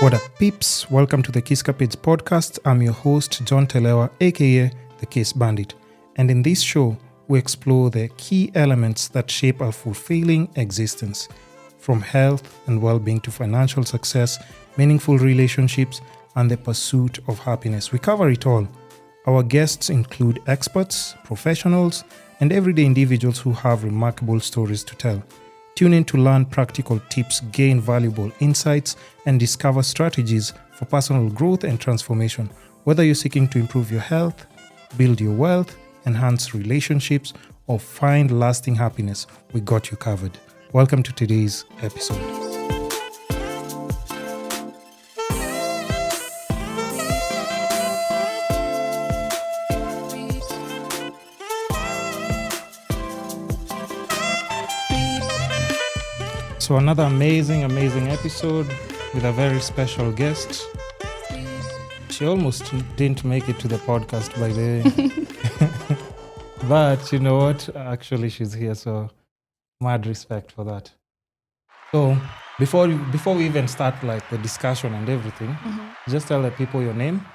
What up, peeps? Welcome to the Podcast. I'm your host, John Telewa, aka the Kiss Bandit. And in this show, we explore the key elements that shape our fulfilling existence, from health and well-being to financial success, meaningful relationships, and the pursuit of happiness. We cover it all. Our guests include experts, professionals, and everyday individuals who have remarkable stories to tell. Tune in to learn practical tips, gain valuable insights, and discover strategies for personal growth and transformation. Whether you're seeking to improve your health, build your wealth, enhance relationships, or find lasting happiness, we got you covered. Welcome to today's episode. So another amazing episode with a very special guest. She almost didn't make it to the podcast, by the way. But you know what? Actually, she's here, so mad respect for that. So before we even start like the discussion and everything, just tell the people your name,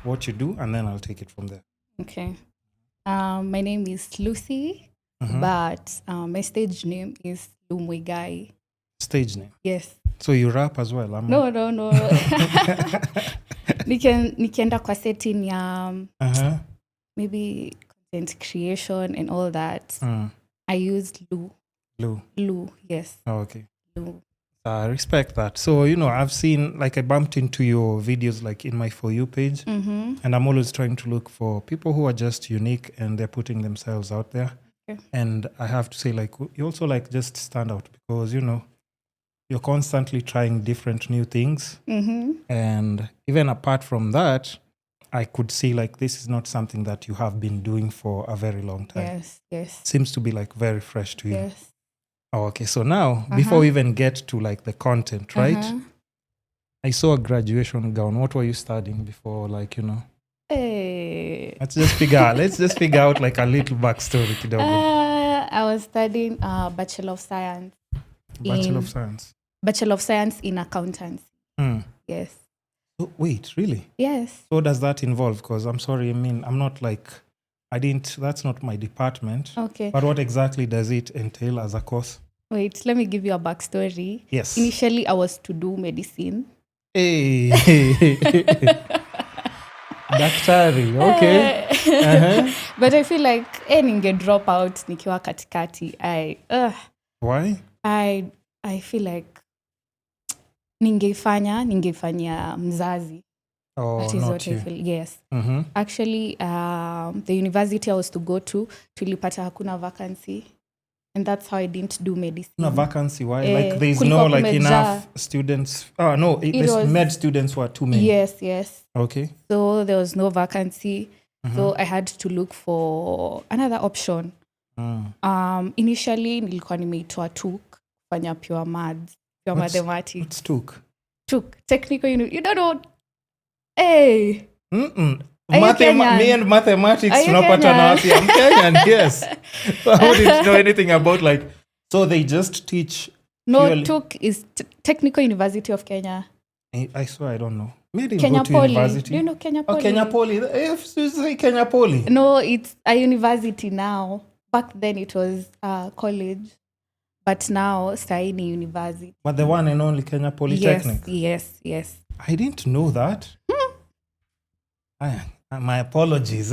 what you do, and then I'll take it from there. Okay. My name is Lucy, but my stage name is Lue Muigai. Stage name? Yes. So you rap as well? No. Nikienda kwa setting ya maybe content creation and all that. I use Lue. Lue, yes. Oh, okay. Lue. I respect that. So, I've seen, like I bumped into your videos like in my For You page. And I'm always trying to look for people who are just unique and they're putting themselves out there. Okay. And I have to say, like, you also like just stand out because, you're constantly trying different new things. And even apart from that, I could see like this is not something that you have been doing for a very long time. Yes. Seems to be like very fresh to you. Yes. Oh, okay. So now, before we even get to like the content, right? I saw a graduation gown. What were you studying before, like, Hey. Let's just figure out like a little backstory. I was studying Bachelor of Science. Bachelor of Science in Accountancy. Yes. Oh, wait, really? Yes. So does that involve? Because I'm sorry, I'm not like, that's not my department. Okay. But what exactly does it entail as a course? Wait, let me give you a backstory. Yes. Initially, I was to do medicine. Hey. Daktari, okay. But I feel like ninge drop out nikiwa katikati. Why? I feel like ningefanya mzazi. Oh, that is not what you. I feel. Yes. Actually, the university I was to go to, tulipata hakuna vacancy. And that's how I didn't do medicine. No vacancy, why? Like there's no like enough students. Oh, no, med students were too many. Yes. Okay. So there was no vacancy. So I had to look for another option. Initially, nilikuwa nimeitwa TUK, fanya pure mathematics. What's TUK? TUK, technical, you don't know. Hey. Me and mathematics, tunapatana wapi? I'm Kenyan, yes. So I wouldn't know anything about like, so they just teach. No, TUK is Technical University of Kenya. I swear I don't know. Me didn't Kenya go to Poly. university. Do you know Kenya Poly? Oh, Kenya Poly. If you say Kenya Poly. No, it's a university now. Back then it was college. But now, Saini University. But the one and only Kenya Polytechnic? Yes. I didn't know that. My apologies.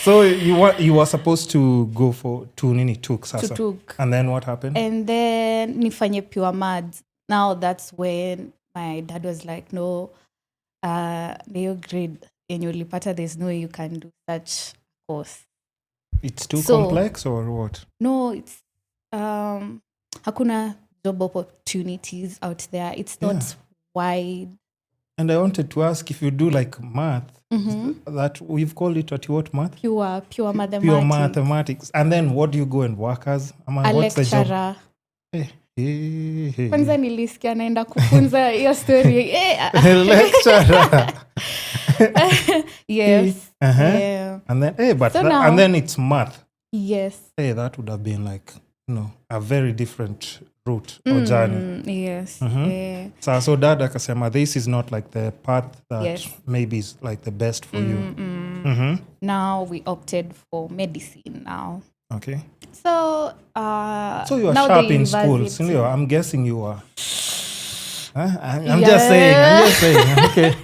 So you were supposed to go to TUK sasa. To TUK. And then what happened? And then nifanye pure maths. Now that's when my dad was like, no, your grade in your lipata, there's no way you can do such course. It's too complex or what? No, it's hakuna job opportunities out there. It's not wide. And I wanted to ask if you do like math, that we've called it what math? Pure mathematics. Pure mathematics. And then what do you go and work as? What's lecturer. The job? Kwanza nilisikia naenda kufunza hiyo story. Lecturer. Yes. Yeah. And then and then it's math. Yes. Hey, that would have been like, a very different route or journey. Yes. So dad akasema this is not like the path that Yes. maybe is like the best for you. Now we opted for medicine now. Okay. So You are now sharp the in school, university- Silvio. I'm guessing you are. I'm just saying. Okay.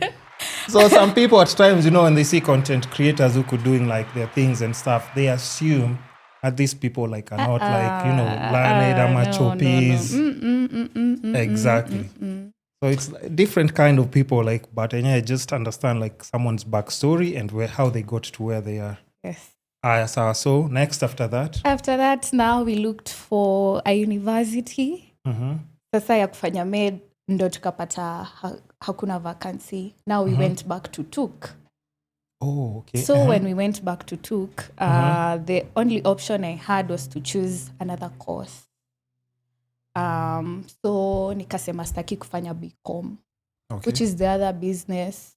So some people at times, when they see content creators who could doing like their things and stuff, they assume that these people like are not like, learned or choppies. Exactly. So it's a different kind of people, like, but I just understand like someone's backstory and how they got to where they are. Yes. So next after that? After that, now we looked for a university. Sasa ya kufanya med ndo tukapata hakuna vacancy. Now we went back to TUK. Oh, okay. So when we went back to TUK, the only option I had was to choose another course. So nikasema staki kufanya BCom, Okay. which is the other business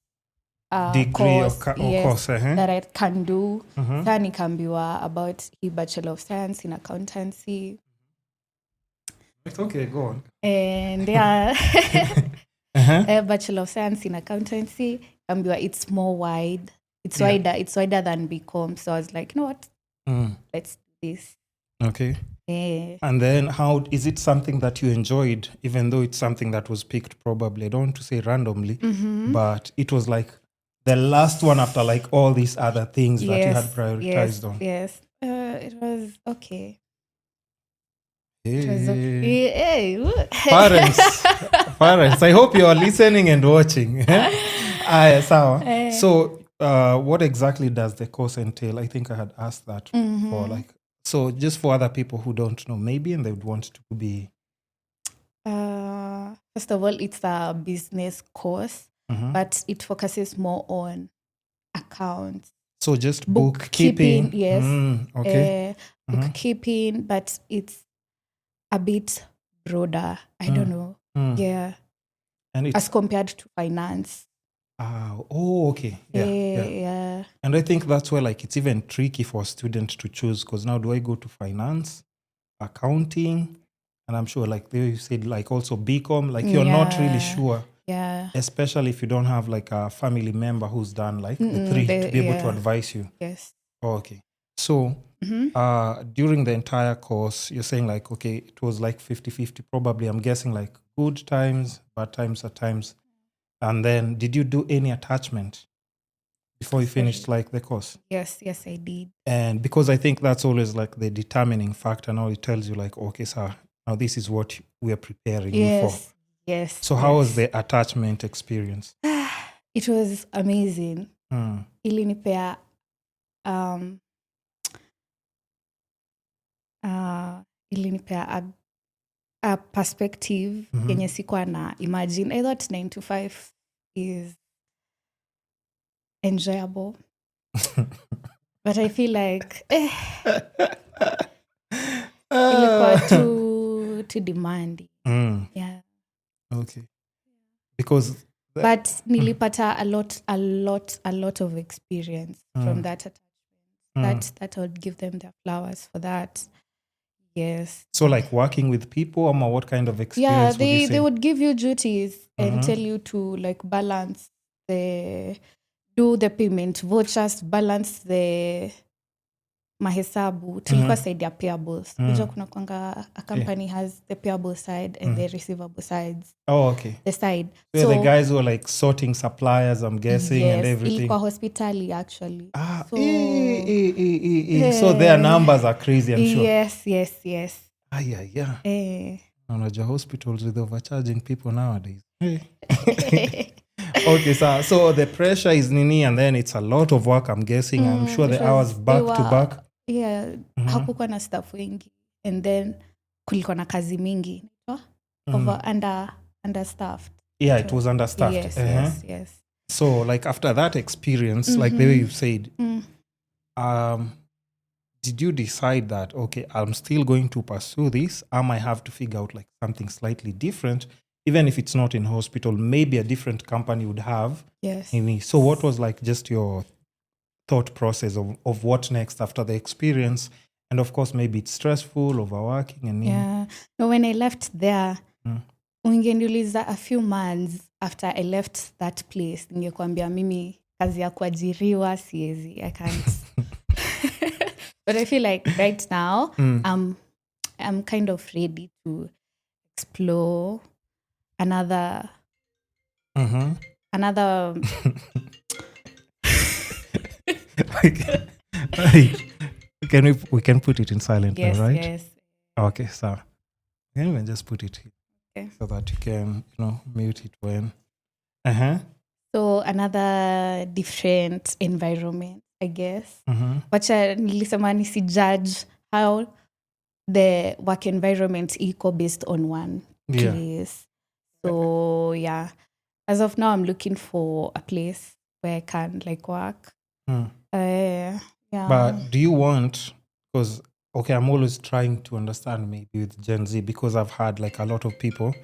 degree course, or course that I can do. Sa nikaambiwa about the Bachelor of Science in Accountancy. Okay, go on. And Bachelor of Science in Accountancy, ambiwa it's more wide. It's wider. It's wider than BCom. So I was like, you know what? Let's do this. Okay. And then how is it something that you enjoyed, even though it's something that was picked probably, I don't want to say randomly, but it was like the last one after like all these other things that you had prioritized on? Yes. It was okay. Hey. Parents, I hope you are listening and watching. So what exactly does the course entail? I think I had asked that before. So just for other people who don't know, maybe, and they would want to be... First of all, it's a business course, but it focuses more on accounts. So just bookkeeping. Yes. Okay. Bookkeeping, but it's a bit broader. I don't know. Yeah. And as compared to finance. Okay. Yeah. And I think that's where like it's even tricky for a student to choose, because now do I go to finance, accounting, and I'm sure like you said like also BCom, like you're not really sure. Yeah. Especially if you don't have like a family member who's done like the three to be able to advise you. Yes. Okay. So during the entire course, you're saying like, okay, it was like 50-50 probably. I'm guessing like good times, bad times at times. And then did you do any attachment before you finished like the course? Yes, I did. And because I think that's always like the determining factor. Now it tells you like, okay, sir, now this is what we are preparing you for. Yes. So how was the attachment experience? It was amazing. Ilinipea a perspective yenye sikuwa na imagine. I thought 9 to 5 is enjoyable. But I feel like ilikuwa too demanding. Yeah. Okay. Because but nilipata a lot of experience from that attachment. That would give them their flowers for that. Yes. So like working with people, or what kind of experience would you say? They would give you duties and tell you to like balance do the payment vouchers, balance the mahesabu. Tulikuwa side ya payables. Unajua kuna kwanga a company has the payable side and the receivable sides. Oh, okay. The side. So the guys who are like sorting suppliers, I'm guessing, and everything. Ilikuwa hospitality actually. So their numbers are crazy, I'm sure. Yes. Yeah. Unajua hospitals with overcharging people nowadays. Okay, so the pressure is nini, and then it's a lot of work, I'm guessing. I'm sure the hours back to back. Yeah, hakukuwa na staff wengi. And then kulikuwa na kazi mingi. Understaffed. Yeah, it was understaffed. Yes. So like after that experience, like the way you said, did you decide that, okay, I'm still going to pursue this? I might have to figure out like something slightly different, even if it's not in hospital, maybe a different company would have. Yes. So what was like just your thought process of what next after the experience? And of course, maybe it's stressful, overworking and Yeah. No, when I left there, ungeniuliza a few months after I left that place, ningekwambia mimi kazi ya kuajiriwa siezi. I can't. But I feel like right now, I'm kind of ready to explore another we can put it in silent yes, now, right? Yes. Okay, so you can even just put it here. Okay. So that you can, mute it when. So another different environment, I guess. Wacha nilisema nisijudge how the work environment iko based on one place. So yeah, as of now, I'm looking for a place where I can work. Yeah. But do you want, because I'm always trying to understand maybe with Gen Z, because I've had a lot of people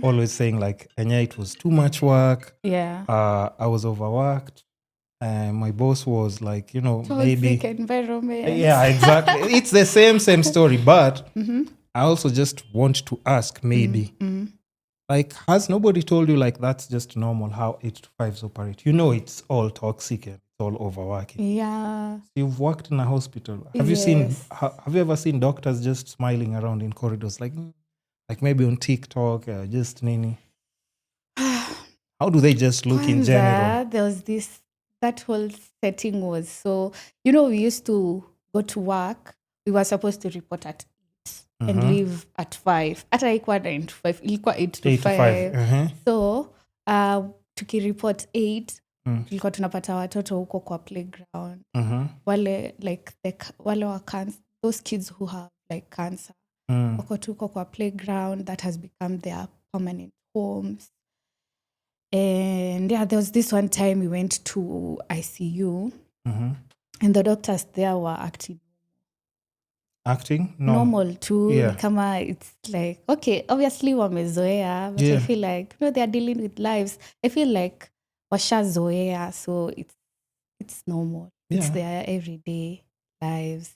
always saying Enya, it was too much work. Yeah. I was overworked. My boss was toxic maybe environment. Yeah, exactly. It's the same story, but I also just want to ask maybe, has nobody told you that's just normal how 8 to 5s operate? It's all toxic and it's all overworking. Yeah. You've worked in a hospital. Have you ever seen doctors just smiling around in corridors like maybe on TikTok, just nini? How do they just look in general? There was that whole setting was so, we used to go to work. We were supposed to report at 8 and leave at 5. Hata haikuwa 9 to 5, ilikuwa 8 to 5. So, tukireport 8, tulikuwa tunapata watoto huko kwa playground. Wale wale wa cancer, those kids who have cancer. Wako tuko kwa playground that has become their permanent homes. And yeah, there was this one time we went to ICU and the doctors there were acting normal too. Yeah. Kama it's okay, obviously wamezoea, but I feel they're dealing with lives. I feel washazoea, so it's normal. Yeah. It's their everyday lives.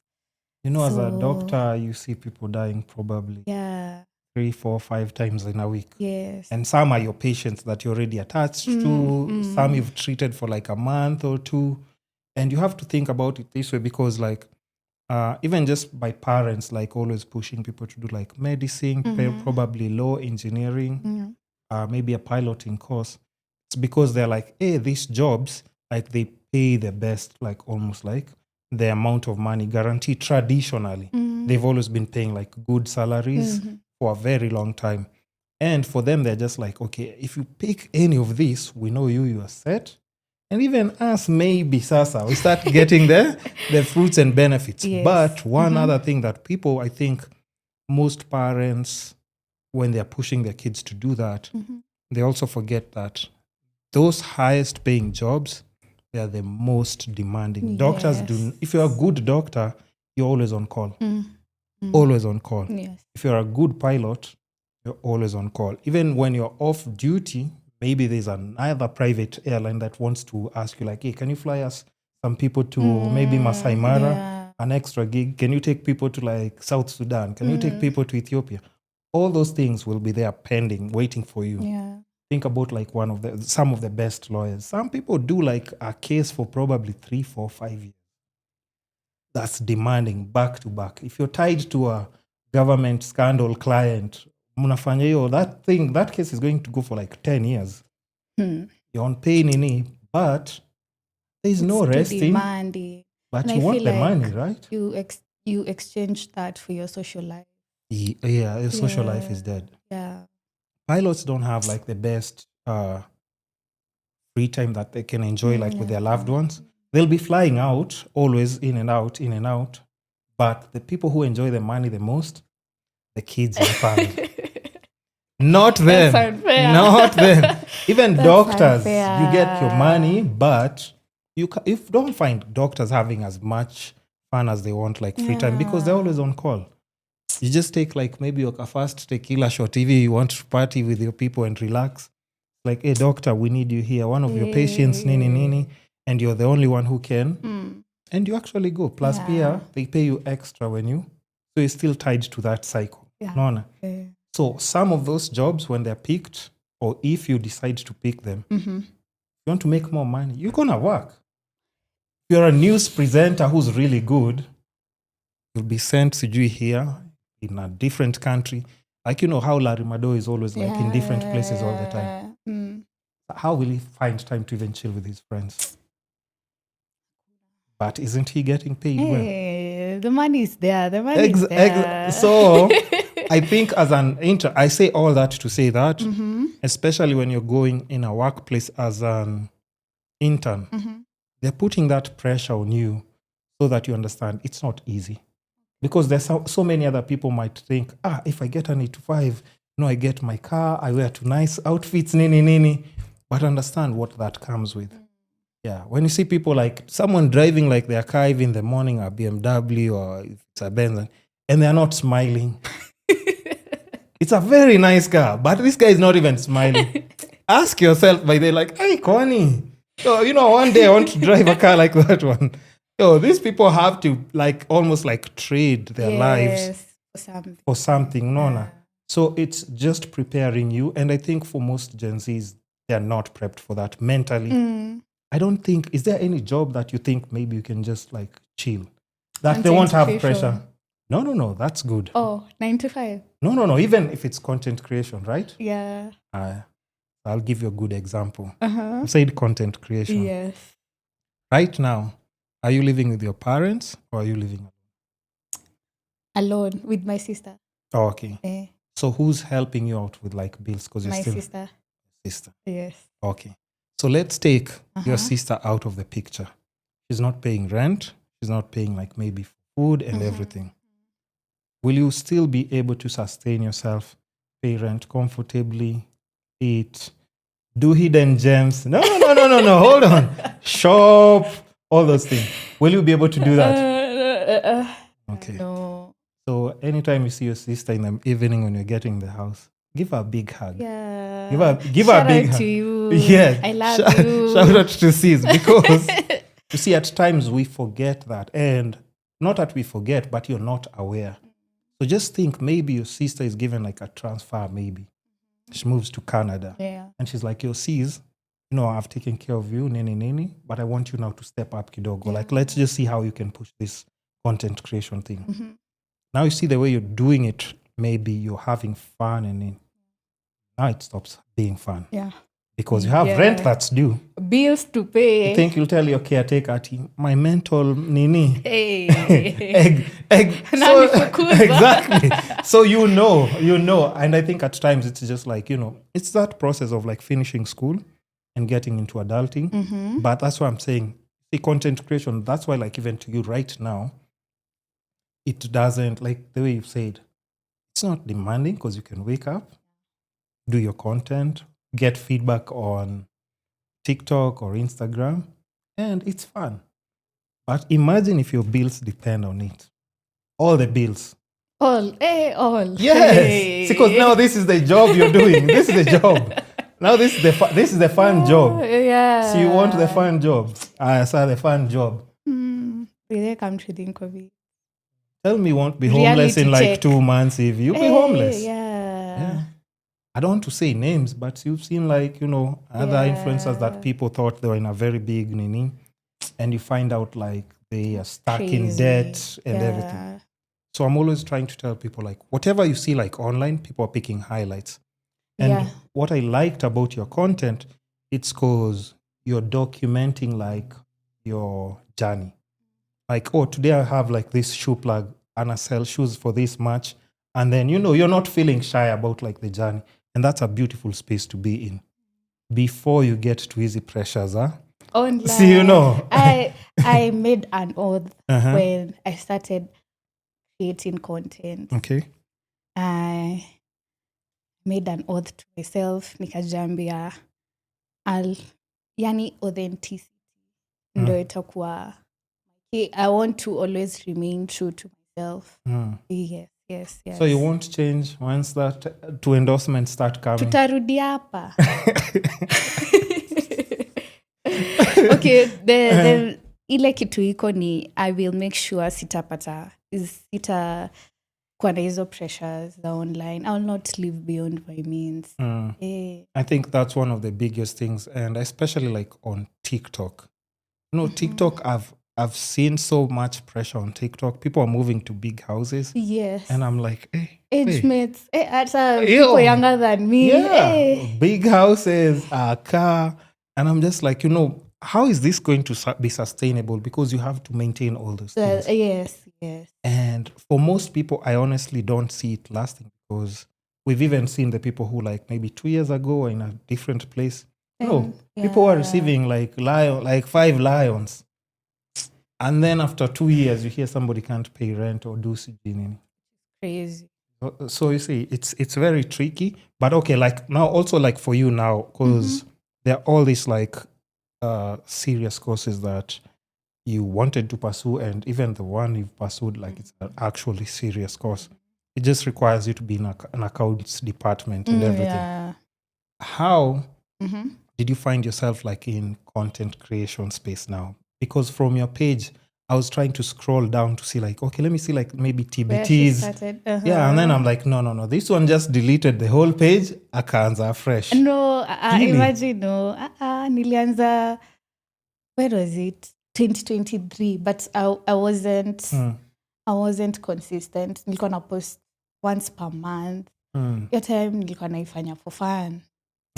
As a doctor, you see people dying probably 3, 4, 5 times in a week. Yes. And some are your patients that you're already attached to. Some you've treated for a month or 2. And you have to think about it this way because even just by parents, always pushing people to do medicine, probably law, engineering, maybe a piloting course. It's because they're hey, these jobs, they pay the best, almost the amount of money guaranteed traditionally. They've always been paying good salaries for a very long time. And for them, they're just okay, if you pick any of these, we know you are set. And even us, maybe, Sasa, we start getting the fruits and benefits. Yes. But one other thing that people, I think, most parents, when they're pushing their kids to do that, they also forget that those highest paying jobs, they are the most demanding. Yes. Doctors do. If you're a good doctor, you're always on call. Always on call. Yes. If you're a good pilot, you're always on call. Even when you're off duty, maybe there's another private airline that wants to ask you hey, can you fly us some people to maybe Masai Mara, an extra gig? Can you take people to South Sudan? Can you take people to Ethiopia? All those things will be there pending, waiting for you. Yeah. Think about some of the best lawyers. Some people do a case for probably 3, 4, 5 years. That's demanding back to back. If you're tied to a government scandal client, that case is going to go for 10 years. You're on pay nini, but there's no resting. Demanding. But and you want the money, right? You exchange that for your social life. Yeah, your social life is dead. Yeah. Pilots don't have the best free time that they can enjoy with their loved ones. They'll be flying out, always in and out. But the people who enjoy the money the most, the kids and family. Not them. Not them. Even that's doctors, unfair. You get your money, but you don't find doctors having as much fun as they want, free time, because they're always on call. You just take maybe a fast tequila shot. If you want to party with your people and relax, hey doctor, we need you here. One of your patients, nini, and you're the only one who can And you actually go. Plus, here, they pay you extra when you... So you're still tied to that cycle. Yeah. No. Yeah. So some of those jobs, when they're picked, or if you decide to pick them, if you want to make more money, you're going to work. If you're a news presenter who's really good, you'll be sent sijui here in a different country. Like, how Larry Mado is always like in different places all the time. How will he find time to even chill with his friends? But isn't he getting paid well? The money is there. The money is there. So I think as an I say all that to say that, especially when you're going in a workplace as an intern, they're putting that pressure on you so that you understand it's not easy. Because there's so many other people might think, if I get an 8 to 5, I get my car, I wear 2 nice outfits, nini. But understand what that comes with. Yeah, when you see people like someone driving like their car in the morning, a BMW or it's a Benz, and they're not smiling. It's a very nice car, but this guy is not even smiling. Ask yourself, by they're like, hey, Connie, one day I want to drive a car like that one. These people have to almost trade their lives for something. No. So it's just preparing you. And I think for most Gen Zs, they're not prepped for that mentally. I don't think, is there any job that you think maybe you can just chill? That they won't have pressure? No, that's good. 9 to 5. No, even if it's content creation, right? Yeah. I'll give you a good example. You said content creation. Yes. Right now, are you living with your parents or are you living alone with my sister? Oh, okay. So who's helping you out with bills? Because you're my still sister. Sister. Yes. Okay. So let's take your sister out of the picture. She's not paying rent. She's not paying maybe food and everything. Will you still be able to sustain yourself, pay rent comfortably, eat, do hidden gems? No. Hold on. Shop, all those things. Will you be able to do that? Okay. No. So anytime you see your sister in the evening when you're getting in the house, give her a big hug. Yeah. Give her a big hug. Shout out to you. Yeah. I love you. Shout out to sis, because you see, at times we forget that. And not that we forget, but you're not aware. So just think, maybe your sister is given a transfer, maybe. She moves to Canada. Yeah. And she's like, yo, sis, I've taken care of you, nini, but I want you now to step up kidogo. Yeah. Let's just see how you can push this content creation thing. Now you see the way you're doing it, maybe you're having fun, and now it stops being fun. Yeah. Because you have rent that's due. Bills to pay. You think you'll tell your caretaker, my mental nini. Hey. Egg. So, exactly. So you know. And I think at times it's just it's that process of finishing school and getting into adulting. But that's what I'm saying. The content creation, that's why even to you right now, it doesn't, the way you've said, it's not demanding because you can wake up, do your content, get feedback on TikTok or Instagram, and it's fun. But imagine if your bills depend on it. All the bills. All. Yes. Because now this is the job you're doing. This is the job. Now this is the fun job. Yeah. So you want the fun job. I saw the fun job. They come to think of it. Tell me you won't be homeless in 2 months if you'll be homeless. Yeah. I don't want to say names, but you've seen other influencers that people thought they were in a very big nini, and you find out they are stuck in debt and everything. So I'm always trying to tell people whatever you see online, people are picking highlights. And what I liked about your content, it's because you're documenting your journey. Today I have this shoe plug and I sell shoes for this much. And then, you're not feeling shy about the journey. And that's a beautiful space to be in before you get to easy pressures. Online. See, I made an oath when I started creating content. Okay. I made an oath to myself, nikajambia, authenticity ndo itakuwa. I want to always remain true to myself. Yes. So you won't change once that 2 endorsements start coming? Tutarudi hapa. Okay, ile kitu iko ni I will make sure sita kuwa na hizo pressures za online. I will not live beyond my means. I think that's one of the biggest things, and especially like on TikTok. TikTok, I've seen so much pressure on TikTok. People are moving to big houses. Yes. And I'm like, age mates. People younger than me. Yeah. Big houses, a car. And I'm just like, how is this going to be sustainable? Because you have to maintain all those things. Yes. And for most people, I honestly don't see it lasting, because we've even seen the people who like maybe 2 years ago were in a different place. People were receiving like 5 lions. And then after 2 years, you hear somebody can't pay rent or do CG. Crazy. So you see, it's very tricky. But okay, like now also like for you now, because there are all these like serious courses that you wanted to pursue, and even the one you've pursued, like it's an actually serious course. It just requires you to be in an accounts department and everything. Yeah. How did you find yourself like in content creation space now? Because from your page, I was trying to scroll down to see like, okay, let me see like maybe TBTs. Yeah, and then I'm like, no. This one just deleted the whole page. Akaanza fresh. No, imagine, no. Nilianza, where was it? 2023, but I wasn't consistent. Nilikuwa na post once per month. Your time nilikuwa naifanya for fun.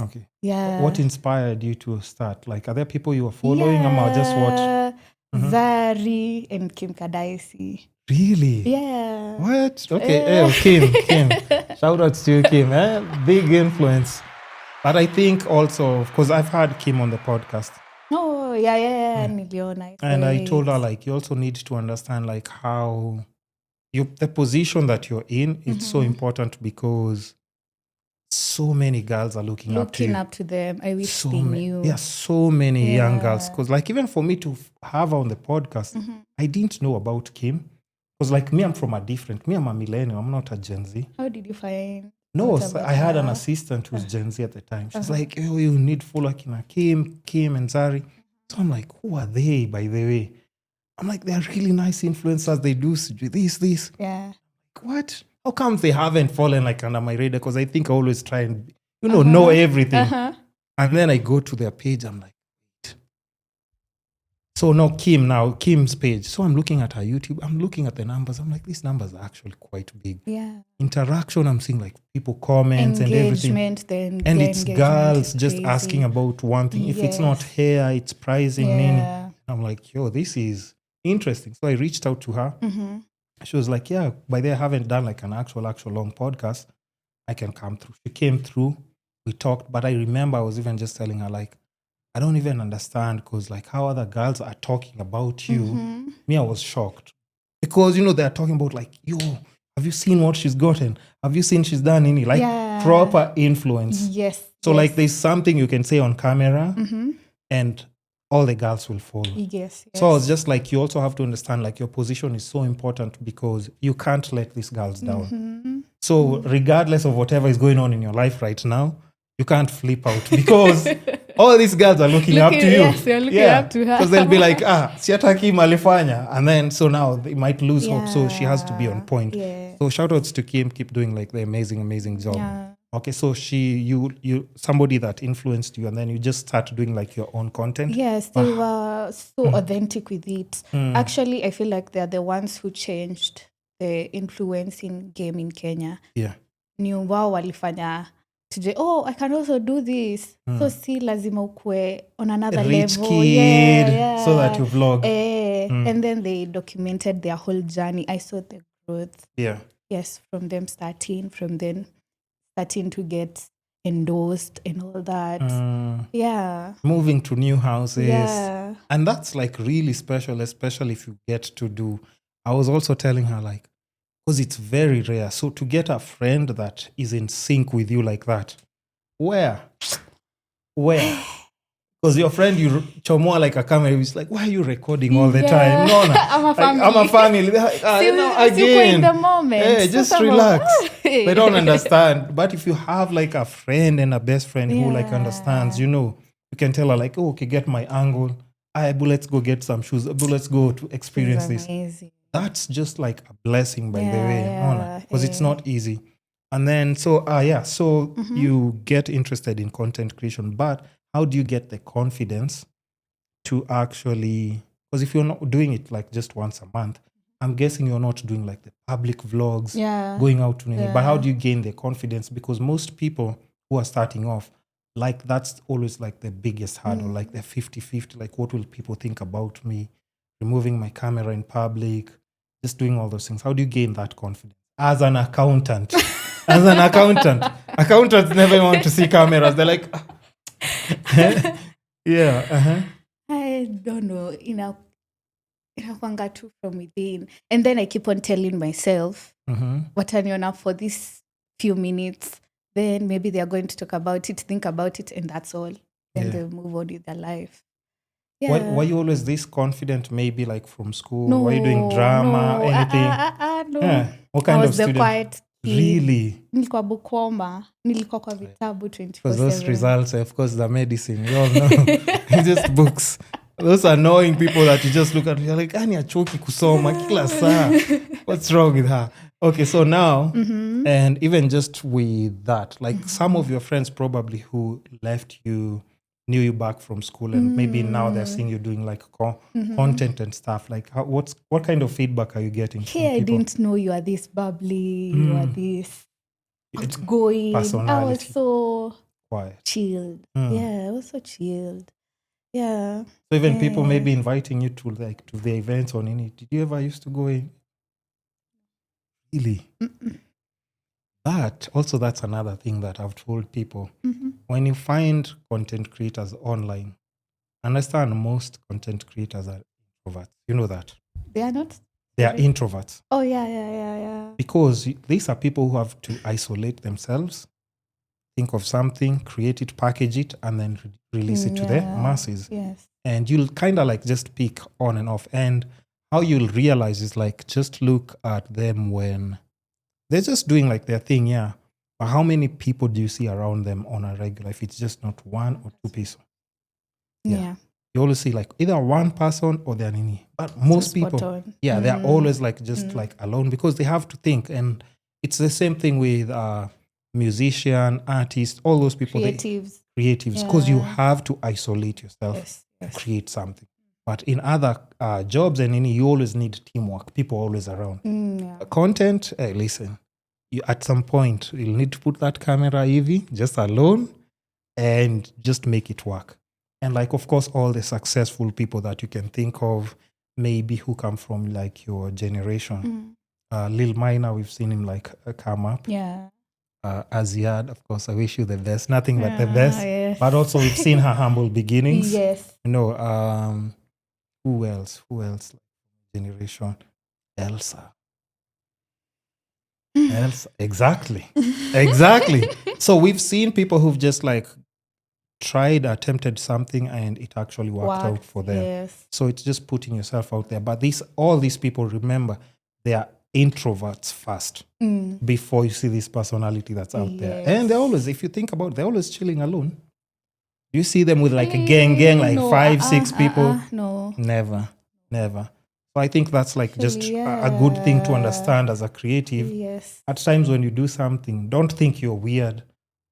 Okay. Yeah. What inspired you to start? Like, are there people you were following or just what? Zari and Kim Kadaisi. Really? Yeah. What? Okay. Kim. Shout out to you, Kim. Big influence. But I think also, because I've had Kim on the podcast. Oh, yeah. Niliona. And I told her, like, you also need to understand, like, how the position that you're in, it's so important, because so many girls are looking up to you. Looking up to them. I wish they knew. Yeah, so many young girls. Because like even for me to have her on the podcast, I didn't know about Kim. Because like me, I'm a millennial. I'm not a Gen Z. How did you find? No, I had an assistant who's Gen Z at the time. She's like, you need follow Kim and Zari. So I'm like, who are they, by the way? I'm like, they're really nice influencers. They do this. Yeah. Like, what? How come they haven't fallen like under my radar? Because I think I always try and, know everything. And then I go to their page. I'm like, wait. So now Kim's page. So I'm looking at her YouTube. I'm looking at the numbers. I'm like, these numbers are actually quite big. Yeah. Interaction, I'm seeing like people comments and everything. And it's girls just asking about one thing. If it's not hair, it's pricing. Yeah. I'm like, yo, this is interesting. So I reached out to her. She was like, yeah, by the way, I haven't done like an actual long podcast. I can come through. She came through. We talked. But I remember I was even just telling her, like, I don't even understand, because like how other girls are talking about you. Me, I was shocked. Because, they're talking about like, yo, have you seen what she's gotten? Have you seen she's done any? Like proper influence. Yes. So like there's something you can say on camera and all the girls will follow. Yes. So I was just like, you also have to understand, like, your position is so important, because you can't let these girls down. So regardless of whatever is going on in your life right now, you can't flip out, because all these girls are looking up to you. Yes, they're looking up to her. Because they'll be like, siataki malifanya. And then, so now they might lose hope. So she has to be on point. Yeah. So shout outs to Kim, keep doing like the amazing job. Yeah. Okay, so you somebody that influenced you, and then you just start doing like your own content. Yes, they were so authentic with it. Actually, I feel like they're the ones who changed the influencing game in Kenya. Yeah. Ni wao walifanya today. Oh, I can also do this. So si lazima ukue on another rich level. Kid, Yeah. so that you vlog. And then they documented their whole journey. I saw the growth. Yeah. Yes, from them starting to get endorsed and all that. Yeah. Moving to new houses. Yeah. And that's like really special, especially if you get to do. I was also telling her, like, because it's very rare. So to get a friend that is in sync with you like that, where? Because your friend, you chomoa like a camera, it's like, why are you recording all the time? No. I'm a family. Again. In the moment. Hey, just relax. They don't understand. But if you have like a friend and a best friend who like understands, you can tell her like, oh, okay, get my angle. let's go get some shoes. Let's go to experience this. Amazing. That's just like a blessing, by the way, Yeah, because it's not easy. And then, so you get interested in content creation, but how do you get the confidence to actually, because if you're not doing it like just once a month, I'm guessing you're not doing like the public vlogs, going out to Nini. But how do you gain the confidence? Because most people who are starting off, like that's always like the biggest hurdle, like the 50-50, like what will people think about me, removing my camera in public, just doing all those things. How do you gain that confidence? As an accountant, accountants never want to see cameras. They're like, yeah. I don't know. Inakwanga tu from within. And then I keep on telling myself, wataniona for this few minutes, then maybe they're going to talk about it, think about it, and that's all. Then they'll move on with their life. Yeah. Were you always this confident, maybe like from school? No, were you doing drama, anything? No. Yeah. What kind I was of the student? quiet kid. Really? Nilikuwa Bukoma. Nilikuwa kwa vitabu 24/7. Because those results, of course, the medicine, we all know. It's just books. Those annoying people that you just look at, you're like, ani achoki kusoma kila saa. What's wrong with her? Okay, so now, and even just with that, like some of your friends probably who left you, knew you back from school, and maybe now they're seeing you doing like content and stuff. Like, what kind of feedback are you getting? Hey, I didn't know you are this bubbly, you are this outgoing. I was so quiet, chilled. Yeah, I was so chilled. Yeah. So even people maybe inviting you to the events or any. Did you ever used to go in? Really? But also that's another thing that I've told people. When you find content creators online, understand most content creators are introverts. You know that? They are not? They are introverts. Oh, yeah. Because these are people who have to isolate themselves, think of something, create it, package it, and then release it to the masses. Yes. And you'll kind of like just pick on and off. And how you'll realize is like just look at them when they're just doing like their thing, but how many people do you see around them on a regular, if it's just not one or two people? Yeah. You always see like either one person or they're nini. But most people, they're always like just like alone because they have to think. And it's the same thing with musician, artist, all those people. Creatives. Because you have to isolate yourself to create something. But in other jobs and you always need teamwork. People always around. Content, listen, you at some point, you'll need to put that camera just alone and just make it work. And like, of course, all the successful people that you can think of, maybe who come from like your generation. Lil Minor, we've seen him like come up. Yeah. Aziad, of course, I wish you the best. Nothing but the best. Yes. But also we've seen her humble beginnings. Yes. You know, who else? Generation. Elsa. Exactly. So we've seen people who've just like attempted something and it actually worked out for them. Yes. So it's just putting yourself out there. But all these people, remember, they are introverts first before you see this personality that's out there. And they're always, if you think about it, they're always chilling alone. Do you see them with like a gang, like 5-6 people? No. Never. So I think that's like just a good thing to understand as a creative. Yes. At times when you do something, don't think you're weird.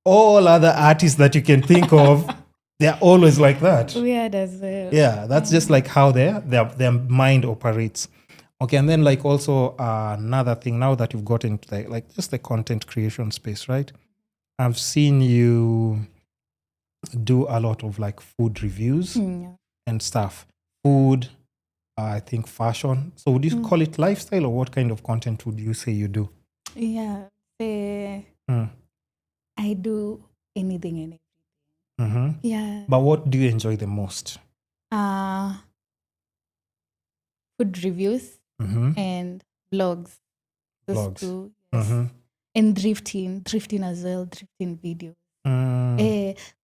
All other artists that you can think of, they're always like that. Weird as well. Yeah, that's just like how their mind operates. Okay, and then like also another thing, now that you've got into like just the content creation space, right? I've seen you do a lot of like food reviews and stuff. Food, I think fashion. So would you call it lifestyle, or what kind of content would you say you do? Yeah. I do anything and everything. Yeah. But what do you enjoy the most? Food reviews and vlogs. Those two. Yes. And thrifting as well, thrifting videos.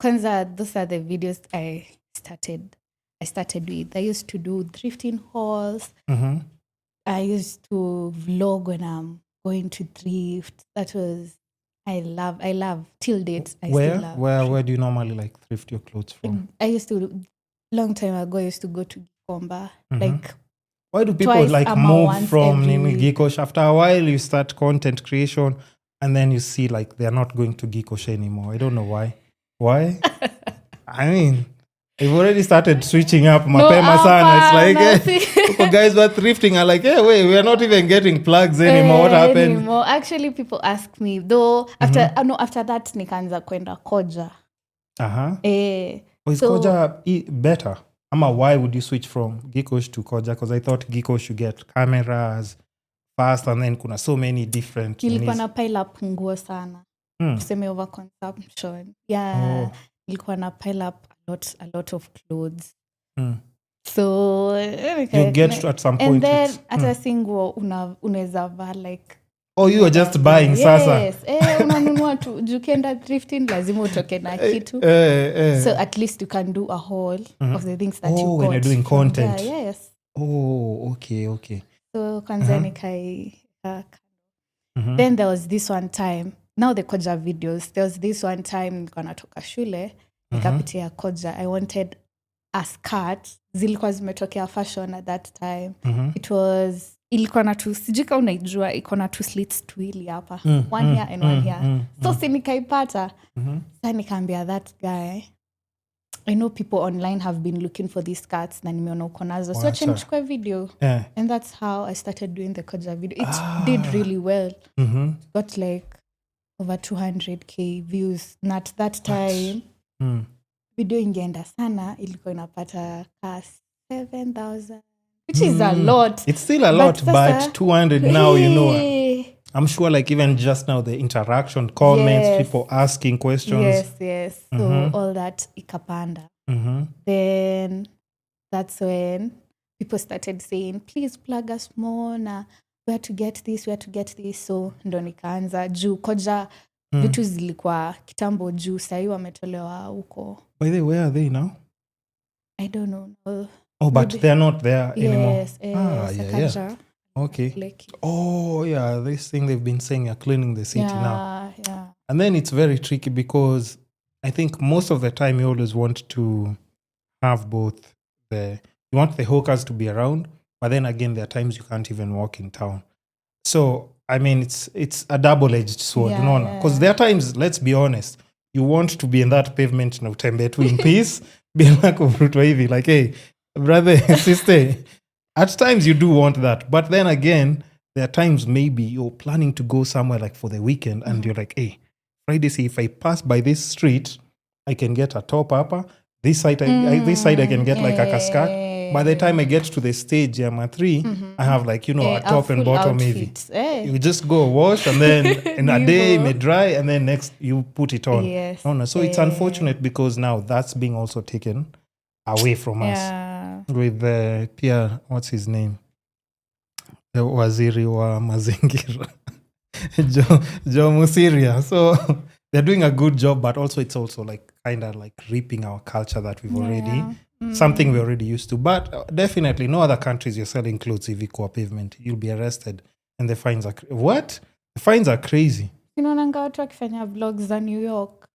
Kwanza, those are the videos I started with. I used to do thrifting hauls. I used to vlog when I'm going to thrift. That was, I love till date. I still love. Where do you normally like thrift your clothes from? I used to long time ago, I used to go to Gikomba. Like, why do people twice like ama move once from every week. Gikosh? After a while, you start content creation, and then you see like they're not going to Gikosh anymore. I don't know why. Why? I mean, they've already started switching up. Mapema sana. It's like, guys were thrifting. I'm like, hey, wait, we're not even getting plugs anymore. What happened? Anymore. Actually, people ask me though. After after that, nikaanza kwenda Koja. Is Koja better? Ama, why would you switch from Gikosh to Koja? Because I thought Gikosh you get cameras fast, and then kuna so many different. Nilikuwa na pile up nguo sana. Tuseme over consumption. Yeah. Nilikuwa na pile up a lot of clothes. So you get to at some point. And then hata singuo unaweza vaa like. Oh, you are just buying sasa. Yes. Unanunua tu. Jukienda thrifting lazima utoke na kitu. So at least you can do a haul of the things that you got. When you're doing content. Yes. Oh, okay. So kwanza nikai. Then there was this one time. Now the Koja videos. There was this one time nilikuwa natoka shule. Nikapitia Koja. I wanted a skirt. Zilikuwa zimetokea fashion at that time. It was ilikuwa na tu sijika unaijua iko na tu slits tuwili hapa. One here and one here. So si nikaipata. Sasa nikaambia that guy, I know people online have been looking for these skirts na nimeona uko nazo. So acha nichukue video. And that's how I started doing the Koja video. It did really well. Got like over 200k views. And at that time, video ingeenda sana ilikuwa inapata 7,000. Which is a lot. It's still a lot, but 200 now, you know. I'm sure like even just now the interaction, comments, people asking questions. Yes. So all that ikapanda. Then that's when people started saying, please plug us more na where to get this. So ndo nikaanza juu Koja vitu zilikuwa kitambo juu sahi wametolewa huko. By the way, where are they now? I don't know. Oh, but maybe they're not there anymore. Yes. Yeah. Okay. Like, This thing they've been saying are cleaning the city now. Yeah. And then it's very tricky because I think most of the time you always want to have both you want the hawkers to be around, but then again there are times you can't even walk in town. So I mean it's a double-edged sword, because there are times, let's be honest, you want to be in that pavement na utembe tu in peace, bila kuvurutwa hivi like, hey, brother, sister. At times you do want that, but then again, there are times maybe you're planning to go somewhere like for the weekend, and you're like, hey, Friday, see if I pass by this street, I can get a top upper. This side, I can get like a cascade. By the time I get to the stage, I'm 3, I have like, a top and bottom maybe. You just go wash, and then in a day, it may dry, and then next you put it on. Yes. So it's unfortunate because now that's being also taken away from us. With Pierre, what's his name? The waziri wa mazingira. Joe Musiria. So they're doing a good job, but also it's also like kind of like reaping our culture that we've already, something we're already used to. But definitely no other countries you're selling clothes if you go pavement, you'll be arrested. And the fines are, what? The fines are crazy. Unaonanga watu wakifanya vlogs za New York.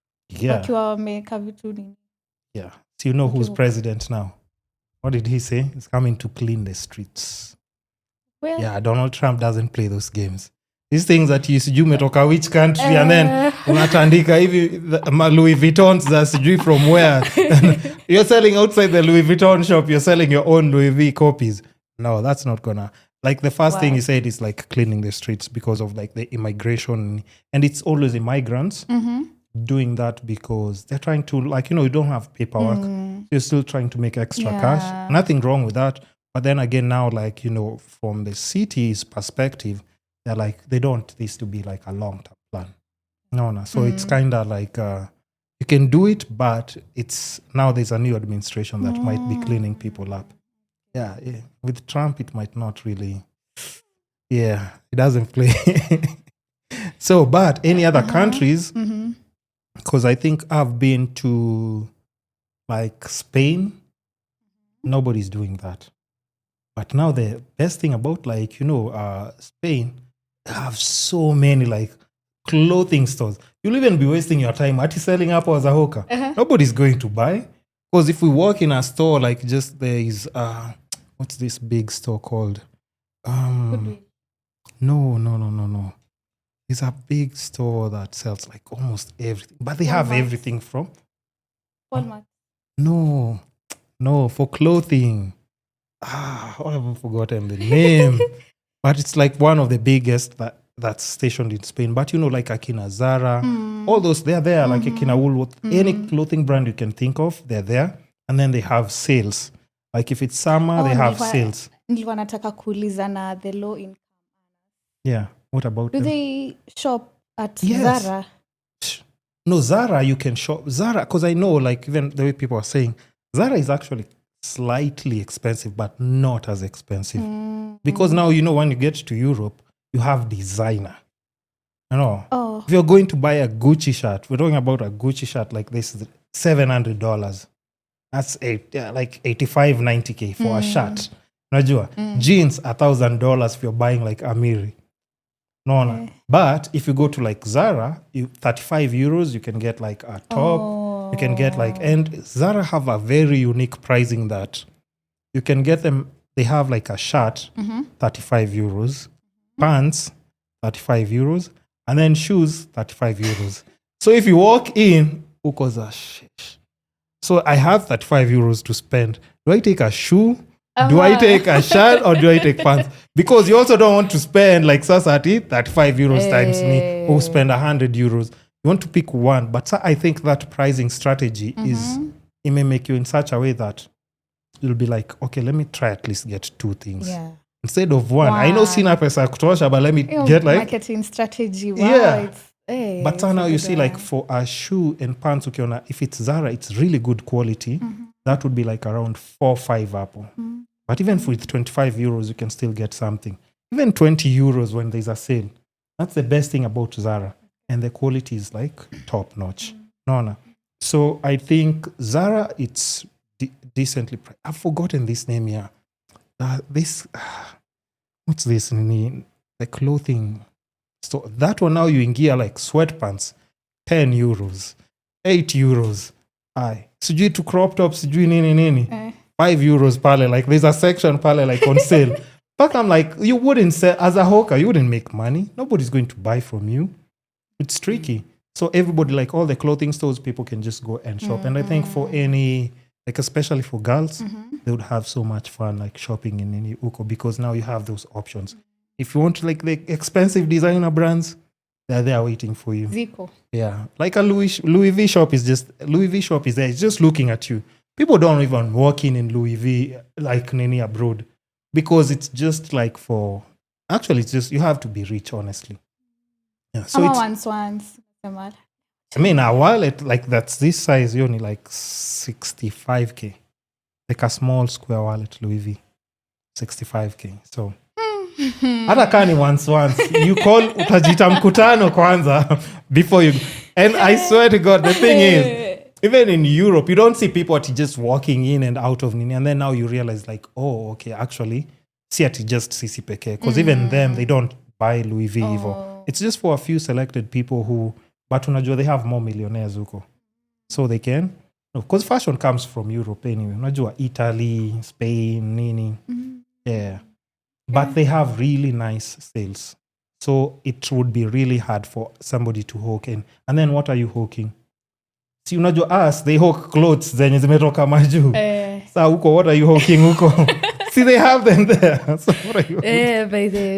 Wakiwa wameka vitu nini. Yeah. So you know who's president now? What did he say? He's coming to clean the streets. Well, yeah, Donald Trump doesn't play those games. These things that you sijui umetoka which country and then unatandika hivi Louis Vuittons za sijui from where. You're selling outside the Louis Vuitton shop, you're selling your own Louis V copies. No, that's not gonna. Like the first thing he said is like cleaning the streets because of like the immigration. And it's always immigrants doing that because they're trying to, like, you don't have paperwork. You're still trying to make extra cash. Nothing wrong with that. But then again, now, like, from the city's perspective, they're like, they don't want this to be like a long-term plan. No. So it's kind of like, you can do it, but it's now there's a new administration that might be cleaning people up. Yeah. With Trump, it might not really. Yeah, it doesn't play. So, but any other countries, because I think I've been to like Spain, nobody's doing that. But now the best thing about like, Spain, they have so many like clothing stores. You'll even be wasting your time at selling up as a hawker. Nobody's going to buy. Because if we walk in a store, like just there is, what's this big store called? No. It's a big store that sells like almost everything, but they have everything from. Walmart. No, for clothing. I haven't forgotten the name, but it's like one of the biggest that's stationed in Spain. But like Akina Zara, all those, they're there, like Akina Woolworth, any clothing brand you can think of, they're there. And then they have sales. Like if it's summer, they have sales. Nilikuwa nataka kuuliza na the low income. Yeah, what about them? Do they shop at Yes. Zara? No, Zara, you can shop. Zara, because I know, like, even the way people are saying, Zara is actually slightly expensive, but not as expensive. Because now, when you get to Europe, you have designer. Oh. If you're going to buy a Gucci shirt, we're talking about a Gucci shirt like this, $700. That's like 85, 90K for a shirt. Najua, jeans, $1,000 if you're buying like Amiri. No. But if you go to like Zara, 35 euros, you can get like a top. You can get and Zara have a very unique pricing that you can get them. They have like a shirt, 35 euros, pants, 35 euros, and then shoes, 35 euros. So if you walk in, so I have 35 euros to spend. Do I take a shoe? Do I take a shirt or do I take pants? Because you also don't want to spend like Sasati 35 euros times me or spend 100 euros. You want to pick one. But I think that pricing strategy it may make you in such a way that you'll be like, okay, let me try at least get two things. Yeah. Instead of one. I know sina pesa kutosha, but let me get like marketing strategy. Wow, yeah. But now you see like for a shoe and pants, if it's Zara, it's really good quality. That would be like around 4-5 apple. But even with 25 euros, you can still get something. Even 20 euros when there's a sale. That's the best thing about Zara. And the quality is like top notch. No. So I think Zara, it's decently priced. I've forgotten this name here. What's this? The clothing store. That one now you in gear like sweatpants. 10 euros. 8 euros. Sijui to crop tops, sijui nini. 5 euros pale, like there's a section pale like on sale. But I'm like, you wouldn't sell, as a hawker, you wouldn't make money. Nobody's going to buy from you. It's tricky. So everybody, like all the clothing stores, people can just go and shop. And I think for any, like especially for girls, they would have so much fun like shopping in any Uko because now you have those options. If you want like the expensive designer brands, they're there waiting for you. Zico. Yeah. Like a Louis V shop is there. It's just looking at you. People don't even walk in Louis V like Nini abroad because it's just like it's just, you have to be rich, honestly. Yeah. So it's once. I mean, a wallet like that's this size, you only like 65K. Like a small square wallet, Louis V. 65K. So hata kani once you call utajita mkutano kwanza before you, and I swear to God, the thing is, even in Europe, you don't see people just walking in and out of Nini. And then now you realize like, oh, okay, actually, see at just CC peke. Because even them, they don't buy Louis V Evo. It's just for a few selected people who, but unajua, they have more millionaires huko. So they can. Because fashion comes from Europe anyway. Unajua, Italy, Spain, Nini. Yeah. But they have really nice sales. So it would be really hard for somebody to hawk in. And then what are you hawking? Si unajua us, they hawk clothes zenye zimetoka majuu. Sa huko, what are you hawking huko? See, they have them there. So what are you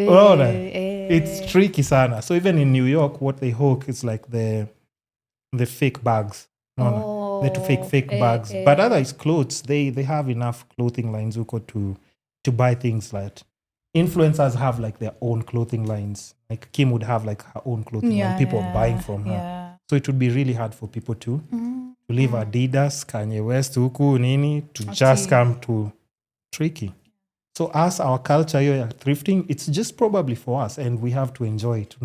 hawking? It's tricky sana. So even in New York, what they hawk is like the fake bags. The two fake bags. But otherwise, clothes, they have enough clothing lines huko to buy things like influencers have like their own clothing lines. Like Kim would have like her own clothing line. People are buying from her. So it would be really hard for people to leave Adidas, Kanye West, huku, nini, to just come to tricky. So as our culture here at thrifting, it's just probably for us and we have to enjoy it.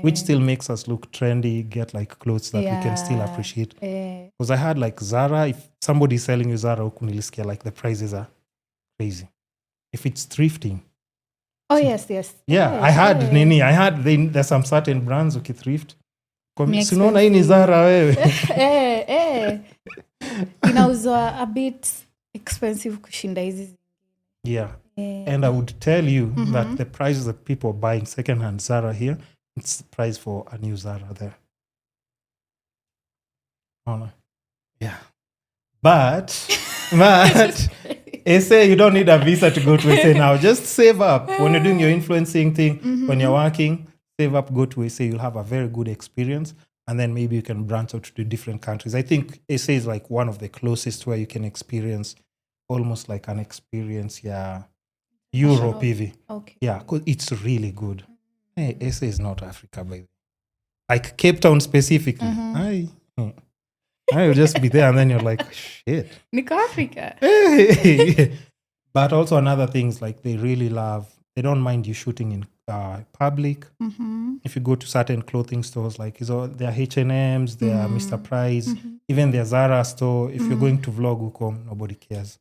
Which still makes us look trendy, get like clothes that we can still appreciate. Because I had like Zara, if somebody's selling you Zara, huku nilisikia like the prices are crazy. If it's thrifting. Oh, yes. Yeah, I had Nini. There's some certain brands, okay, thrift. Sinaona hii ni Zara wewe. Inauzwa a bit expensive kushinda hizi. Yeah. And I would tell you that the prices that people are buying second-hand Zara here, it's the price for a new Zara there. Yeah. But SA, you don't need a visa to go to SA now. Just save up. When you're doing your influencing thing, when you're working, save up, go to SA. You'll have a very good experience. And then maybe you can branch out to different countries. I think SA is like one of the closest where you can experience almost like an experience, Europe EV. Okay. Yeah, because it's really good. Hey, SA is not Africa, by the way. Like Cape Town specifically. I'll just be there and then you're like, shit. Niko Africa. But also another thing is like they really love, they don't mind you shooting in public. If you go to certain clothing stores, like there are H&M's, there are Mr. Price, even their Zara store. If you're going to vlog huko, nobody cares.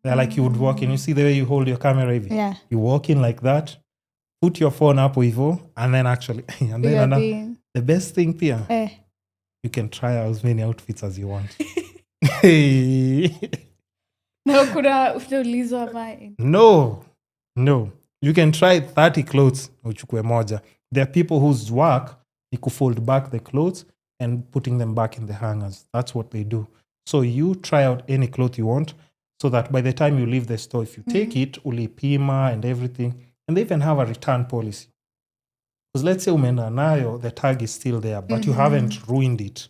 They're like you would walk in. You see the way you hold your camera, even. Yeah. You walk in like that, put your phone up with and then actually, and then the best thing, Pia, you can try as many outfits as you want. No. You can try 30 clothes. Uchukue moja. There are people whose work, you could fold back the clothes and putting them back in the hangers. That's what they do. So you try out any cloth you want so that by the time you leave the store, if you take it, ulipima and everything, and they even have a return policy. Because let's say umeenda nayo, the tag is still there, but you haven't ruined it.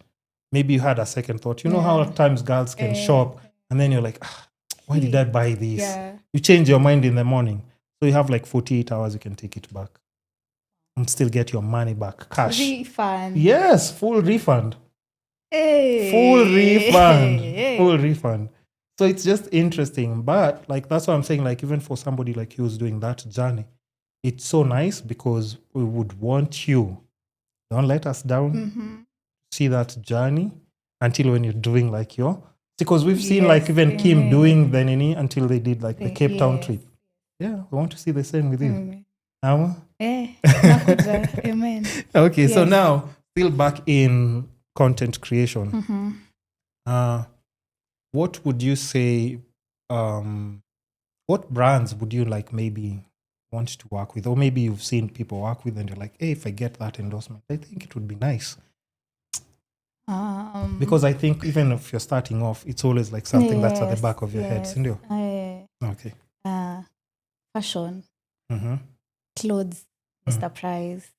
Maybe you had a second thought. You know how at times girls can shop and then you're like, why did I buy this? Yeah. You change your mind in the morning. So you have like 48 hours, you can take it back and still get your money back. Cash. Refund. Yes, full refund. Full refund. So it's just interesting. But like that's what I'm saying, like even for somebody like you who's doing that journey, it's so nice because we would want you, don't let us down, see that journey until when you're doing like because we've seen like even Kim doing the Nini until they did like the Cape Town trip. Yeah, we want to see the same with you. Amen. Okay, so now still back in content creation. What would you say, what brands would you like maybe want to work with? Or maybe you've seen people work with and you're like, hey, if I get that endorsement, I think it would be nice. Because I think even if you're starting off, it's always like something that's at the back of your head. Sindio? Okay. Fashion. Clothes. Mr. Price.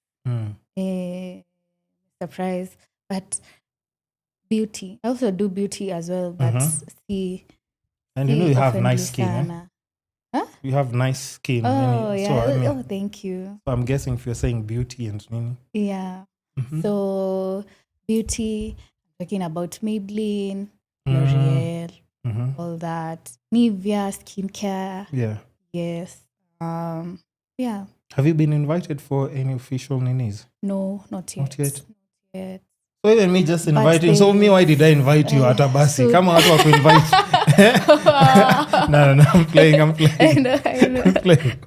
Mr. Price. But beauty. I also do beauty as well, but and you know you have nice skin. Huh? You have nice skin. Oh, yeah. So, thank you. So I'm guessing if you're saying beauty and yeah. So beauty, talking about Maybelline, L'Oreal, all that. Nivea, skincare. Yeah. Yes. Yeah. Have you been invited for any official ninis? No, not yet. Not yet. So even me just inviting. So me, why did I invite you at a basi? Come on, to invite. No, I'm playing. I know. I'm playing.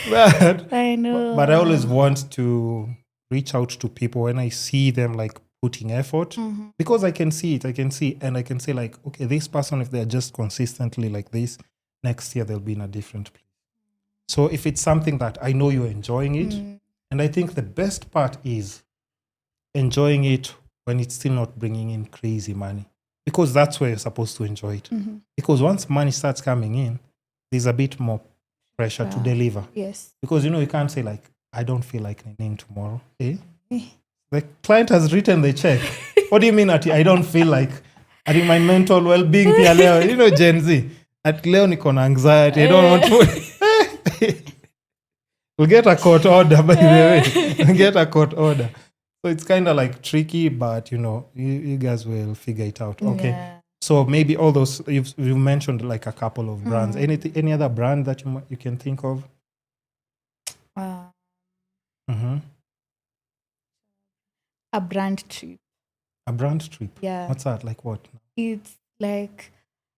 But I know. But I always want to reach out to people when I see them like putting effort because I can see it. And I can say like, okay, this person, if they're just consistently like this, next year they'll be in a different place. So if it's something that I know you're enjoying it, and I think the best part is enjoying it when it's still not bringing in crazy money, because that's where you're supposed to enjoy it. Because once money starts coming in, there's a bit more pressure to deliver. Yes. Because, you know, you can't say like, I don't feel like name tomorrow. The client has written the check. What do you mean I don't feel like? I think my mental well-being, you know, Gen Z. At leo niko na anxiety. I don't want to. We'll get a court order, by the way. We'll get a court order. So it's kind of like tricky, but you know, you guys will figure it out. Okay. Yeah. So maybe all those you've mentioned like a couple of brands. Any other brand that you can think of? A brand trip. A brand trip. Yeah. What's that? Like what? It's like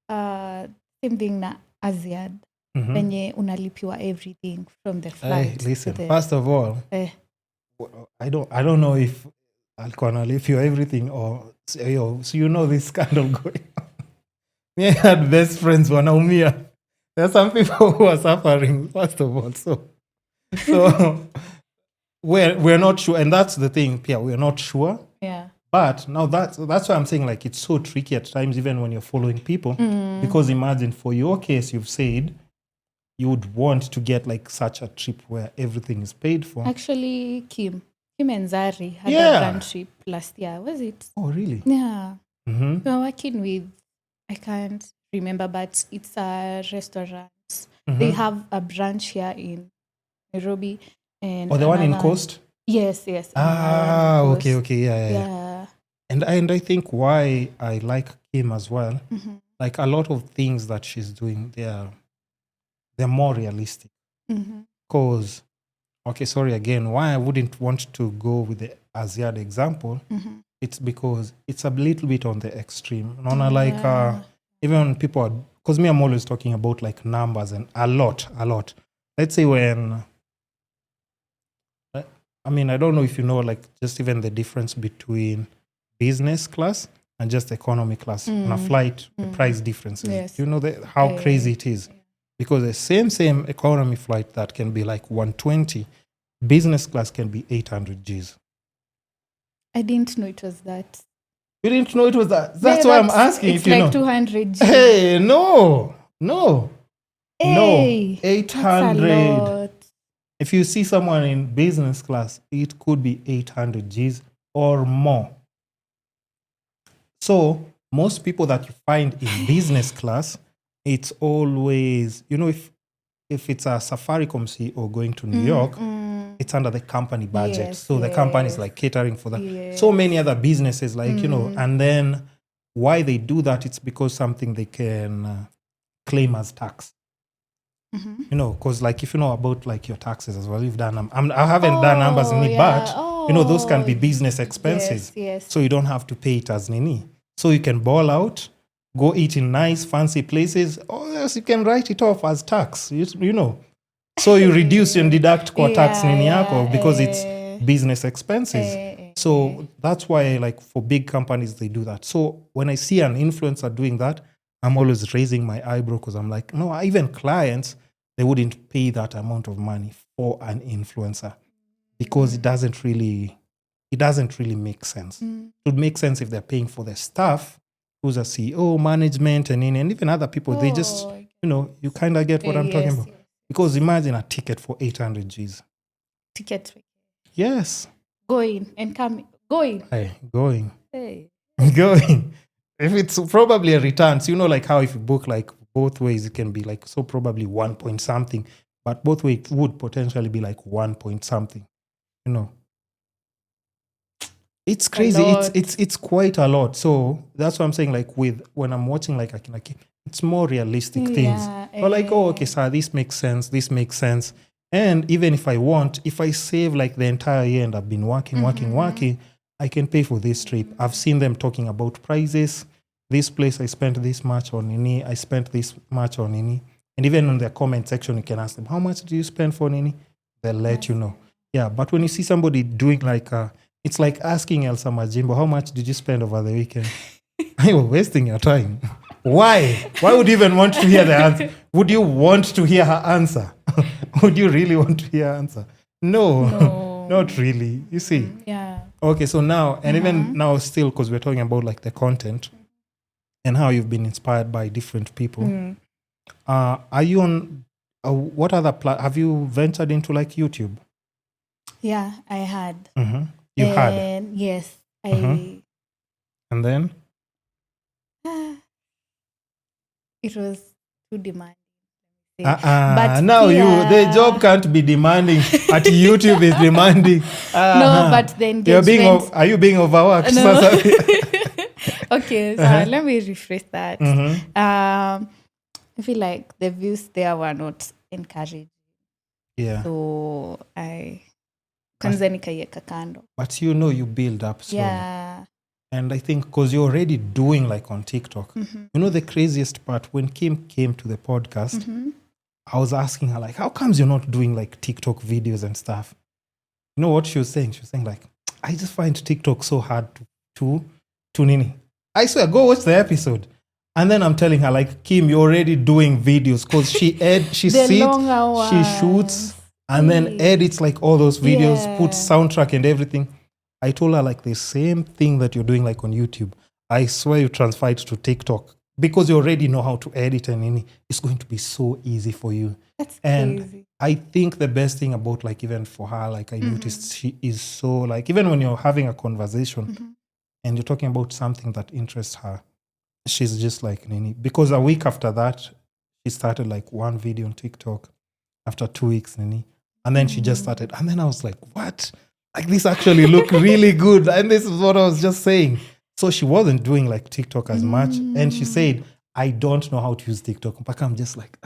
same thing na Aziad. Wenye unalipiwa everything from the flight. Listen, first of all, I don't know if alikuwa analipia everything or so you know this scandal going on. Me, I had best friends wanaumia. There are some people who are suffering, first of all. So we're not sure, and that's the thing. Yeah, we're not sure. Yeah. But now that's why I'm saying like it's so tricky at times, even when you're following people, because imagine for your case, you've said you would want to get like such a trip where everything is paid for. Actually, Kim and Zari had a brand trip last year. Was it? Oh, really? Yeah. We were working with, I can't remember, but it's a restaurant. They have a branch here in Nairobi. And the one in Coast? Yes. Okay. Yeah. And I think why I like Kim as well, like a lot of things that she's doing, they're more realistic. Because, okay, sorry again, why I wouldn't want to go with the Aziad example, it's because it's a little bit on the extreme. Even when people are, because me, I'm always talking about like numbers and a lot. Let's say when, I mean, I don't know if you know, like just even the difference between business class and just economy class on a flight, the price differences. Yes. You know how crazy it is. Because the same economy flight that can be like 120, business class can be 800 Gs. I didn't know it was that. You didn't know it was that? That's why I'm asking if you know. It's like 200 Gs. Hey, no. Hey, 800. That's a lot. If you see someone in business class, it could be 800 Gs or more. So most people that you find in business class, it's always, you know, if it's a Safaricom CEO going to New York, it's under the company budget. So the company is like catering for that. So many other businesses, like, you know, and then why they do that, it's because something they can claim as tax. You know, because like if you know about like your taxes as well, you've done I haven't done numbers in it, but you know those can be business expenses. Yes. So you don't have to pay it as nini. So you can ball out, go eat in nice fancy places, or else you can write it off as tax. You know, so you reduce and deduct kwa tax nini yako because it's business expenses. So that's why like for big companies they do that. So when I see an influencer doing that, I'm always raising my eyebrow because I'm like, no, even clients, they wouldn't pay that amount of money for an influencer because it doesn't really make sense. It would make sense if they're paying for the staff, who's a CEO, management, and even other people. They just, you know, you kind of get what I'm talking about. Because imagine a ticket for 800 Gs. Ticket. Yes. Going and coming. Going. Hey, going. Hey. Going. If it's probably a return, so you know, like how if you book like both ways, it can be like, so probably 1 point something, but both ways it would potentially be like 1 point something, you know. It's crazy. It's quite a lot. So that's what I'm saying, like when I'm watching like Akinaki, it's more realistic things. But like, oh, okay, sir, this makes sense. And even if I save like the entire year and I've been working, I can pay for this trip. I've seen them talking about prices. This place I spent this much on Nini. I spent this much on Nini. And even in their comment section, you can ask them, how much do you spend for Nini? They'll let you know. Yeah, but when you see somebody doing like, it's like asking Elsa Majimbo, how much did you spend over the weekend? You're wasting your time. Why? Why would you even want to hear the answer? Would you want to hear her answer? Would you really want to hear her answer? No, not really. You see? Yeah. Okay, so now, and even now still, because we're talking about like the content and how you've been inspired by different people. Are you on, what other, have you ventured into like YouTube? Yeah, I had. You had? Yes. And then? It was too demanding. But now the job can't be demanding at YouTube is demanding. No, but the engagement. Are you being overworked? No. Okay, so let me rephrase that. I feel like the views there were not encouraging. Yeah. So I kwanza nikaiweka kando. But you know you build up slowly. Yeah. And I think because you're already doing like on TikTok, you know the craziest part, when Kim came to the podcast, I was asking her like, how comes you're not doing like TikTok videos and stuff? You know what she was saying? She was saying like, I just find TikTok so hard to tune in. I swear, go watch the episode. And then I'm telling her, like, Kim, you're already doing videos, because she The sits, long hours. she shoots, and then edits like all those videos, puts soundtrack and everything. I told her, like, the same thing that you're doing like on YouTube, I swear you transfer it to TikTok, because you already know how to edit, and it's going to be so easy for you. That's and crazy. I think the best thing about, like, even for her, like, I noticed she is so, like, even when you're having a conversation and you're talking about something that interests her, she's just like Nini. Because a week after that, she started like one video on TikTok. After 2 weeks, Nini. And then she just started. And then I was like, what? Like, this actually look really good. And this is what I was just saying. So she wasn't doing like TikTok as much. And she said, I don't know how to use TikTok. But I'm just like,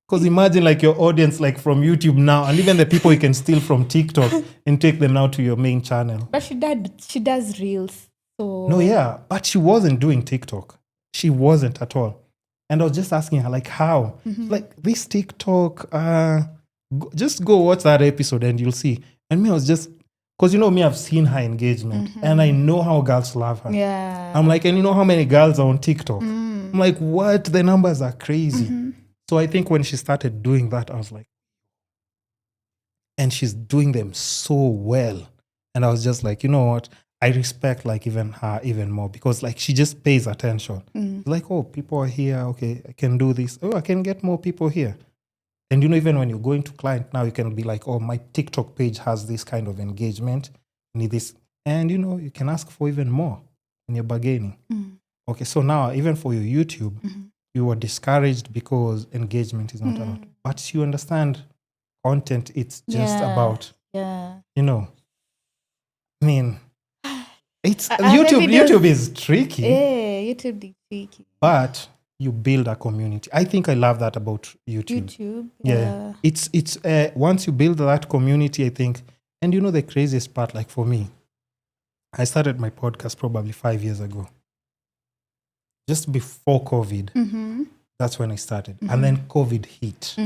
because imagine like your audience, like from YouTube now, and even the people you can steal from TikTok and take them now to your main channel. But she does reels. So No, yeah, but she wasn't doing TikTok. She wasn't at all. And I was just asking her, like, how? Like, this TikTok, just go watch that episode and you'll see. And me, I was just, because me, I've seen her engagement and I know how girls love her. Yeah. I'm like, and you know how many girls are on TikTok? I'm like, what? The numbers are crazy. So I think when she started doing that, I was like, and she's doing them so well. And I was just like, you know what? I respect like even her even more, because like she just pays attention. Like, oh, people are here. Okay, I can do this. Oh, I can get more people here. And even when you're going to client now, you can be like, oh, my TikTok page has this kind of engagement. Need this. And you can ask for even more when you're bargaining. Okay, so now even for your YouTube, you were discouraged because engagement is not allowed. But you understand content, it's just about, I mean, it's YouTube is tricky. Yeah, YouTube is tricky. But you build a community. I think I love that about YouTube. Yeah. It's once you build that community, I think, and the craziest part, like for me, I started my podcast probably 5 years ago. Just before COVID. That's when I started. And then COVID hit.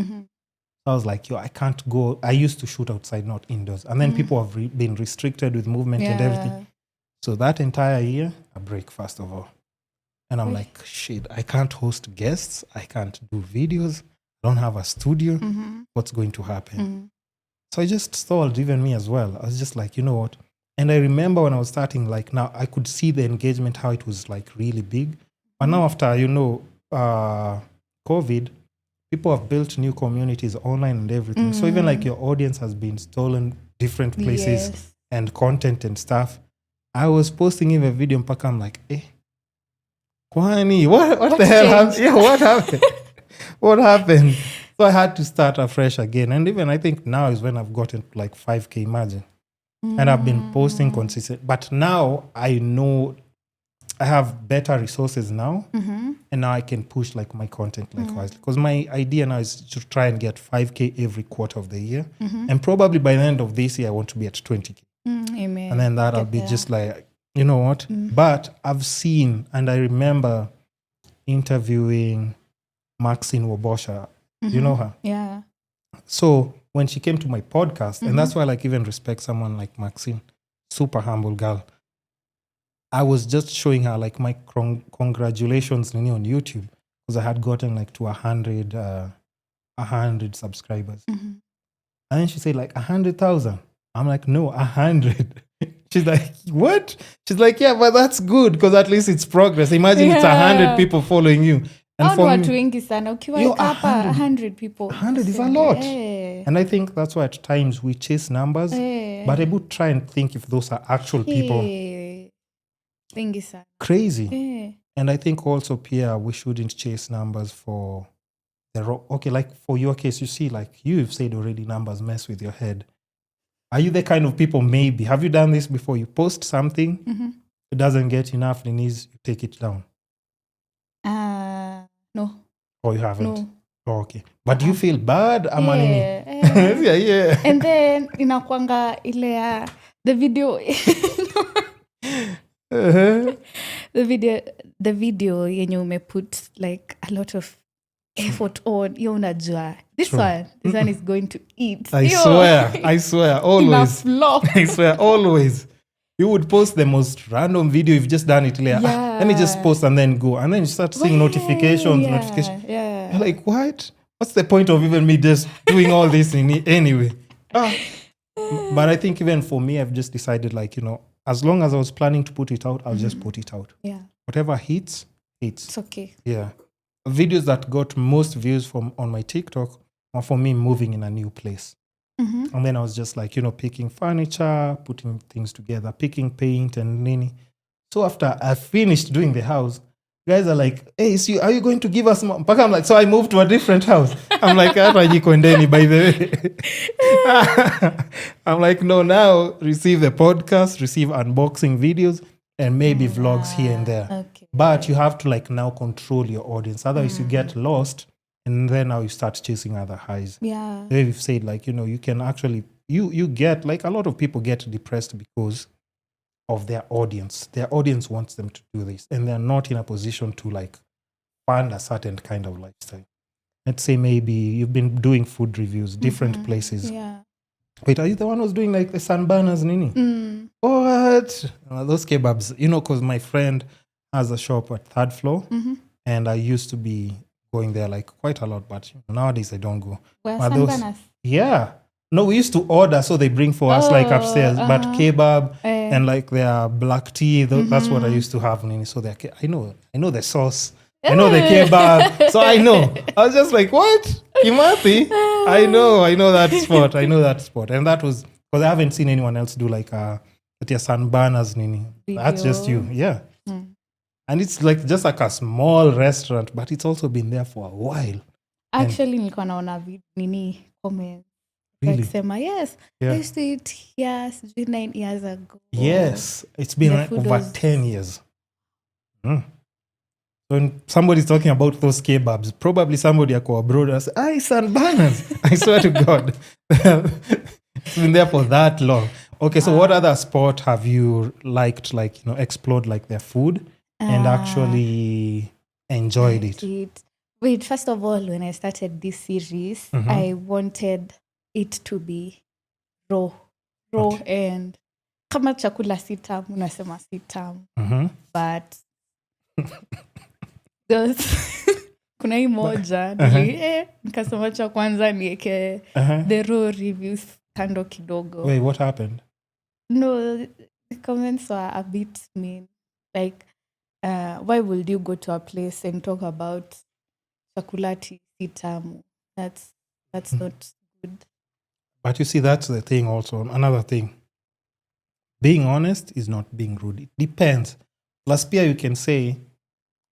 I was like, I can't go. I used to shoot outside, not indoors. And then people have been restricted with movement and everything. So that entire year, a break, first of all. And I'm like, shit, I can't host guests. I can't do videos. I don't have a studio. What's going to happen? So I just stalled, even me as well. I was just like, you know what? And I remember when I was starting, like now, I could see the engagement, how it was like really big. But now after, COVID, people have built new communities online and everything. So even like your audience has been stolen different places and content and stuff. I was posting even a video mpaka I'm like, Kwani, what the hell happened? Yeah, what happened? What happened? So I had to start afresh again. And even I think now is when I've gotten to like 5K, imagine. And I've been posting consistent. But now I know I have better resources now. And now I can push like my content like wisely. Because my idea now is to try and get 5K every quarter of the year. And probably by the end of this year, I want to be at 20K. Amen. And then that'll be just like, you know what? But I've seen, and I remember interviewing Maxine Wobosha. You know her? Yeah. So when she came to my podcast, and that's why I like even respect someone like Maxine, super humble girl. I was just showing her like my congratulations on YouTube, because I had gotten like to 100 subscribers. And then she said like 100,000. I'm like, no, 100. She's like, what? She's like, yeah, but that's good, because at least it's progress. Imagine it's 100 people following you. And for watu wengi sana. Ukiwa hapa 100 people. 100 is a lot. And I think that's why at times we chase numbers, but I would try and think if those are actual people. Wengi sana. Crazy. And I think also, Pierre, we shouldn't chase numbers for okay, like for your case, you see, like you've said already, numbers mess with your head. Are you the kind of people, maybe, have you done this before? You post something, it doesn't get enough news, you take it down? No. Or you haven't? No. Oh, okay. But do you feel bad? Yeah. And then inakwanga ile the video the video yenye umeput like a lot of effort on yo unajua this one is going to eat. I swear always. I swear always. You would post the most random video. You've just done it later. Let me just post and then go. And then you start seeing notifications. Yeah. You're like, what? What's the point of even me just doing all this anyway? But I think even for me, I've just decided, like, as long as I was planning to put it out, I'll just put it out. Yeah. Whatever hits. It's okay. Yeah. Videos that got most views on my TikTok are for me moving in a new place. And then I was just like, picking furniture, putting things together, picking paint and nini. So after I finished doing the house, guys are like, hey, are you going to give us more? But I'm like, so I moved to a different house. I'm like, by the way. I'm like, no, now receive the podcast, receive unboxing videos, and maybe vlogs here and there. Okay. But you have to like now control your audience. Otherwise you get lost. And then now you start chasing other highs. Yeah. We've said, like, you can actually, you get, like, a lot of people get depressed because of their audience. Their audience wants them to do this. And they're not in a position to, like, fund a certain kind of lifestyle. Let's say maybe you've been doing food reviews, different places. Yeah. Wait, are you the one who's doing, like, the sunburners, Nini? What? Those kebabs, because my friend has a shop at 3rd floor. And I used to be going there like quite a lot, but nowadays I don't go. Yeah. No, we used to order, so they bring for us like upstairs. But kebab and like their black tea, that's what I used to have. So I know the sauce. I know the kebab. So I know. I was just like, what? Kimathi? I know that spot. And that was, because I haven't seen anyone else do like sunburners, Nini. That's just you. Yeah. And it's like just like a small restaurant, but it's also been there for a while. Actually, nilikuwa naona nini comment. Really? Like sema, yes, I used to eat here 9 years ago. Yes, it's been like over 10 years. When somebody's talking about those kebabs, probably somebody abroad will say, sunburners. I swear to God. It's been there for that long. Okay, so what other sport have you liked, like, explored, like their food? And actually enjoyed it. Wait, first of all, when I started this series, I wanted it to be raw and kama chakula si tamu, nasema si tamu. But kuna hii moja nikasema cha kwanza nieke the raw reviews kando kidogo. Wait, what happened? No, the comments were a bit mean. Like, why would you go to a place and talk about chakulati sitamu? That's not good. But you see, that's the thing also. Another thing. Being honest is not being rude. It depends. Plus, Pia, you can say,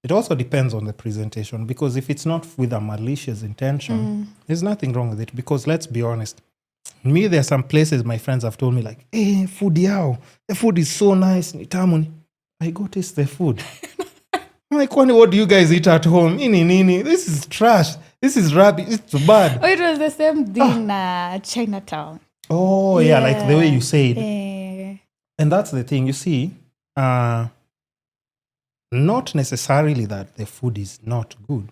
it also depends on the presentation. Because if it's not with a malicious intention, there's nothing wrong with it. Because let's be honest. Me, there are some places my friends have told me, like, hey, food yao. The food is so nice. Nitamuni. I go taste the food. I'm like, what do you guys eat at home? Nini. This is trash. This is rubbish. It's too bad. Oh, it was the same thing in Chinatown. Oh, yeah, like the way you said. And that's the thing. You see, not necessarily that the food is not good,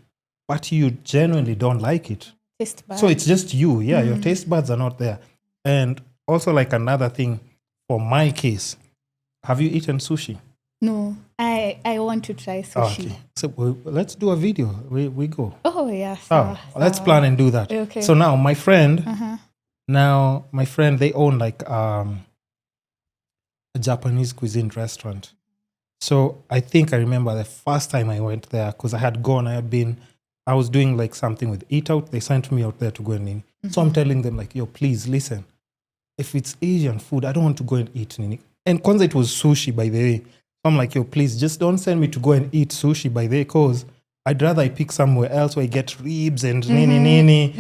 but you genuinely don't like it. Taste bad. So it's just you. Yeah, your taste buds are not there. And also, like, another thing, for my case, have you eaten sushi? No, I want to try sushi. Okay. So let's do a video. We go. Oh, yeah. Let's plan and do that. Okay. So now my friend, they own like a Japanese cuisine restaurant. So I think I remember the first time I went there, because I was doing like something with Eat Out. They sent me out there to go and eat. So I'm telling them like, yo, please listen. If it's Asian food, I don't want to go and eat. And kwanza it was sushi, by the way. I'm like, yo, please just don't send me to go and eat sushi, by the way, because I'd rather I pick somewhere else where I get ribs and nini.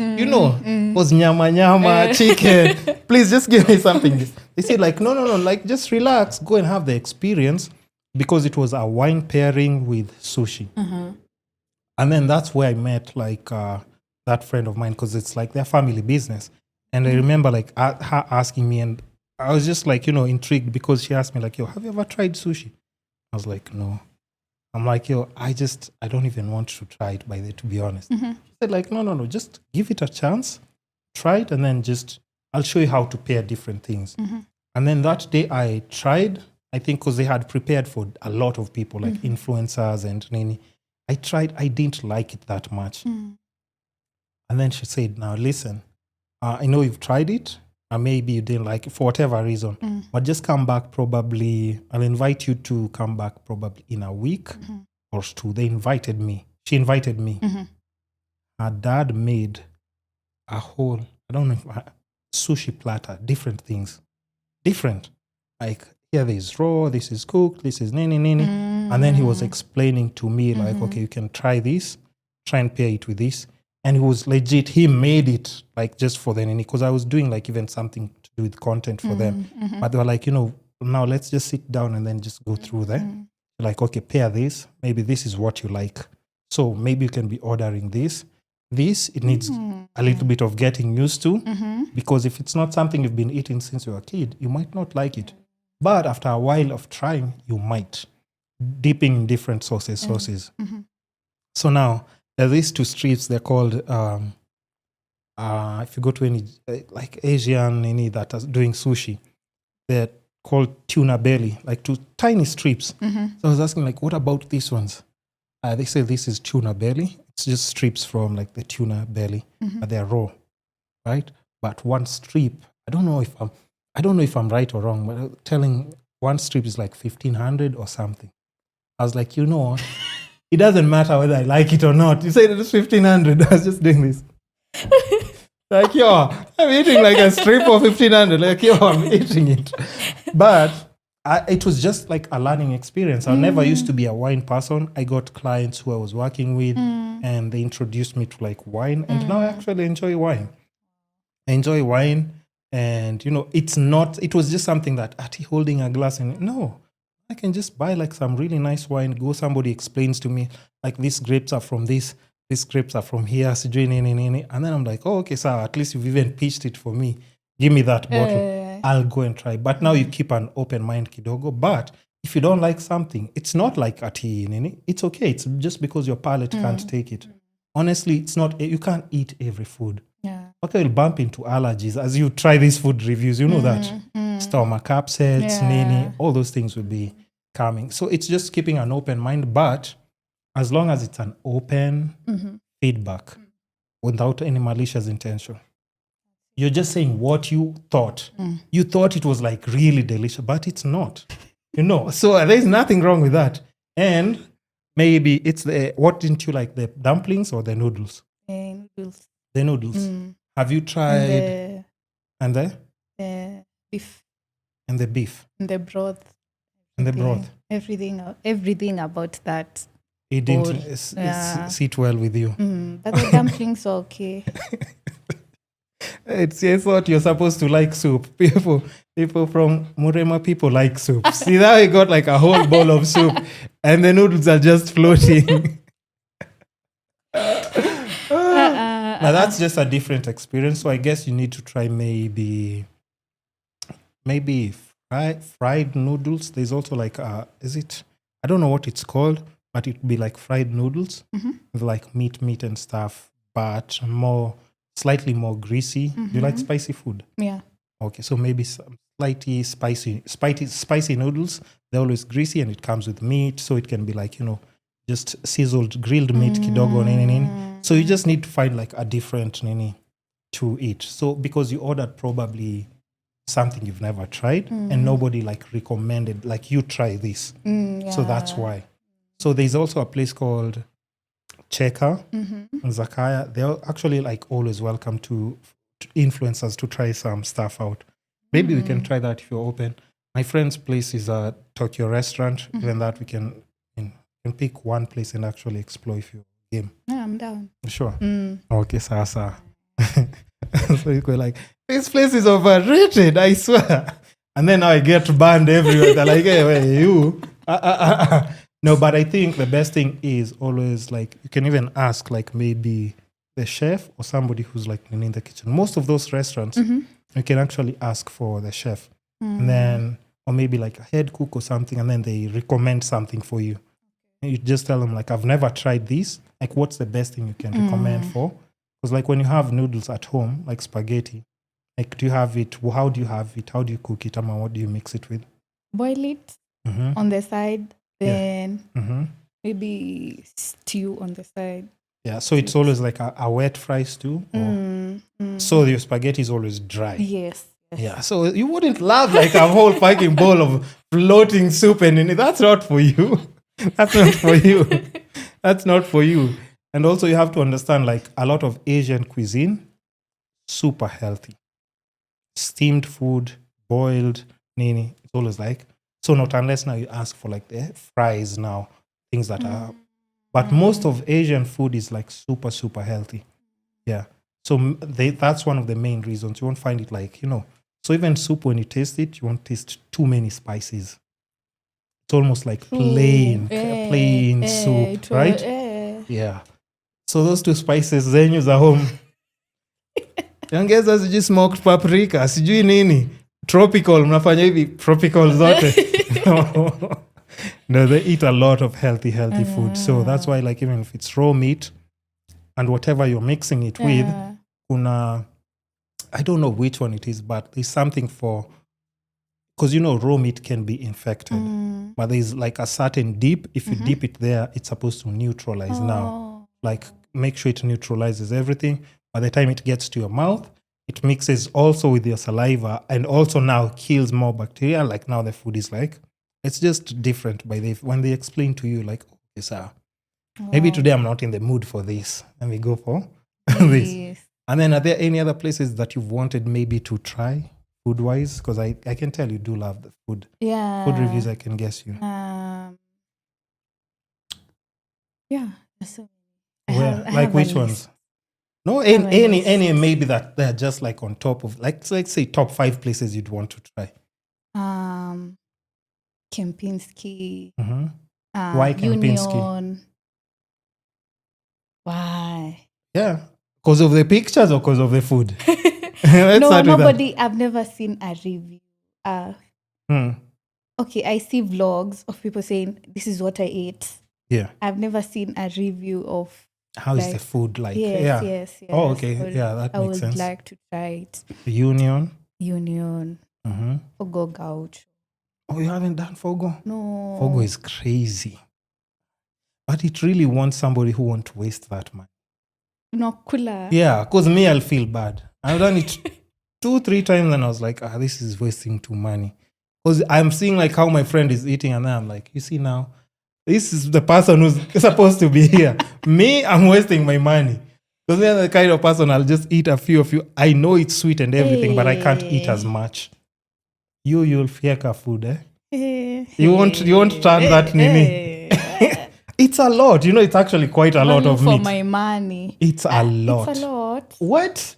Was nyama, chicken. Please just give me something. They said like, no, like just relax, go and have the experience, because it was a wine pairing with sushi. And then that's where I met like that friend of mine, because it's like their family business. And I remember like her asking me, and I was just like, intrigued, because she asked me like, yo, have you ever tried sushi? I was like, no. I'm like, yo, I don't even want to try it to be honest. She said like, no, just give it a chance, try it, and then I'll show you how to pair different things. And then that day I tried, I think because they had prepared for a lot of people, like influencers and nini. I tried, I didn't like it that much. And then she said, now listen, I know you've tried it, and maybe you didn't like it for whatever reason, but just come back probably, I'll invite you to come back probably in a week or two. She invited me. Her dad made a whole, I don't know, sushi platter, different things. Different. Like, here this is raw, this is cooked, this is nini. And then he was explaining to me like, okay, you can try this, try and pair it with this. And he was legit, he made it like just for the nini, because I was doing like even something to do with content for them. But they were like, now let's just sit down and then just go through there. Like, okay, pair this, maybe this is what you like. So maybe you can be ordering this. It needs a little bit of getting used to, because if it's not something you've been eating since you were a kid, you might not like it. But after a while of trying, you might. Dipping in different sauces. So now, there are these two streets, they're called, if you go to any, like Asian, any that are doing sushi, they're called tuna belly, like two tiny strips. So I was asking, like, what about these ones? They say this is tuna belly. It's just strips from like the tuna belly, but they're raw, right? But one strip, I don't know if I'm right or wrong, but telling one strip is like 1,500 or something. I was like, you know what? It doesn't matter whether I like it or not. You said it was 1,500. I was just doing this. Like, yo, I'm eating like a strip for 1,500. Like, yo, I'm eating it. But it was just like a learning experience. I never used to be a wine person. I got clients who I was working with, and they introduced me to like wine. And now I actually enjoy wine. I enjoy wine. And, it was just something that, holding a glass and no, I can just buy like some really nice wine, somebody explains to me, like these grapes are from this, these grapes are from here, and then I'm like, oh, okay, so at least you've even pitched it for me. Give me that bottle. I'll go and try. But now you keep an open mind, kidogo. But if you don't like something, it's not like it's okay. It's just because your palate can't take it. Honestly, it's not, you can't eat every food. Yeah. Okay, you'll bump into allergies as you try these food reviews. You know that stomach upsets, all those things will be coming. So it's just keeping an open mind, but as long as it's an open feedback without any malicious intention. You're just saying what you thought. You thought it was like really delicious, but it's not. So there's nothing wrong with that. And maybe it's what didn't you like, the dumplings or the noodles? Noodles. The noodles. Have you tried? And the beef. And the beef. And the broth. And the broth. Everything about that. It didn't sit well with you. But the dumplings are okay. I thought you're supposed to like soup. People from Murema, people like soup. See, now you got like a whole bowl of soup and the noodles are just floating. Now that's just a different experience. So I guess you need to try maybe fried noodles. There's also like, I don't know what it's called, but it would be like fried noodles with like meat and stuff, but slightly more greasy. Do you like spicy food? Yeah. Okay, so maybe some slightly spicy noodles. They're always greasy and it comes with meat, so it can be like, just sizzled, grilled meat, kidogo, So you just need to find like a different to eat. So because you ordered probably something you've never tried and nobody like recommended, like you try this. So that's why. So there's also a place called Cheka and Zakaya. They're actually like always welcome to influencers to try some stuff out. Maybe we can try that if you're open. My friend's place is a Tokyo restaurant. Even that we can pick one place and actually explore if you're game. Yeah, I'm down. Sure. Okay, Sasa. So you go like, this place is overrated, I swear. And then now I get banned everywhere. They're like, hey, wait, you. No, but I think the best thing is always like, you can even ask like maybe the chef or somebody who's like in the kitchen. Most of those restaurants, you can actually ask for the chef. And then, or maybe like a head cook or something, and then they recommend something for you. you just tell them like, I've never tried this. Like, what's the best thing you can recommend for? Because like when you have noodles at home, like spaghetti, like do you have it? How do you have it? How do you cook it? What do you mix it with? Boil it on the side, then maybe stew on the side. Yeah, so it's always like a wet fry stew? So your spaghetti is always dry? Yes. Yeah, so you wouldn't love like a whole fucking bowl of floating soup and that's not for you. That's not for you. That's not for you. And also you have to understand like a lot of Asian cuisine, super healthy. Steamed food, boiled, nini, it's always like, so not unless now you ask for like the fries now, things that are, but most of Asian food is like super, super healthy. Yeah. So that's one of the main reasons. You won't find it like, so even soup, when you taste it, you won't taste too many spices. It's almost like plain soup, right? Yeah. So those two spices zenyu za home. Ongeza sijui smoked paprika, sijui nini. Tropical, mnafanya hivi tropical zote. No, they eat a lot of healthy food. So that's why like even if it's raw meat and whatever you're mixing it with, I don't know which one it is, but there's something for, because raw meat can be infected, but there's like a certain dip. If you dip it there, it's supposed to neutralize now. Like make sure it neutralizes everything. By the time it gets to your mouth, it mixes also with your saliva and also now kills more bacteria. Like now the food is like, it's just different when they explain to you like, okay, sir, maybe today I'm not in the mood for this. Let me go for this. And then are there any other places that you've wanted maybe to try food-wise? Because I can tell you do love the food. Yeah. Food reviews, I can guess you. Yeah. Like which ones? No, any maybe that they're just like on top of, like say top 5 places you'd want to try. Kempinski. Why Kempinski? Union. Why? Yeah. Because of the pictures or because of the food? No, nobody. I've never seen a review. Okay, I see vlogs of people saying, this is what I ate. Yeah. I've never seen a review of how is the food like. Yes. Oh, okay. Yeah, that makes sense. I would like to try it. Union. Fogo Gaucho. Oh, you haven't done Fogo? No. Fogo is crazy. But it really wants somebody who won't waste that money. No, kula. Yeah, because me, I'll feel bad. I've done it 2-3 times and I was like, this is wasting too money. Because I'm seeing like how my friend is eating and then I'm like, you see now, this is the person who's supposed to be here. Me, I'm wasting my money. Because they're the kind of person I'll just eat a few of you. I know it's sweet and everything, but I can't eat as much. You'll fieka food, eh? You won't turn that nini. It's a lot. It's actually quite a lot of meat. For my money. It's a lot. It's a lot. What?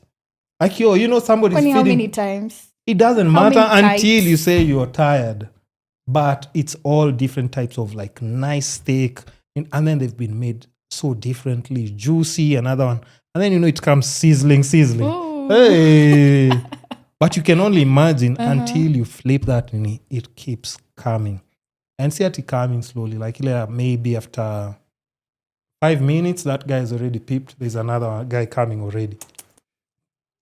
Like somebody's feeding. How many times? It doesn't matter until you say you're tired. But it's all different types of like nice steak. And then they've been made so differently. Juicy, another one. And then, it comes sizzling. Ooh. Hey! But you can only imagine until you flip that and it keeps coming. And see it coming slowly. Like maybe after 5 minutes, that guy is already peeped. There's another guy coming already.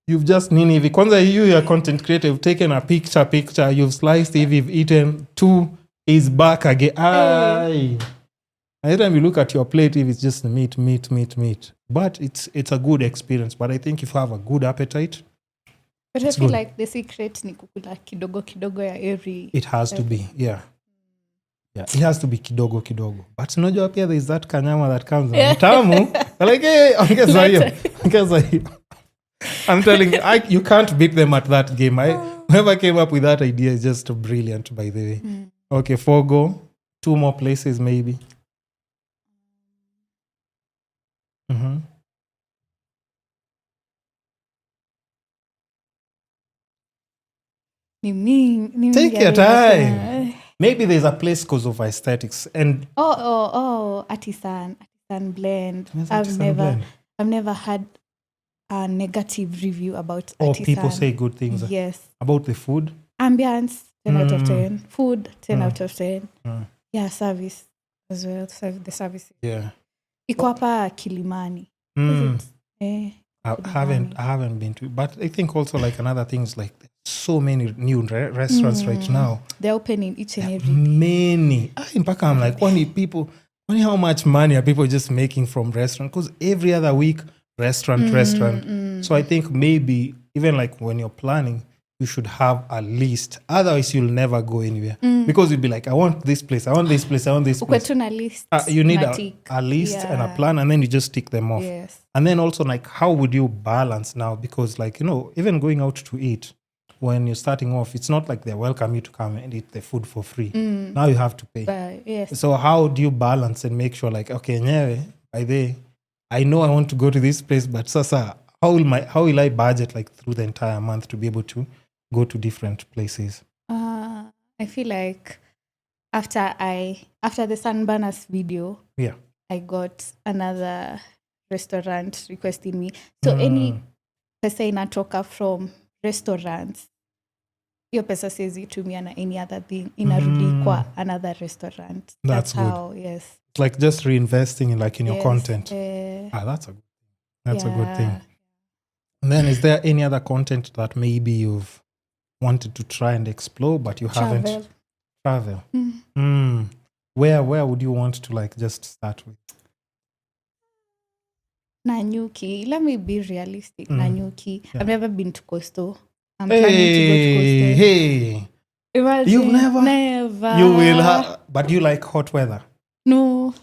You've just if you're a content creator, you've taken a picture, you've sliced it, you've eaten 2, is back again. Aye. Every time you look at your plate, if it's just meat. But it's a good experience. But I think if you have a good appetite, but I feel like the secret ni kukula kidogo ya every. It has to be, yeah. Yeah, it has to be kidogo. But unajua pia there is that kanyama that comes tamu. Like, hey, ongeza hiyo. I'm telling you, you can't beat them at that game. Whoever came up with that idea is just brilliant, by the way. Okay, Fogo. 2 more places maybe. Take your time. Maybe there's a place because of aesthetics and artisan blend. Blend. I've never had a negative review about artisan. People say good things. Yes. About the food. Ambience 10 out of 10. Food 10 out of 10. Yeah, service as well, the services. Yeah. Iko hapa Kilimani. Mm. Is it? I haven't been to, but I think also like another thing is like so many new restaurants right now. They're opening each and every many. Mpaka I'm like, wonder how much money are people just making from restaurant? Because every other week, restaurant. So I think maybe even like when you're planning, you should have a list. Otherwise, you'll never go anywhere. Because you'll be like, I want this place, I want this place, I want this place. List. You need a list and a plan, and then you just tick them off. Yes. And then also like, how would you balance now? Because like, even going out to eat, when you're starting off, it's not like they welcome you to come and eat the food for free. Now you have to pay. Yes. So how do you balance and make sure like, okay, I know I want to go to this place, but sasa, how will I budget like through the entire month to be able to go to different places? I feel like after the Sunburners video, I got another restaurant requesting me. So any pesa inatoka from restaurants, your pesa says it to me and any other thing inarudi kwa another restaurant. That's good. how, yes. It's like just reinvesting in your content. That's a good thing. And then is there any other content that maybe you've wanted to try and explore but you haven't? Travel. Where would you want to like just start with? Nanyuki. Let me be realistic. Nanyuki. I've never been to Coastal. I'm planning to go to Coastal. Hey. Imagine. You've never? Never. You will have, but you like hot weather? No.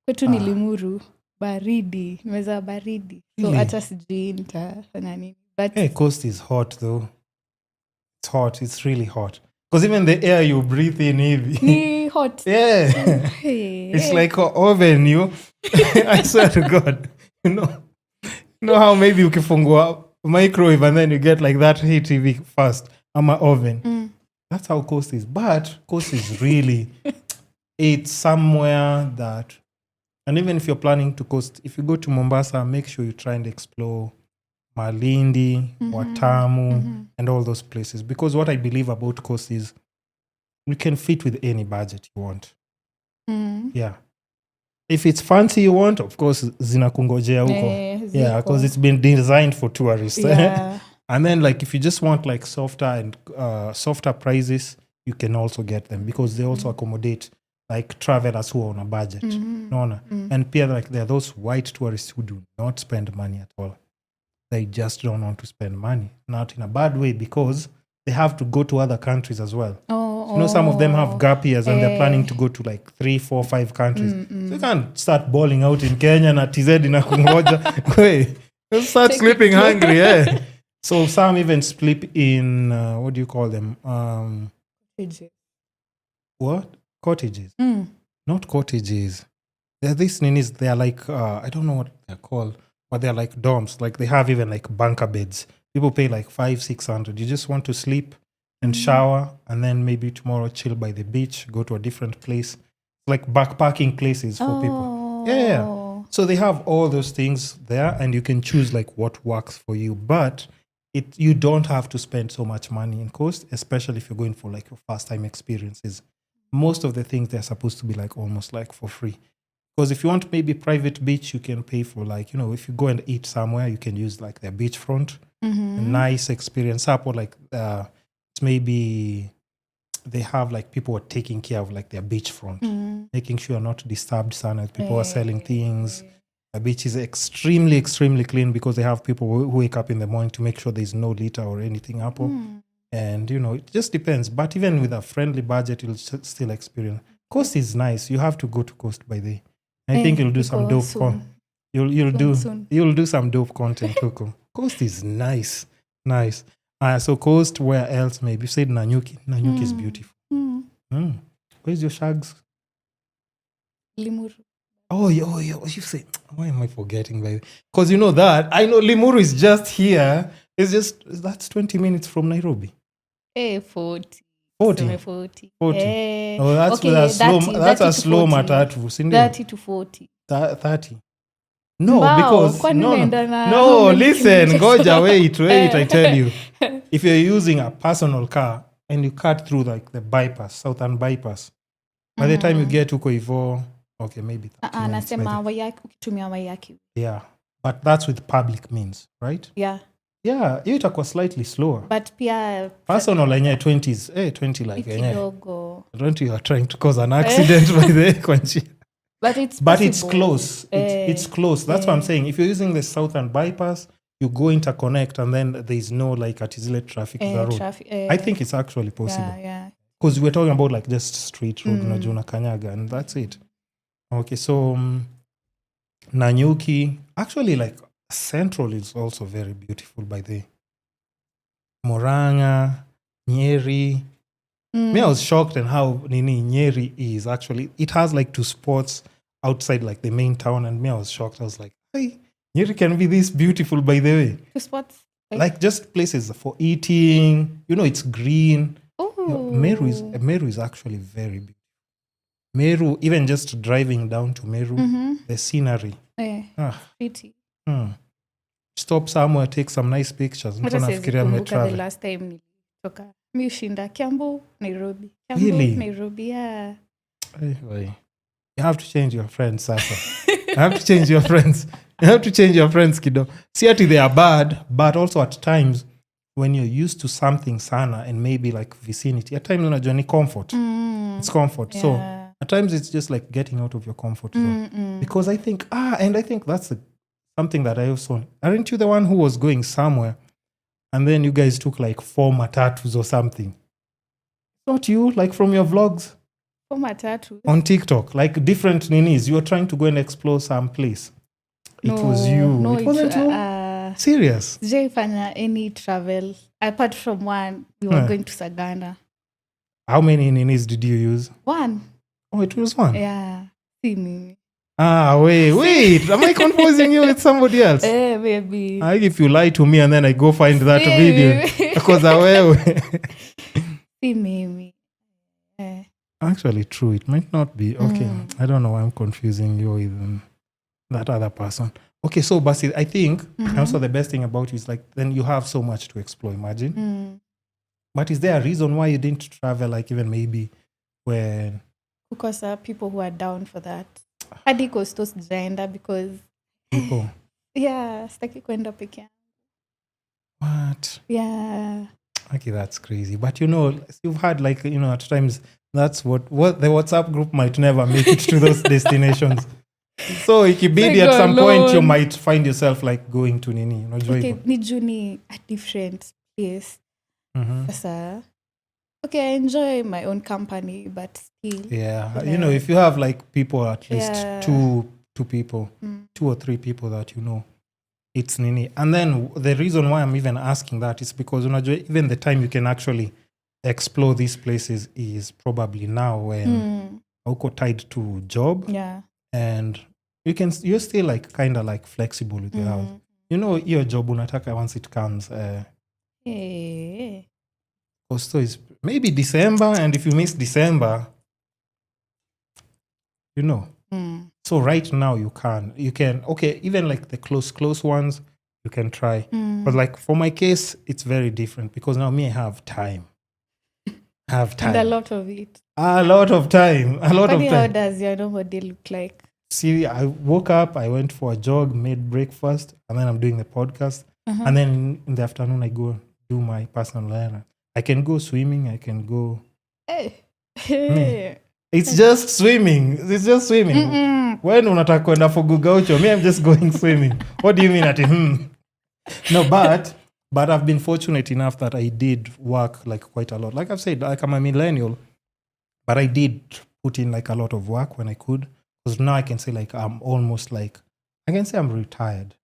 Kwetu ni Limuru. Baridi. Nimeza baridi. So Really? hata sijui nitafanya nini. But Hey, Coast is hot though. It's hot. It's really hot. Because even the air you breathe in, ni hot. yeah. Hey. It's like an oven, I swear to God. You know how maybe ukifungua microwave and then you get like that heat TV fast. I'm an oven. That's how Coast is. But Coast is really, it's somewhere that, and even if you're planning to coast, if you go to Mombasa, make sure you try and explore Malindi, Watamu, and all those places. Because what I believe about Coast is you can fit with any budget you want. Yeah. If it's fancy you want, of course, zinakungojea huko. Yeah, because it's been designed for tourists. Yeah. And then like if you just want like softer prices, you can also get them because they also accommodate like travelers who are on a budget. And like there are those white tourists who do not spend money at all. They just don't want to spend money. Not in a bad way because they have to go to other countries as well. Some of them have gap years and they're planning to go to like 3, 4, 5 countries. So you can't start balling out in Kenya na TZ inakungoja. Wait, you start sleeping hungry. Yeah. So some even sleep in, what do you call them? What? Cottages. Not cottages. They're these ninis, they're like, I don't know what they're called, but they're like dorms. Like they have even like bunker beds. People pay like 500-600. You just want to sleep and shower and then maybe tomorrow chill by the beach, go to a different place. Like backpacking places for people. Yeah. So they have all those things there and you can choose like what works for you. But you don't have to spend so much money in Coast, especially if you're going for like your first time experiences. Most of the things they're supposed to be like almost like for free. Because if you want maybe private beach, you can pay for like, if you go and eat somewhere, you can use like their beachfront. A nice experience up or like it's maybe they have like people are taking care of like their beachfront, making sure you're not disturbed sana. People are selling things. The beach is extremely, extremely clean because they have people who wake up in the morning to make sure there's no litter or anything up. And, it just depends. But even with a friendly budget, you'll still experience. Coast is nice. You have to go to Coast by the. I think you'll do some dope. You'll do some dope content, Huko. Coast is nice. So Coast, where else? Maybe you said Nanyuki. Nanyuki is beautiful. Where's your shags? Limuru. Oh, you say. Why am I forgetting? Because you know that I know Limuru is just here. That's 20 minutes from Nairobi. 40. 40. 40. Oh, that's okay, that's a slow matatu. 30 to 40. 30. No, wow, because no, listen, goja, wait, I tell you. If you're using a personal car and you cut through like the bypass, Southern bypass, by the time you get to Koivo, Okay, maybe 30 minutes. Nasema wayaki ukitumia wayaki. Yeah, but that's with public means, right? Yeah. Yeah, hiyo itakuwa slightly slower. But pia personal yenyewe 20s, 20 like yenyewe. Kidogo. 20 you are trying to cause an accident by the kwa njia. But it's close. It's close. That's what I'm saying. If you're using the southern bypass, you go interconnect and then there's no like atizile traffic the road. I think it's actually possible. Yeah. Because we're talking about like just straight road, unajua unakanyaga, and that's it. Okay, so Nanyuki, actually like Central is also very beautiful by the Murang'a, Nyeri. Me, I was shocked at how Nyeri is actually. It has like 2 spots outside like the main town, and me, I was shocked. I was like, hey, Nyeri can be this beautiful by the way. 2 spots? Like just places for eating. You know, it's green. Oh. Meru is actually very beautiful. Meru, even just driving down to Meru, the scenery. Pretty. Stop somewhere, take some nice pictures. The last time nilitoka mi ushinda Kiambu, Nairobi. Really? Nairobi, yeah. You have to change your friends, Sasa. You have to change your friends. You have to change your friends, kiddo. See, they are bad, but also at times, when you're used to something sana and maybe like vicinity, at times unajua ni comfort. It's comfort. Yeah. So at times it's just like getting out of your comfort zone. Because I think, and I think that's something that I also, aren't you the one who was going somewhere and then you guys took like 4 matatus or something? Not you, like from your vlogs? 4 matatus? On TikTok, like different ninis. You were trying to go and explore some place. It was you. No, it wasn't you? Serious? Sijaifanya any travel. Apart from one, we were going to Sagana. How many ninis did you use? 1. Oh, it was 1? Yeah. See me. Wait. Am I confusing you with somebody else? Maybe. If you lie to me and then I go find that video. Because See me. Actually, true. It might not be. Okay. I don't know why I'm confusing you with that other person. Okay, so Basi, I think also the best thing about you is like then you have so much to explore, imagine. But is there a reason why you didn't travel, like even maybe when... Because people who are down for that. Hadi Costo sijaenda because... People? Yeah, sitaki kwenda peke yangu. What? Yeah. Okay, that's crazy. But you know, you've had like, you know, at times that's what the WhatsApp group might never make it to those destinations. So ikibidi at some point you might find yourself like going to nini, you know, okay, nijuni a different place. Okay, I enjoy my own company, but still. Yeah, you know, if you have like people, at least two people, 2 or 3 people that you know, it's nini. And then the reason why I'm even asking that is because even the time you can actually explore these places is probably now when uko tied to job. Yeah. And you're still like kind of like flexible with your house. You know, your job unataka once it comes. Costo is maybe December, and if you miss December, you know. So right now you can, okay, even like the close ones, you can try. But like for my case, it's very different because now me, I have time. And a lot of it. A lot of time. How does your normal day look like? See, I woke up, I went for a jog, made breakfast, and then I'm doing the podcast. And then in the afternoon, I go do my personal learner. I can go swimming, I can go... It's just swimming. When unataka kwenda for gugaucho, me, I'm just going swimming. What do you mean at No, but I've been fortunate enough that I did work like quite a lot. Like I've said, like I'm a millennial, but I did put in like a lot of work when I could. Because now I can say like I'm almost like, I can say I'm retired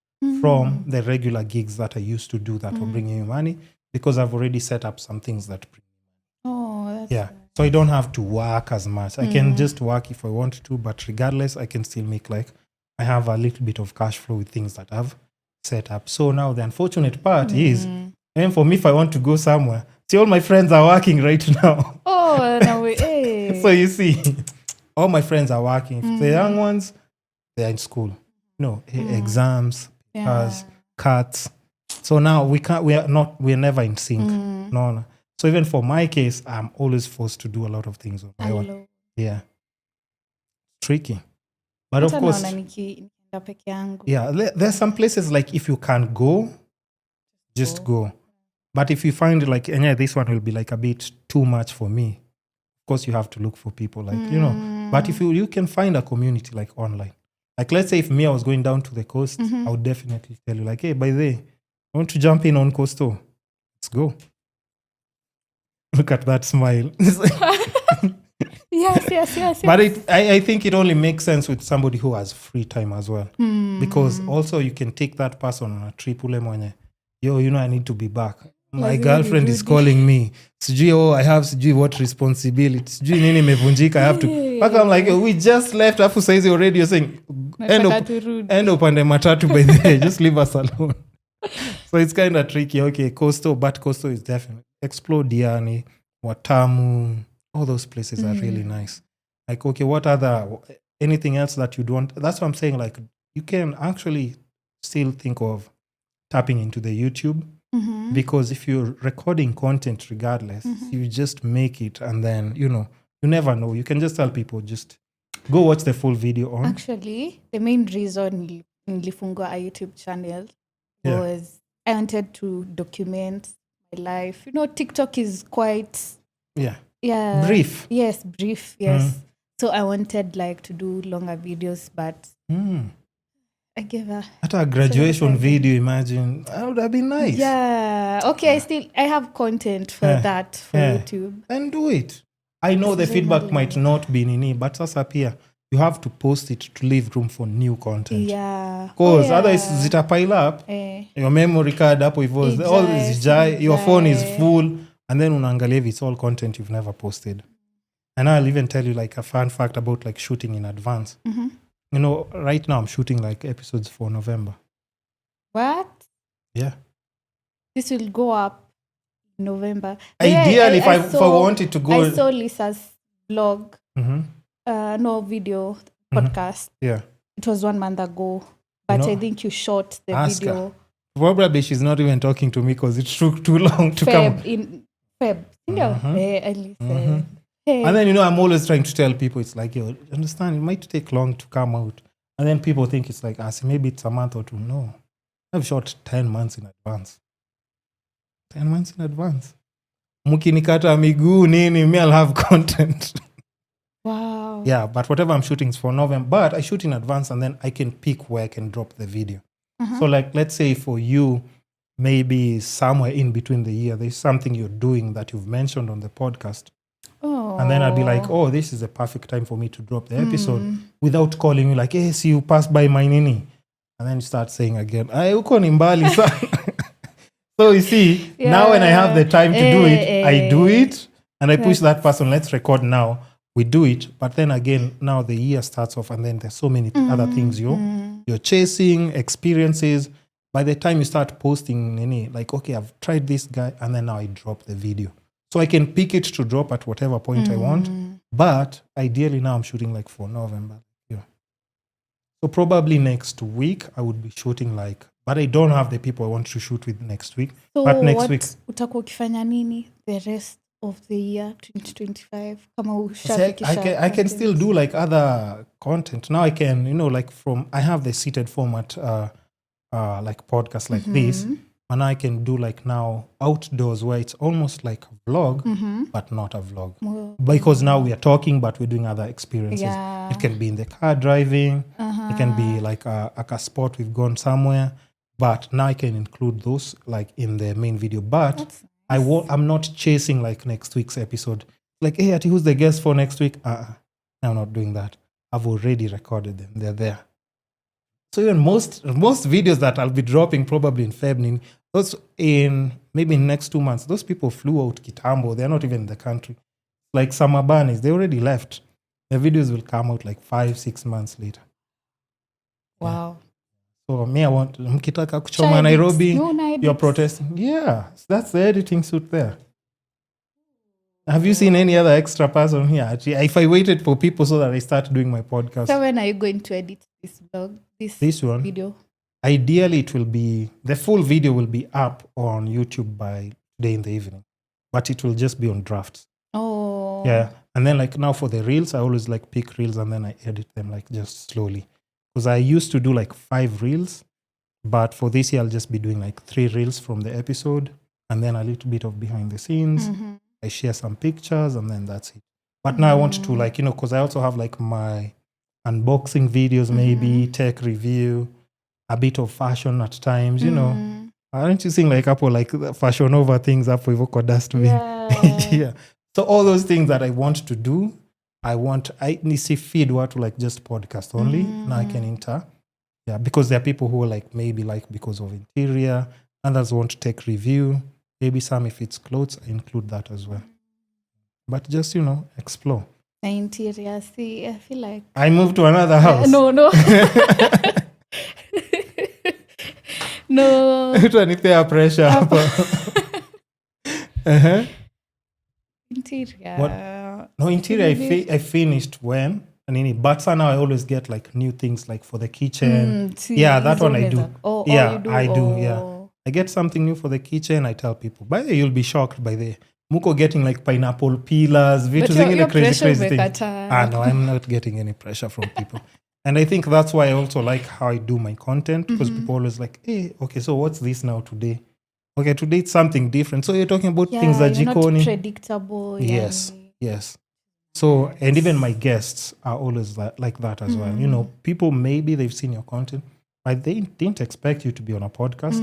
from the regular gigs that I used to do that were bringing me money because I've already set up some things that bring me money. That's nice. So I don't have to work as much. I can just work if I want to, but regardless, I can still make like, I have a little bit of cash flow with things that I've set up. So now the unfortunate part is, and for me, if I want to go somewhere, see all my friends are working right now. No way. So you see, all my friends are working. If the young ones, they're in school. No, exams, cuts. So now we're never in sync. No. So even for my case, I'm always forced to do a lot of things on my own. Yeah. Tricky. But of Hata course, naona nikienda peke yangu. yeah, there's some places like if you can't go, just go. But if you find like, yeah, this one will be like a bit too much for me, of course you have to look for people like, but if you can find a community like online. Like let's say if me, I was going down to the coast, I would definitely tell you like, hey, by the way, I want to jump in on Coastal. Let's go. Look at that smile. Yes. But I think it only makes sense with somebody who has free time as well. Because also you can take that person on a trip ule mwenye, yo, I need to be back. My girlfriend is calling me. Sijui, I have sijui what responsibility. Sijui nini imevunjika. I have to. But I'm like, we just left. Afu saizi already you're saying, end upande matatu by the way. Just leave us alone. So it's kind of tricky. Okay, Coastal is definitely. Explore Diani, Watamu. All those places are really nice. Like, okay, what other, anything else that you'd want? That's what I'm saying. Like, you can actually still think of tapping into the YouTube. Because if you're recording content regardless, you just make it and then, you never know. You can just tell people, just go watch the full video on. Actually, the main reason nilifungua a YouTube channel was I wanted to document my life. TikTok is quite... Yeah. Brief. Yes, brief, yes. So I wanted like to do longer videos, but... I gave a graduation video, imagine. That would have been nice. Yeah. Okay, I have content for that for YouTube. Then do it. I know the feedback might not be nini, but sasa pia, you have to post it to leave room for new content. Yeah. Because otherwise, zita pile up. Your memory card up with all this your phone is full, and then unaangalia if it's all content you've never posted. And I'll even tell you like a fun fact about like shooting in advance. Right now I'm shooting like episodes for November. What? Yeah. This will go up in November. Ideally, if I wanted to go... I saw Lisa's blog, video podcast. Yeah. It was 1 month ago, but I think you shot the video. Her. Probably she's not even talking to me because it took too long to come. In Feb. At least. And then, I'm always trying to tell people, it's like, understand, it might take long to come out. And then people think it's like, maybe it's a month or two. No. I've shot 10 months in advance. 10 months in advance. Mukinikata miguu nini, me I'll have content. Wow. Yeah, but whatever I'm shooting is for November. But I shoot in advance and then I can pick where I can drop the video. So like, let's say for you, maybe somewhere in between the year, there's something you're doing that you've mentioned on the podcast. And then I'll be like, this is the perfect time for me to drop the episode without calling you like, hey, see you passed by my nini. And then you start saying again, uko ni mbali sana. So you see, now when I have the time to do it, I do it. And I push that person, let's record now. We do it. But then again, now the year starts off and then there's so many other things you're chasing, experiences. By the time you start posting, nini, like, okay, I've tried this guy. And then now I drop the video. So I can pick it to drop at whatever point I want. But ideally now I'm shooting like for November. Yeah. So probably next week I would be shooting like, but I don't have the people I want to shoot with next week. So but next week. Utakuwa ukifanya nini the rest of the year 2025? I can still do like other content. Now I can, like I have the seated format like podcast like this. And I can do like now outdoors where it's almost like a vlog, but not a vlog. Because now we are talking, but we're doing other experiences. Yeah. It can be in the car driving. It can be like a spot we've gone somewhere. But now I can include those like in the main video. But nice. I'm not chasing like next week's episode. Like, hey, Ati, who's the guest for next week? I'm not doing that. I've already recorded them. They're there. So even most videos that I'll be dropping probably in February, those in maybe in next 2 months, those people flew out Kitambo. They're not even in the country. Like Samabanis, they already left. The videos will come out like 5-6 months later. Wow. Yeah. So me, I want mkitaka kuchoma Nairobi, you're protesting. Yeah, that's the editing suit there. Have you seen any other extra person here? Actually, if I waited for people so that I start doing my podcast. So when are you going to edit this vlog? This one? Video? Ideally, it will be, the full video will be up on YouTube by today in the evening. But it will just be on drafts. Oh. Yeah. And then like now for the reels, I always like pick reels and then I edit them like just slowly. Because I used to do like 5 reels, but for this year I'll just be doing like 3 reels from the episode and then a little bit of behind the scenes. I share some pictures and then that's it. But now I want to like, because I also have like my unboxing videos, maybe tech review, a bit of fashion at times, Aren't you seeing like Apple like fashion over things up with dustbin? Yeah. So all those things that I want to do, I need to feed what like just podcast only. Now I can enter. Yeah, because there are people who are like maybe like because of interior, others want to take review. Maybe some if it's clothes, I include that as well. But just, explore. The interior, see, I feel like I moved to another house. No. No. Utanipea pressure hapa. Interior. What? No, interior I finished when but now I always get like new things like for the kitchen. Yeah, that one I do. I do. Yeah, I get something new for the kitchen. I tell people. By the way, you'll be shocked by the Muko getting like pineapple peelers. But you're crazy things. No, I'm not getting any pressure from people. And I think that's why I also like how I do my content because people always like, hey, okay, so what's this now today? Okay, today it's something different. So you're talking about things that jikoni. Not predictable. Yes. So, and even my guests are always like that as well. People, maybe they've seen your content, but they didn't expect you to be on a podcast.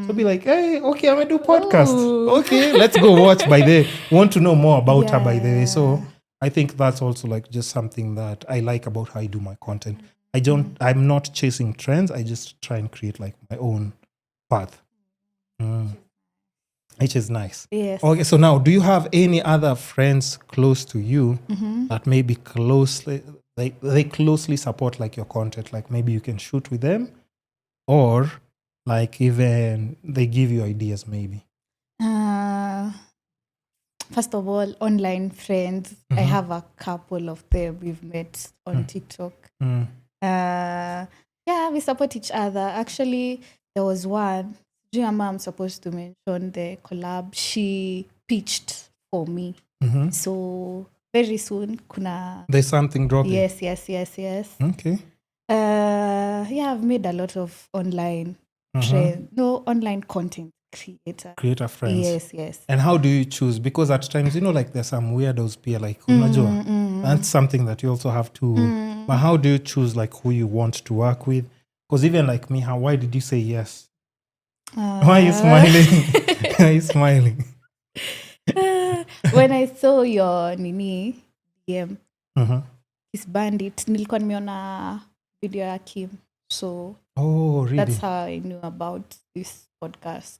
So be like, hey, okay, I'm going to do podcast. Okay, let's go watch by the want to know more about her by the way. So I think that's also like just something that I like about how I do my content. I'm not chasing trends. I just try and create like my own path. Which is nice. Yes. Okay, so now, do you have any other friends close to you that maybe they closely support like your content? Like maybe you can shoot with them, or like even they give you ideas maybe. First of all, online friends. I have a couple of them we've met on TikTok. We support each other. Actually, there was one. I'm supposed to mention the collab she pitched for me. So very soon there's something dropping. Yes. Okay. I've made a lot of online online content creator friends. Yes. And how do you choose? Because at times like there's some weirdos peer like that's something that you also have to but how do you choose like who you want to work with? Because even like me, why did you say yes? Why are you smiling? Why are you smiling? When I saw your DM, thekissbandit, nilikuwa nimeona video ya Kim. So really? That's how I knew about this podcast.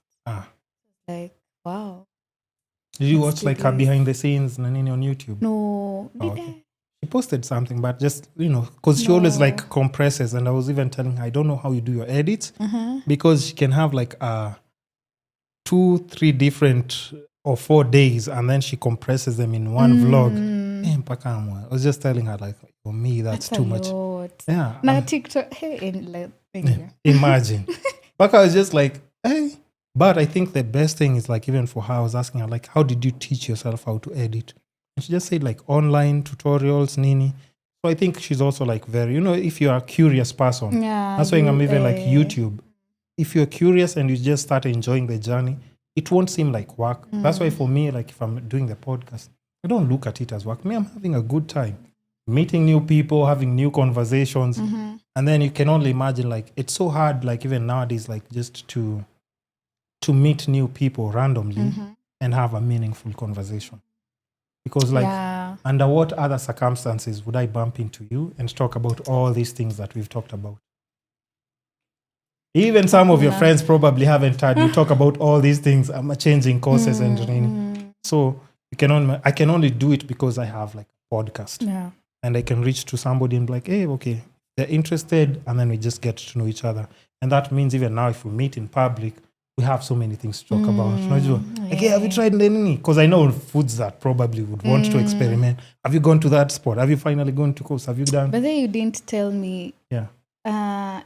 Like, wow. Did you watch like her behind the scenes on YouTube? No. She posted something, but just, because she always like compresses. And I was even telling her, I don't know how you do your edits because she can have like 2-3 different or 4 days and then she compresses them in one vlog. I was just telling her like, for me, that's too much. Yeah. Now TikTok, thank you. Imagine. But I was just like, hey. But I think the best thing is like, even for her, I was asking her like, how did you teach yourself how to edit? And she just said like online tutorials, Nini. So I think she's also like very, if you're a curious person, that's why I'm even like YouTube. If you're curious and you just start enjoying the journey, it won't seem like work. That's why for me, like if I'm doing the podcast, I don't look at it as work. Me, I'm having a good time. Meeting new people, having new conversations. And then you can only imagine like, it's so hard, like even nowadays, like just to meet new people randomly and have a meaningful conversation. Because like, under what other circumstances would I bump into you and talk about all these things that we've talked about? Even some of your friends probably haven't heard you talk about all these things. I'm changing courses and so I can only do it because I have like a podcast. Yeah. And I can reach to somebody and be like, hey, okay, they're interested. And then we just get to know each other. And that means even now if we meet in public, we have so many things to talk about. Like, have you tried any? Because I know foods that probably would want to experiment. Have you gone to that spot? Have you finally gone to coast? Have you done? But then you didn't tell me. Yeah.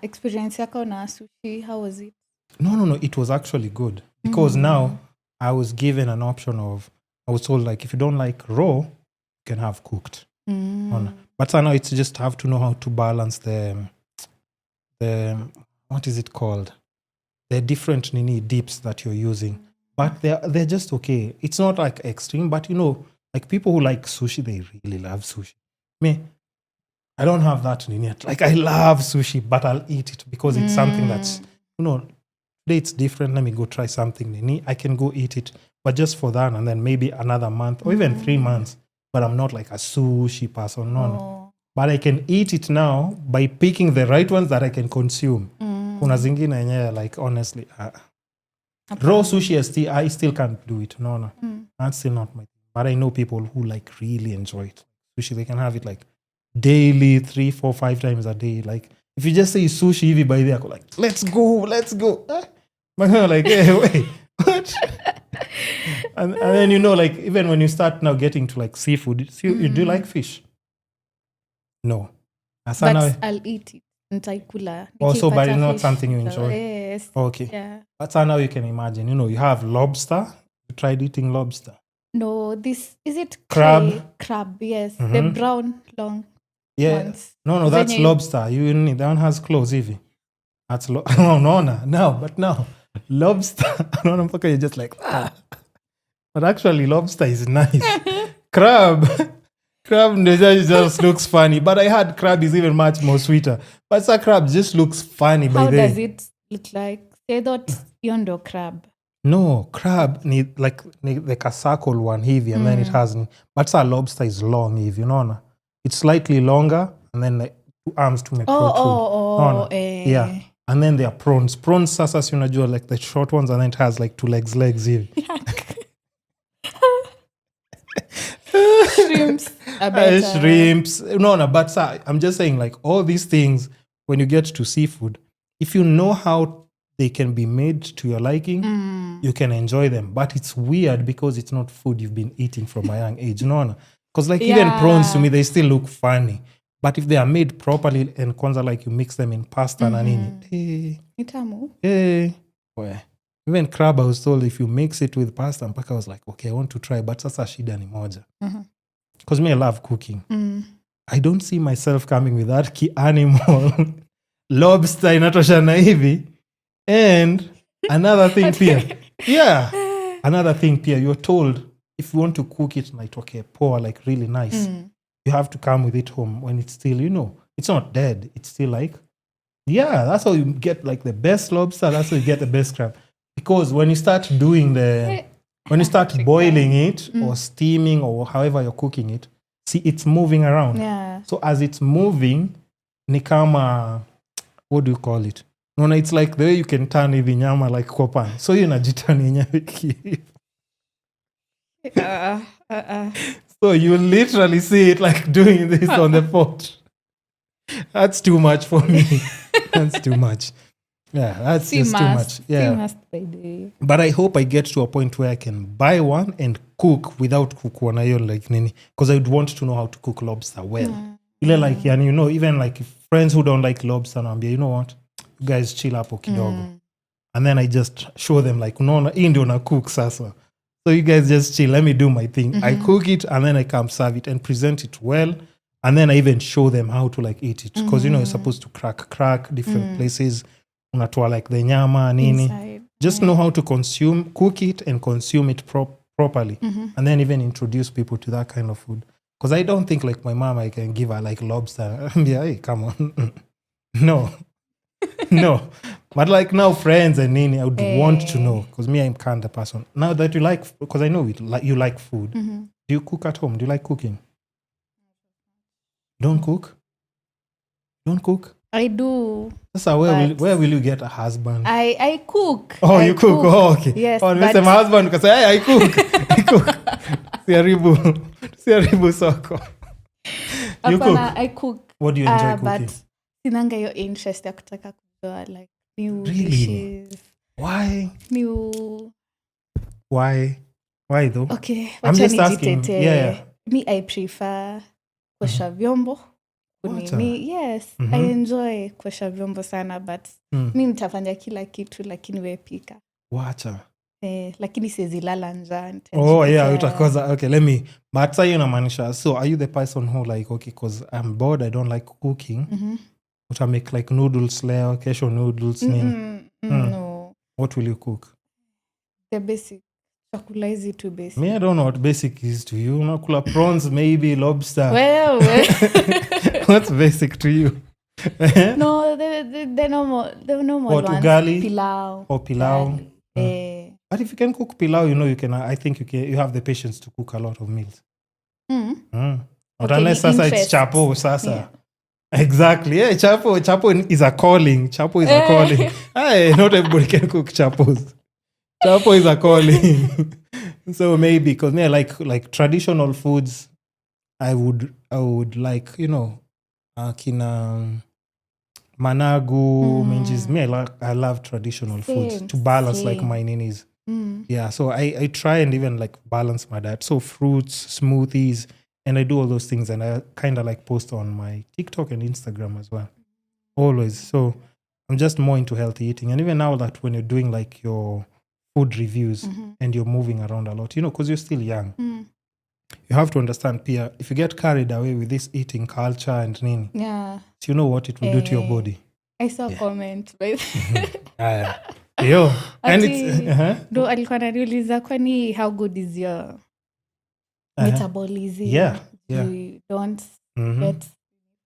Experience yako na sushi, how was it? No. It was actually good. Because now I was given an option of, I was told like, if you don't like raw, can have cooked. But sana it's just have to know how to balance the what is it called? The different dips that you're using. But they're just okay. It's not like extreme, but like people who like sushi, they really love sushi. Me, I don't have that yet. Like I love sushi, but I'll eat it because it's something that's, today it's different. Let me go try something. I can go eat it, but just for that, and then maybe another month or even 3 months. But I'm not like a sushi person. No. But I can eat it now by picking the right ones that I can consume. Kuna zingine yenyewe, like honestly, raw sushi, I still can't do it. No. That's still not my thing. But I know people who like really enjoy it. Sushi, they can have it like daily, 3, 4, 5 times a day. Like if you just say sushi hivi by there, I go like, let's go. But I'm like, hey, wait, what? and then like even when you start now getting to like seafood, you do like fish? No. But I'll eat it. Nitaikula. Also, but it's not something you enjoy. Yes. Okay. Yeah. But now you can imagine, you have lobster. You tried eating lobster? No, is it crab? Crab, yes. The brown long ones. No, that's lobster. You need that one has claws, Evie. That's no. But now lobster. No, you're just like But actually, lobster is nice. Crab just looks funny. But I heard crab is even much more sweeter. But crab just looks funny. How does it look like? They thought yondo crab. No, crab need like a circle one heavy, and then it has. But lobster is long, if you know. It's slightly longer, and then like 2 arms to make protrude. Yeah. And then there are prawns. Prawns, sasa unajua, like the short ones, and then it has like 2 legs hivi. Shrimps are better. Shrimps. No, but I'm just saying, like all these things, when you get to seafood, if you know how they can be made to your liking, you can enjoy them. But it's weird because it's not food you've been eating from a young age. No. Because like even prawns to me, they still look funny. But if they are made properly and kwanza like you mix them in pasta na nini. Even crab, I was told if you mix it with pasta, mpaka I was like, okay, I want to try. But sasa shida ni moja. Because me, I love cooking. I don't see myself coming with that key animal. Lobster inatoshana hivi. And another thing here. Yeah. Another thing here. You're told if you want to cook it like okay, poor, like really nice, you have to come with it home when it's still, it's not dead. It's still like, yeah, that's how you get like the best lobster. That's how you get the best crab. Because when you start doing when you start boiling it or steaming or however you're cooking it, see, it's moving around. Yeah. So as it's moving, ni kama, what do you call it? No, it's like the way you can turn hivi nyama like kwa pan. So you najitani yenyewe. So you literally see it like doing this on the pot. That's too much for me. That's too much. Yeah, that's just too much. Yeah. But I hope I get to a point where I can buy one and cook without kukuwa na hiyo like nini. Because I would want to know how to cook lobster well. Like, even like friends who don't like lobster, naambia, you know what? You guys chill hapo kidogo. And then I just show them like, unaona, hii ndio na cook sasa. So you guys just chill. Let me do my thing. I cook it and then I come serve it and present it well. And then I even show them how to like eat it. Because, you're supposed to crack different places. Unatoa like the nyama, nini. Inside. Just know how to cook it and consume it properly. And then even introduce people to that kind of food. Because I don't think like my mom, I can give her like lobster. Yeah, hey, come on. No. But like now friends and nini, I would want to know. Because me, I'm kind of person. Now that you like, because I know you like food. Do you cook at home? Do you like cooking? Don't cook? I do. So where will you get a husband? I cook. Oh, you cook? Oh, okay. Yes. Oh, but my husband because I cook. Siaribu soko. You cook? I cook. What do you enjoy cooking? But sinanga your interest ya kutaka kujua like new dishes. Why? Why though? Okay. I'm just asking. Yeah. Me, I prefer kuosha vyombo. Yes, I enjoy kuosha vyombo sana, but mi nitafanya kila kitu lakini we pika. Wacha. lakini siezilala njaa. Oh yeah, utakoza. Okay, let me. But say unamaanisha. So are you the person who like, okay, because I'm bored, I don't like cooking. Uta make like noodles leo, kesho noodles nini? No. What will you cook? The basic. Chakula hizi tu basic. Me, I don't know what basic is to you. Unakula prawns, maybe lobster. Well. What's basic to you? No, the normal What, ones. ugali? Pilau. Or pilau? But if you can cook pilau, you can. I think you have the patience to cook a lot of meals. Not unless sasa it's chapo, sasa. Yeah. Exactly. Yeah, chapo is a calling. Chapo is a calling. Hey, not everybody can cook chapos. Chapo is a calling. So maybe because me, like traditional foods, I would like, kina managu, minjis. Me, I love traditional foods to balance like my ninis. Yeah, so I try and even like balance my diet. So fruits, smoothies, and I do all those things, and I kind of like post on my TikTok and Instagram as well. Always. So I'm just more into healthy eating. And even now that when you're doing like your food reviews and you're moving around a lot, because you're still young. You have to understand, Pia, if you get carried away with this eating culture and nini, so you know what it will do to your body. I saw a comment. Yo, and it's no, alikuwa ananiuliza kwani how good is your metabolism? Yeah. You don't get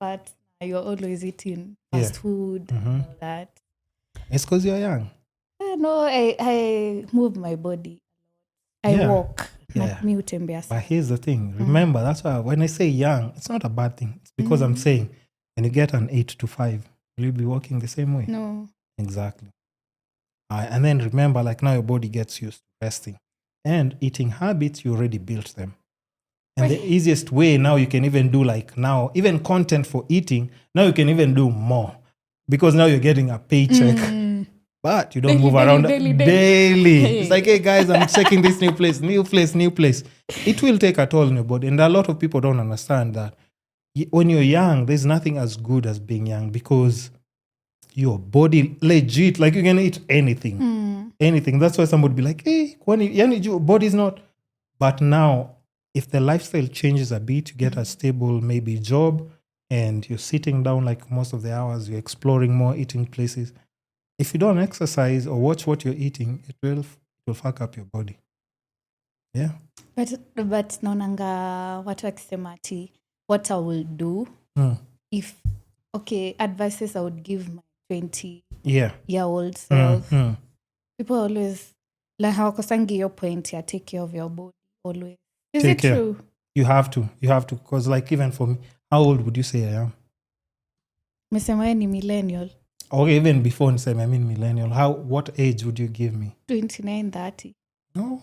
fat. You're always eating fast food. All that. It's because you're young. No, I move my body. I walk. But here's the thing. Remember, that's why when I say young, it's not a bad thing. It's because I'm saying when you get an 8 to 5, will you be walking the same way? No. Exactly. And then remember, like now your body gets used to resting. And eating habits, you already built them. And the easiest way now you can even do like now, even content for eating, now you can even do more. Because now you're getting a paycheck. But you don't move around daily. It's like, hey guys, I'm checking this new place. It will take a toll on your body. And a lot of people don't understand that. When you're young, there's nothing as good as being young because your body legit, like you can eat anything. Anything. That's why somebody would be like, hey, your body's not. But now, if the lifestyle changes a bit, you get a stable maybe job and you're sitting down like most of the hours, you're exploring more eating places. If you don't exercise or watch what you're eating, it will fuck up your body. Yeah. But naonanga watu wakisema ati what I will do if advices I would give my 20-year-old self. People always like hawakosangi hiyo point ya take care of your body always. Is it true? You have to because like even for me, how old would you say I am? Mesema ni millennial. Okay, even before I mean millennial. What age would you give me? 29, 30. No.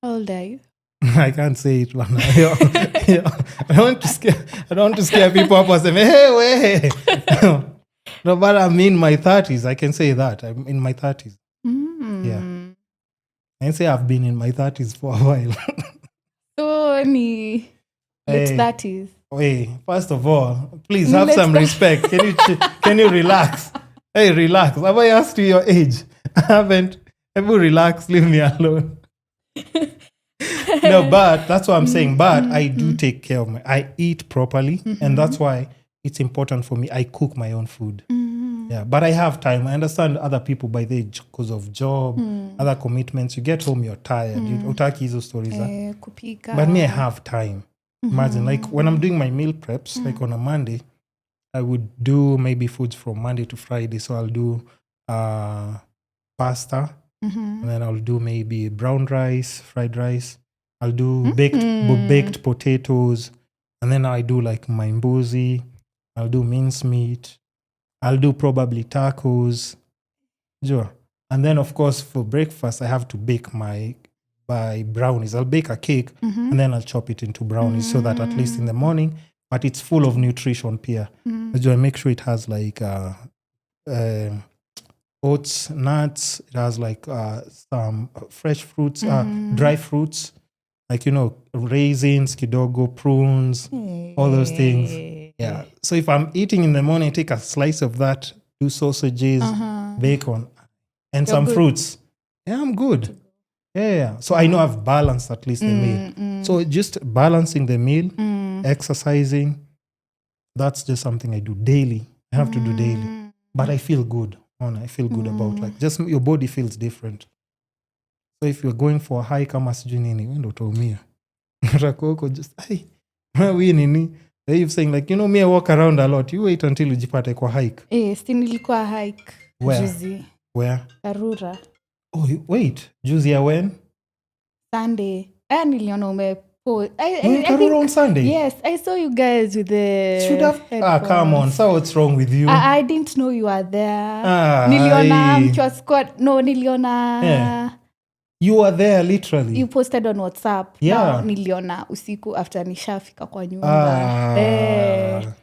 How old are you? I can't say it, Lana. I don't want to scare people up and say, hey, wait. No, but I'm in my 30s. I can say that. I'm in my 30s. Yeah. I can say I've been in my 30s for a while. So, late 30s. Hey, first of all, please have some respect. Can you relax? Hey, relax. Have I asked you your age? I haven't. Ever relax, leave me alone. No, but that's what I'm saying. But I do take care of I eat properly, and that's why it's important for me. I cook my own food. Yeah, but I have time. I understand other people by the age because of job, other commitments. You get home, you're tired. You utaki hizo stories. But me, I have time. Imagine, like when I'm doing my meal preps, like on a Monday, I would do maybe foods from Monday to Friday. So I'll do pasta, and then I'll do maybe brown rice, fried rice. I'll do baked potatoes, and then I do like my mbuzi. I'll do mincemeat. I'll do probably tacos. Sure. And then, of course, for breakfast, I have to bake my brownies. I'll bake a cake and then I'll chop it into brownies so that at least in the morning, but it's full of nutrition, Pia. So I make sure it has like oats, nuts. It has like some fresh fruits, dry fruits, like, raisins, kidogo, prunes, all those things. Yeah. So if I'm eating in the morning, I take a slice of that, do sausages, bacon, and some fruits. Yeah, I'm good. Yeah. So I know I've balanced at least the meal. So just balancing the meal, exercising, that's just something I do daily. I have to do daily. But I feel good. I feel good about like just your body feels different. So if you're going for a hike kama sijui nini, wendo utaumia. Uko just we nini. You're saying like, me I walk around a lot. You wait until ujipate kwa hike. Si nilikuwa hike. Juzi. Where? Karura. Oh, wait. Juzi ya when? Sunday. Niliona umepost. Karura on Sunday? Yes, I saw you guys with the should have headphones. Come on. So what's wrong with you? I didn't know you were there. Niliona mchwa squad. No, niliona... Yeah. You were there literally. You posted on WhatsApp. Yeah. Now, niliona usiku after nishafika kwa nyumba.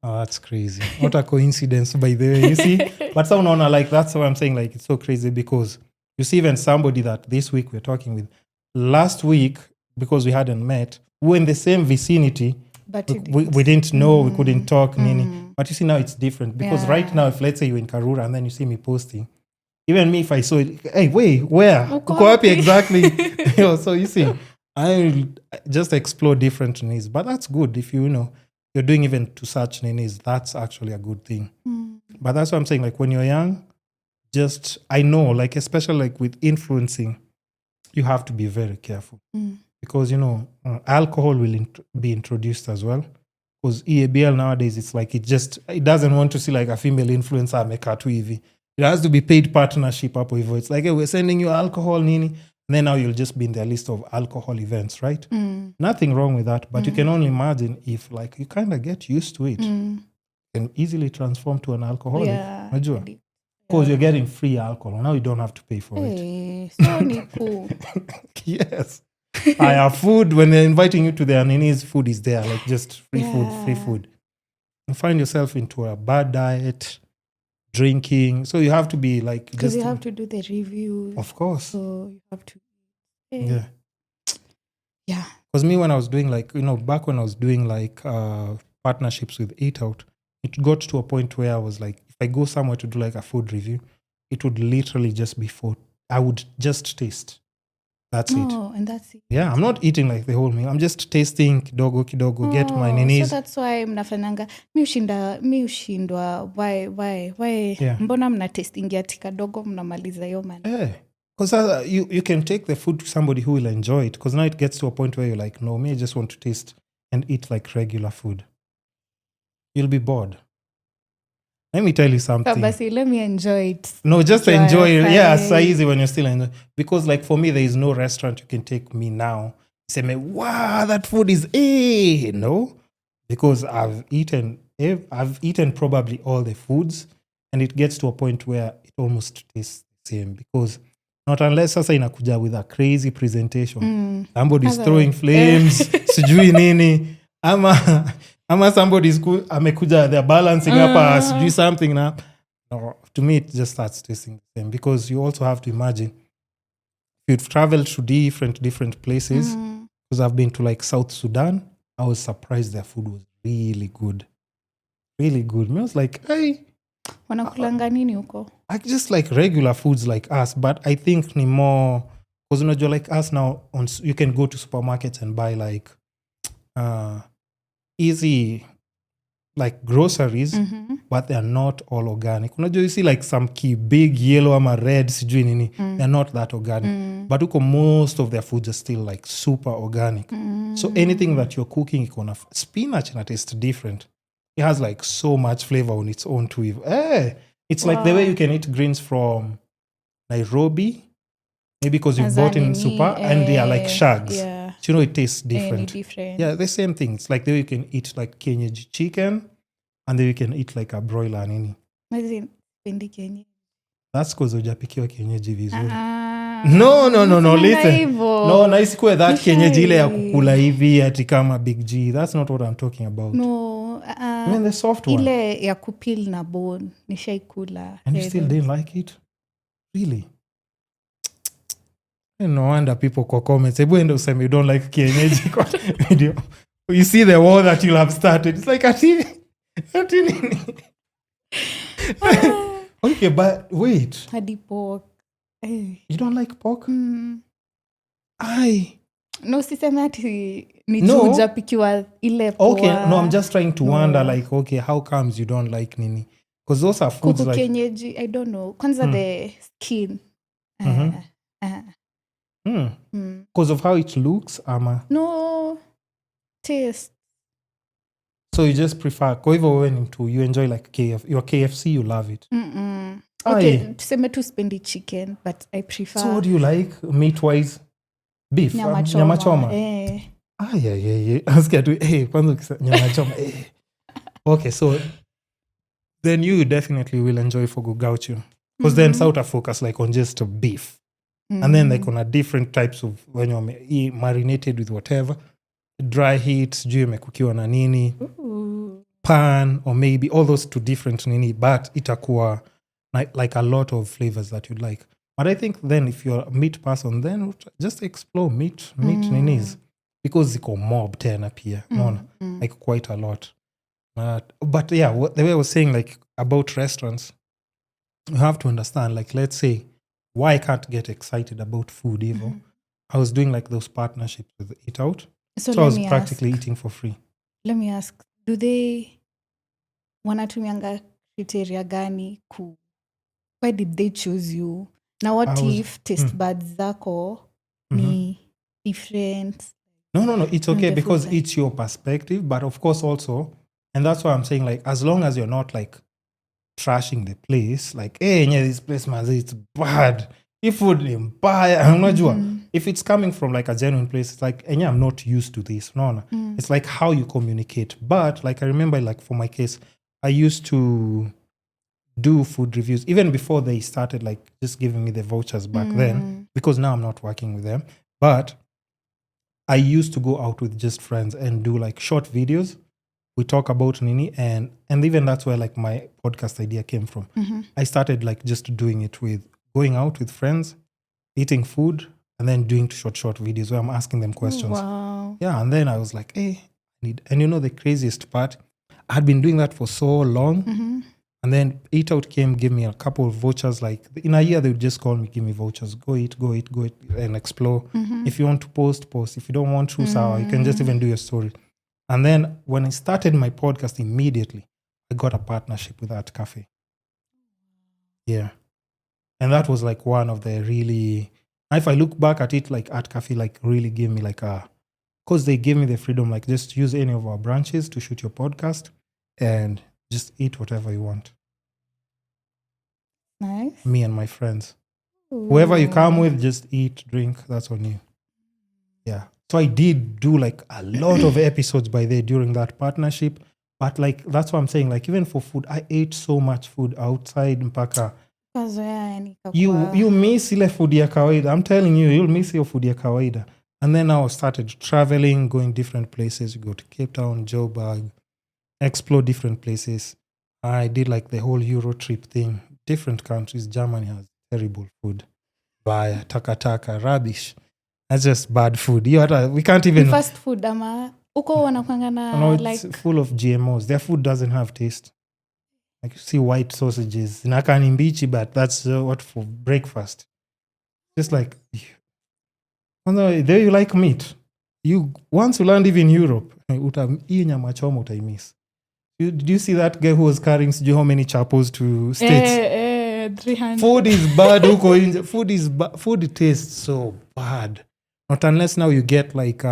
Oh, that's crazy. What a coincidence, by the way. You see? But so no, like that's what I'm saying. Like it's so crazy because you see, even somebody that this week we're talking with, last week because we hadn't met, we were in the same vicinity. But we didn't know, we couldn't talk, nini. But you see now it's different because right now, if let's say you're in Karura and then you see me posting, even me if I saw it, hey, wait, where? Uko wapi exactly? So you see, I just explore different needs, but that's good if you're doing even to such needs. That's actually a good thing. But that's what I'm saying. Like when you're young, just I know, like especially like with influencing, you have to be very careful because alcohol will be introduced as well. Because EABL nowadays, it's like it doesn't want to see like a female influencer amekatu hivi. It has to be paid partnership up with. It's like, hey, we're sending you alcohol, nini. And then now you'll just be in their list of alcohol events, right? Nothing wrong with that, but you can only imagine if like you kind of get used to it and easily transform to an alcoholic. Yeah. Because you're getting free alcohol. Now you don't have to pay for it. So cool. Yes. I have food. When they're inviting you to their ninis, food is there. Like just free food. You find yourself into a bad diet, drinking. So you have to be like... Because you have to do the reviews. Of course. So you have to... Yeah. Because me when I was doing like, back when I was doing like partnerships with Eat Out, it got to a point where I was like, if I go somewhere to do like a food review, it would literally just be food. I would just taste. That's it. Oh, and that's it. Yeah, I'm not eating like the whole meal. I'm just tasting kidogo, get my ninis. So that's why mnafanyanga. Mi ushindwa. Why? Yeah. Mbona mna tastingia tikadogo mnamaliza yo man. Yeah. Because you can take the food to somebody who will enjoy it. Because now it gets to a point where you're like, no, me I just want to taste and eat like regular food. You'll be bored. Let me tell you something. Kabasi, let me enjoy it. No, just enjoy it. Yeah, it's so easy when you're still enjoying. Because like for me, there is no restaurant you can take me now. Say me, wow, that food is no. Because I've eaten probably all the foods and it gets to a point where it almost tastes the same. Because not unless sasa inakuja with a crazy presentation. Somebody's throwing flames, sijui nini. Ama somebody's amekuja, they're balancing up sijui something na. No, to me, it just starts tasting the same. Because you also have to imagine, if you've traveled to different places, because I've been to like South Sudan, I was surprised their food was really good. Really good. I was like, hey. Wanakulanga nini huko? I just like regular foods like us, but I think ni more, because you're like us now, you can go to supermarkets and buy like easy like groceries, but they're not all organic. You see like some big yellow ama red sijui nini, they're not that organic. But most of their foods are still like super organic. So anything that you're cooking, spinach and it tastes different. It has like so much flavor on its own too. It's like the way you can eat greens from Nairobi, maybe because you've bought in super and they are like shags. Yeah. So it tastes different. Different. Yeah, the same thing. It's like the way you can eat like kienyeji chicken and then you can eat like a broiler nini. That's because hujapikiwa kienyeji vizuri. No, listen. No, naisikue that kienyeji ile ya kukula hivi ati kama Big G. That's not what I'm talking about. No. I mean the soft one. Ile ya kupil na bone. Nishaikula. And you still didn't like it? Really? No wonder people kwa comments. Ebu ende useme you don't like kienyeji kwa video. You see the war that you'll have started. It's like ati nini? Okay, but wait. Hadi pork. You don't like pork? Mm. I No, siseme ati ni No. juu hujapikiwa ile poa. Okay, no, I'm just trying to No. wonder, like, okay, how comes you don't like nini? Because those are foods Kuku like kienyeji, I don't know. Kwanza the skin. because of how it looks, No taste. so you just prefer. Kwa hivyo wewe ni mtu, you enjoy like your KFC, you love it. Okay, tuseme tu spendi chicken, but I prefer. So what do you like meat wise? Beef, nyama nyama choma. Yeah. Nasikia tu kwanza ukisema nyama choma. Okay, so then you definitely will enjoy Fogo Gaucho. Because then South focus like on just beef. And then like on a different types of when you're marinated with whatever. Dry heat, sijui imekukiwa na nini. Pan, or maybe all those two different nini. But itakuwa like a lot of flavors that you'd like. But I think then if you're a meat person, then just explore meat ninis. Because ziko mob tena pia. Like quite a lot. But yeah, the way I was saying like about restaurants, you have to understand, like let's say, why I can't get excited about food even. I was doing like those partnerships with Eat Out. So I was practically eating for free. Let me ask, do they wanatumianga criteria gani why did they choose you? Now what if taste buds zako ni different? No, it's okay because it's your perspective, but of course also, and that's why I'm saying like as long as you're not like trashing the place, like this place man, it's bad. If food is bad, I'm not sure. If it's coming from like a genuine place, it's like I'm not used to this. No. It's like how you communicate. But like I remember like for my case, I used to do food reviews even before they started like just giving me the vouchers back then, because now I'm not working with them. But I used to go out with just friends and do like short videos. We talk about nini, and even that's where like my podcast idea came from. I started like just doing it with going out with friends, eating food, and then doing short videos where I'm asking them questions. Wow. Yeah, and then I was like, and you know the craziest part, I had been doing that for so long. And then Eat Out came, give me a couple of vouchers. Like in a year, they would just call me, give me vouchers. Go eat, and explore. If you want to post. If you don't want to, so you can just even do your story. And then when I started my podcast immediately, I got a partnership with Art Cafe. Yeah. And that was like one of the really, if I look back at it, like Art Cafe like really gave me like because they gave me the freedom, like just use any of our branches to shoot your podcast and just eat whatever you want. Nice. Me and my friends. Whoever you come with, just eat, drink, that's on you. Yeah. So I did do like a lot of episodes by there during that partnership. But like, that's what I'm saying. Like even for food, I ate so much food outside mpaka. You miss ile food ya kawaida. I'm telling you, you'll miss your food ya kawaida. And then I started traveling, going different places. You go to Cape Town, Joburg, explore different places. I did like the whole Euro trip thing. Different countries. Germany has terrible food. Baya, takataka, rubbish. That's just bad food. We can't even. Fast food, ama uko wanakwanga na no, like it's full of GMOs. Their food doesn't have taste. Like you see white sausages. Nakani mbichi, but that's what for breakfast. Just like, there you like meat. You once you land even in Europe, hii nyama choma utaimiss. Did you see that guy who was carrying how many chapos to States? 300. Food is bad. Food tastes so bad. Not unless now you get like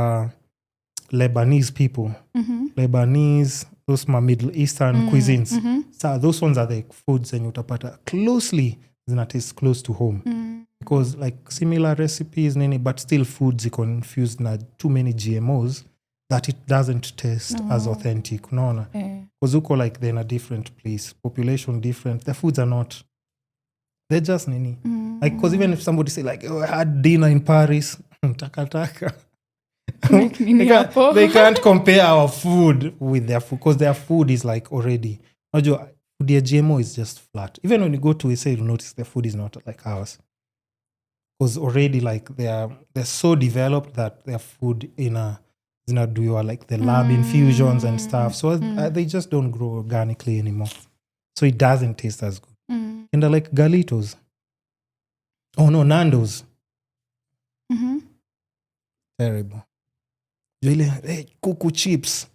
Lebanese people. Lebanese, those Middle Eastern cuisines. So those ones are the foods and utapata closely zina taste close to home. Because like similar recipes, but still foods are confused na too many GMOs that it doesn't taste as authentic. No. Because uko like they're in a different place. Population different. The foods are not. They're just nini. Like, because even if somebody say like, I had dinner in Paris, taka. They can't compare our food with their food because their food is like already. Their GMO is just flat. Even when you go to SA, you'll notice their food is not like ours. Because already like they're so developed that their food do like the lab infusions and stuff. So they just don't grow organically anymore. So it doesn't taste as good. And they're like Galitos. Oh no, Nando's. Mm-hmm. Terrible. Really, hey, kuku chips.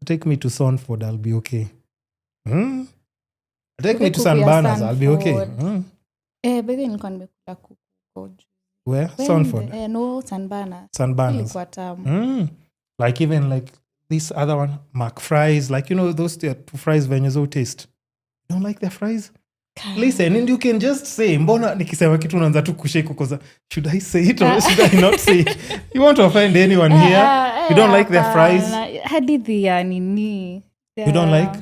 Take me to Sonford, I'll be okay. Take me to San Barnas, I'll be okay. Bebe nilikuwa nimekula kuku. Where? Sonford? No, San Barnas. San Barnas. Ilikuwa tamu. Like even like this other one, McFries, like those two fries venye zo taste. You don't like their fries? Listen, and you can just say, mbona nikisema kitu unaanza tu kushake because should I say it or should I not say it? You want to offend anyone here? You don't like their fries? Hadithi ya nini? You don't like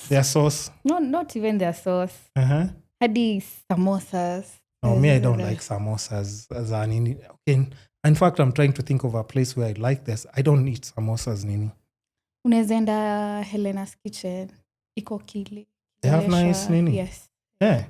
their sauce? No, not even their sauce. Hadi samosas. No, me, I don't like samosas. Nini. Okay. In fact, I'm trying to think of a place where I like this. I don't eat samosas, nini. Unaweza enda Helena's Kitchen. Iko Kili. They have nice nini? Yes. Yeah.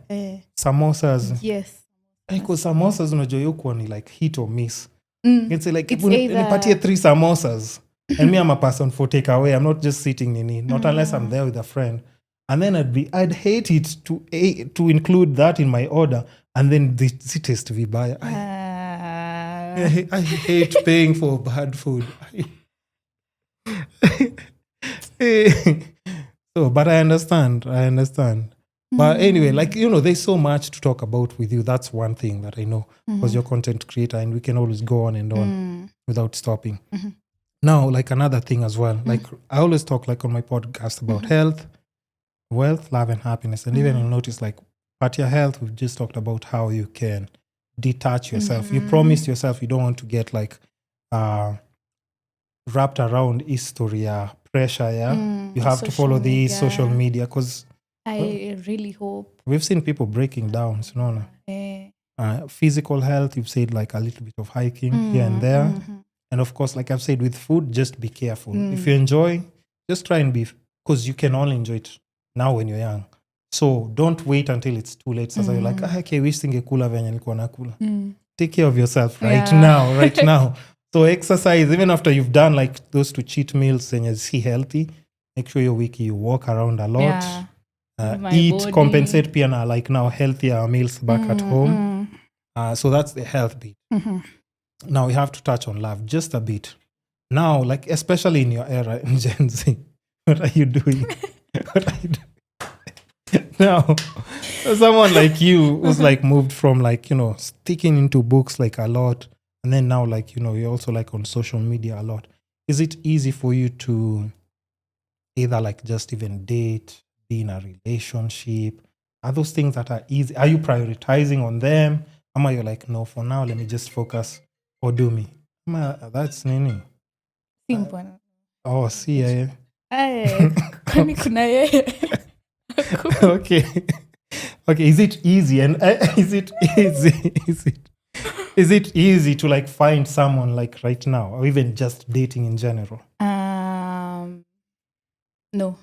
Samosas. Yes. Because samosas unajua yuko ni like hit or miss. It's like nipatie 3 samosas. And me, I'm a person for takeaway. I'm not just sitting nini. Not unless I'm there with a friend. And then I'd hate it to include that in my order. And then the taste vibaya. I hate paying for bad food. So, but I understand. But anyway, like, there's so much to talk about with you. That's one thing that I know because you're a content creator and we can always go on and on without stopping. Now, like another thing as well, like I always talk like on my podcast about health, wealth, love and happiness. And even you'll notice like at your health, we've just talked about how you can detach yourself. You promised yourself you don't want to get like wrapped around history, pressure, you have to follow these social media because I really hope. We've seen people breaking down, physical health, you've said like a little bit of hiking here and there. And of course, like I've said with food, just be careful. If you enjoy, just try and be, because you can only enjoy it now when you're young. So don't wait until it's too late. So you're like, okay, wish singekula venye nilikuwa nakula. Take care of yourself right now. So exercise, even after you've done like those 2 cheat meals and you see healthy, make sure you're week you walk around a lot. Eat, body. Compensate pia na like now healthier meals back at home. So that's the health bit. Now we have to touch on love just a bit. Now, like especially in your era in Gen Z, what are you doing? Now, someone like you who's like moved from like, sticking into books like a lot. And then now like, you're also like on social media a lot. Is it easy for you to either like just even date, be in a relationship? Are those things that are easy? Are you prioritizing on them? Am I you're like, no, for now, let me just focus or do me? That's nini. Simple. Oh, see, yeah. Kwani kuna yeye. Okay. Is it easy? And is it easy to like find someone like right now, or even just dating in general? No.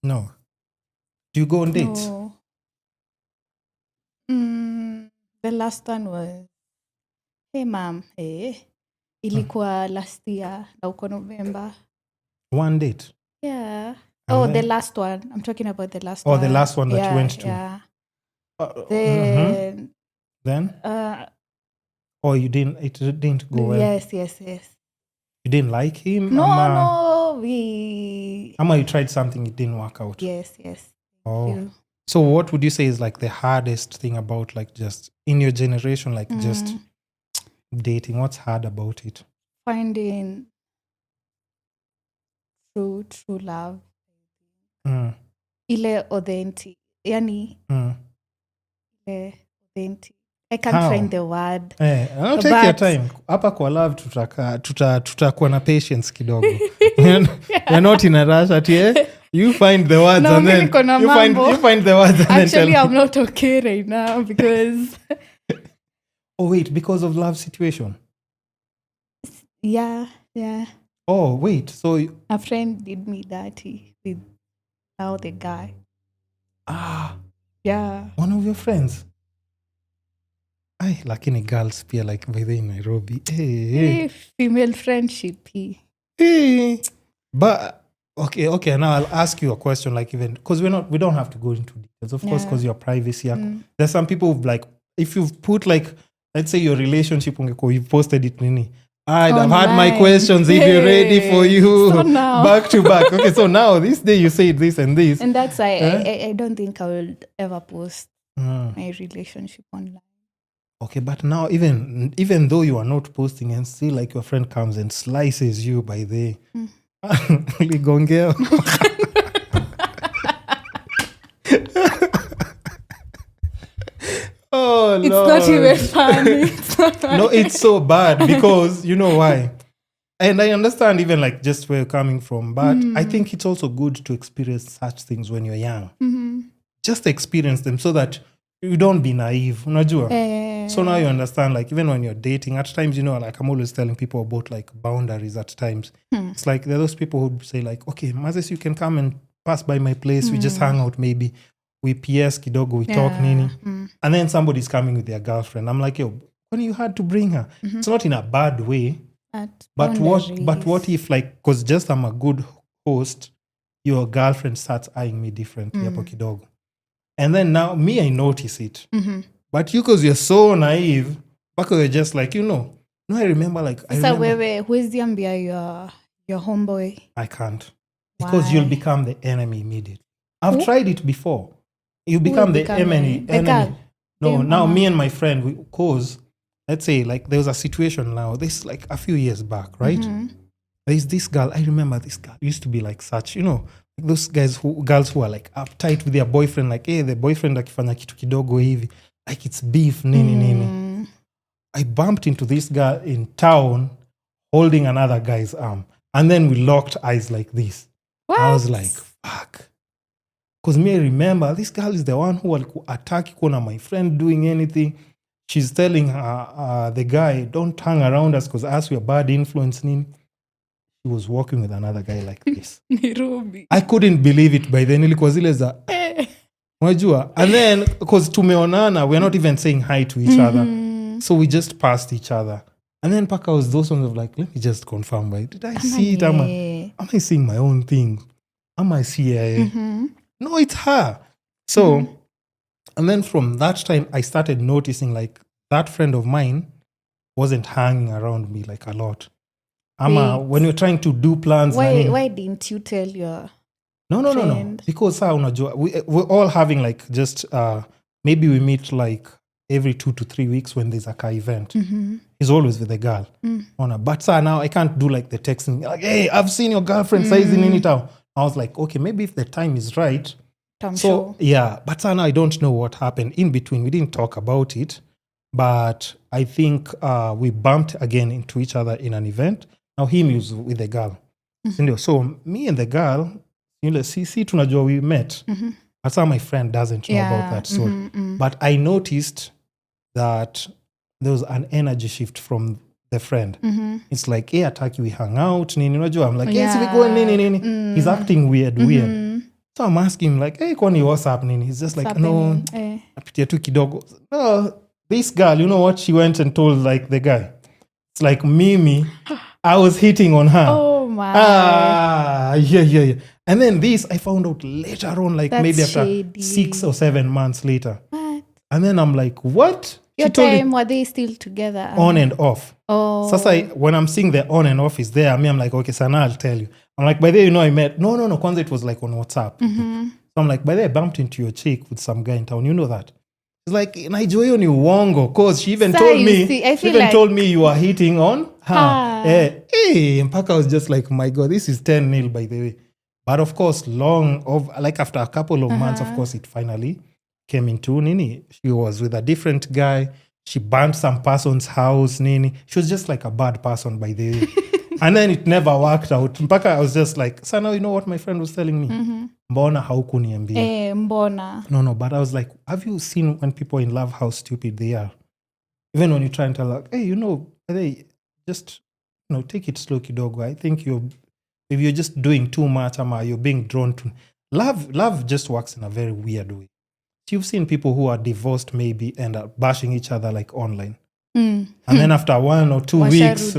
Do you go on dates? No. The last one was, hey ma'am, ilikuwa last year na uko November. One date? Yeah. The last one. I'm talking about the last one. Oh, the last one that you went to. Yeah. Then? You didn't, it didn't go well? Yes. You didn't like him? No, you tried something, it didn't work out? Yes. Oh. So what would you say is like the hardest thing about like just in your generation, like just dating? What's hard about it? Finding true love. Ile authentic. Yani ile authentic. I can't find the word. Take your time. Hapa kwa love tutakuwa na patience kidogo. We're not in a rush at here. You find the words and then you find the words and actually, then tell me. I'm not okay right now because Oh wait, because of love situation? Yeah. Oh wait, so a friend did me dirty with now the guy. Yeah. One of your friends? Lakini girls pia like by the in Nairobi. Hey. Female friendship. Hey. But okay. Now I'll ask you a question, like even because we don't have to go into details, of course, because your privacy. There's some people who've like if you've put like, let's say your relationship, you posted it nini. I've had my questions if you're ready for you. So now. Back to back. Okay, so now this day you say this and this. And that's why I don't think I will ever post my relationship online. Okay, but now even though you are not posting and still like your friend comes and slices you by the ligongeo. Oh, it's Lord. not even funny. No, it's so bad because you know why. And I understand even like just where you're coming from, but I think it's also good to experience such things when you're young. Just experience them so that you don't be naive. Unajua? So now you understand, like even when you're dating, at times, you know, like I'm always telling people about like boundaries at times. It's like there are those people who say like, okay, Mazes, you can come and pass by my place. We just hang out maybe. We PS kidogo, we talk nini. And then somebody's coming with their girlfriend. I'm like, yo, when you had to bring her? It's not in a bad way. But what if like, because just I'm a good host, your girlfriend starts eyeing me differently hapo kidogo. And then now me, I notice it. But you, because you're so naive, because you're just like, you know. No, I remember like... So where's the ambia your homeboy? I can't. Because you'll become the enemy immediately. I've tried it before. You become the enemy. No, now me and my friend, because, let's say, like there was a situation now, this like a few years back, right? There's this girl, I remember this girl used to be like such, you know, those girls who are like uptight with their boyfriend, like, hey, the boyfriend akifanya kitu kidogo hivi, like it's beef, nini. I bumped into this girl in town holding another guy's arm. And then we locked eyes like this. What? I was like, fuck. Because me, I remember, this girl is the one who will attack my friend doing anything. She's telling the guy, don't hang around us because us, we're bad influence. Nini. He was walking with another guy like this. Nairobi. I couldn't believe it by then. Ilikuwa zile za unajua. And then because tumeonana, we're not even saying hi to each other. So we just passed each other. And then Paka was those ones of like, let me just confirm, right? Did I see it? Am I seeing my own thing? Am I seeing? No, it's her. So, and then from that time, I started noticing like that friend of mine wasn't hanging around me like a lot. When you're trying to do plans. Why didn't you tell your No. Because we're all having like just, maybe we meet like every 2 to 3 weeks when there's a car event. He's always with the girl. But now I can't do like the texting, like, hey, I've seen your girlfriend sizing in it out. I was like, okay, maybe if the time is right. Sure. Yeah, but now I don't know what happened in between. We didn't talk about it, but I think we bumped again into each other in an event. Now him was with the girl. So me and the girl, see, tunajua we met. But my friend doesn't know about that. So, but I noticed that there was an energy shift from the friend. It's like, hey, Ataki, we hang out. I'm like, yes, we go nini. He's acting weird. So I'm asking him like, hey, Kwani, what's happening? He's just like, no, napitia tu kidogo. No, this girl, you know what she went and told like the guy? It's like Mimi, I was hitting on her. Oh my. Yeah. And then this, I found out later on, like That's maybe after shady. 6 or 7 months later. What? And then I'm like, what? Your time, were they still together? On and off. Oh. So when I'm seeing the on and off is there, I'm like, okay, Sana, I'll tell you. I'm like, by the way, you know, I met, no, Kwanza it was like on WhatsApp. So I'm like, by the way, I bumped into your chick with some guy in town. You know that? It's like, naijua hiyo ni uongo, because she even told me you are hitting on her. Mpaka I was just like, my God, this is 10-0 by the way. But of course, like after a couple of months, of course, it finally came into Nini. She was with a different guy. She burnt some person's house, Nini. She was just like a bad person by the way. And then it never worked out. Mpaka I was just like, so now you know what my friend was telling me? Mbona haukuniambia? Mbona. No, but I was like, have you seen when people in love how stupid they are? Even when you try and tell like, hey, you know, they just, you know, take it slow kidogo. I think if you're just doing too much, you're being drawn to love just works in a very weird way. You've seen people who are divorced maybe and are bashing each other like online. And then after 1 or 2 weeks,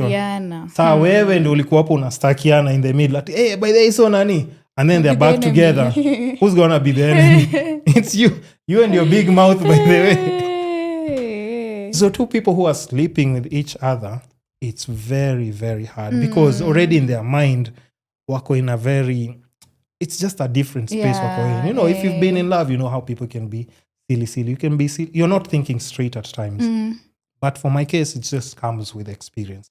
saa wewe ndio ulikuwa hapo unastakiana in the middle. Hey, by the way, so nani? And then they're back together. Who's gonna be the enemy? It's you and your big mouth, by the way. So two people who are sleeping with each other, it's very, very hard because already in their mind, wako in a very, it's just a different space. Wako in. You know, if you've been in love, you know how people can be silly. You can be silly. You're not thinking straight at times. But for my case, it just comes with experience.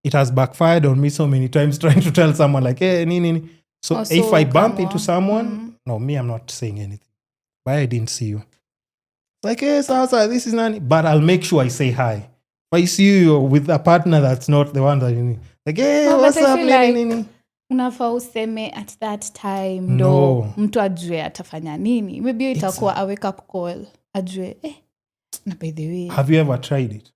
It has backfired on me so many times trying to tell someone like, hey, nini. So if I bump into someone, no, me, I'm not saying anything. Why I didn't see you? Like, hey, Salsa, this is Nani. But I'll make sure I say hi. If I see you with a partner that's not the one that you need. Like, hey, what's up, nini? Unafaa useme at that time ndo mtu ajue atafanya nini. Maybe itakuwa aweka call ajue na by the way. Have you ever tried it?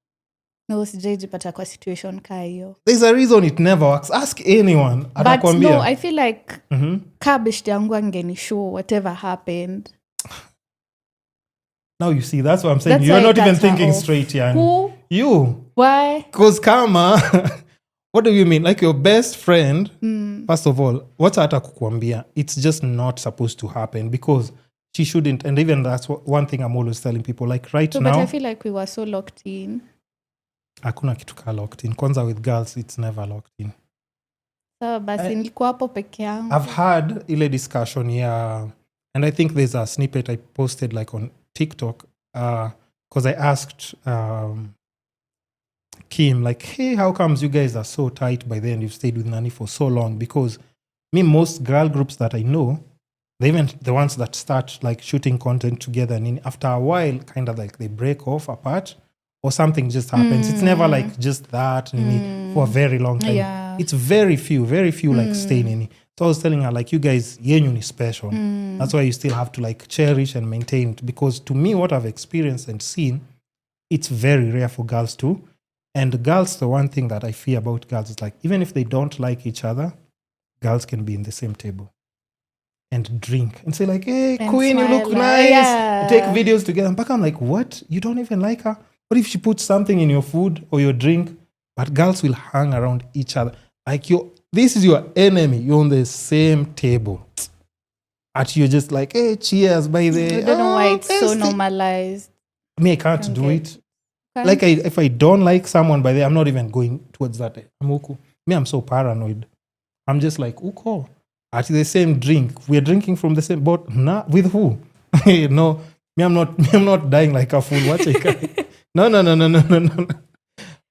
No, sijaijipata kwa situation kaa hiyo. There's a reason it never works. Ask anyone. But no, I feel like kabishti yangu angeni show whatever happened. Now you see, that's what I'm saying. You're not even thinking straight, Yan. Who? You. Why? Because karma, what do you mean? Like your best friend, first of all, what's hata kukuambia? It's just not supposed to happen because she shouldn't. And even that's one thing I'm always telling people. Like right now. But I feel like we were so locked in. Hakuna kitu ka locked in. Kwanza with girls, it's never locked in. So, basi nilikuwa hapo peke yangu. I've had ile discussion here, and I think there's a snippet I posted like on TikTok because I asked Kim, like, hey, how comes you guys are so tight by then? You've stayed with Nani for so long. Because most girl groups that I know, they even the ones that start like shooting content together, and after a while, kind of like they break off apart or something just happens. It's never like just that for a very long time. Yeah. It's very few like staying in it. So I was telling her, like, you guys, yenyu is special. That's why you still have to like cherish and maintain it. Because to me, what I've experienced and seen, it's very rare for girls too. And girls, the one thing that I fear about girls is like, even if they don't like each other, girls can be in the same table and drink and say like, hey, and queen, you look nice. Yeah. Take videos together. But I'm like, what? You don't even like her? What if she puts something in your food or your drink? But girls will hang around each other. Like this is your enemy. You're on the same table. And you're just like, hey, cheers, by the way. I don't know why it's so normalized. Me, I can't do it. Okay. Like, if I don't like someone by the I'm not even going towards that. I'm so paranoid. I'm just like, cool. At the same drink. We're drinking from the same bottle. Nah, with who? No, I'm not dying like a fool. What No.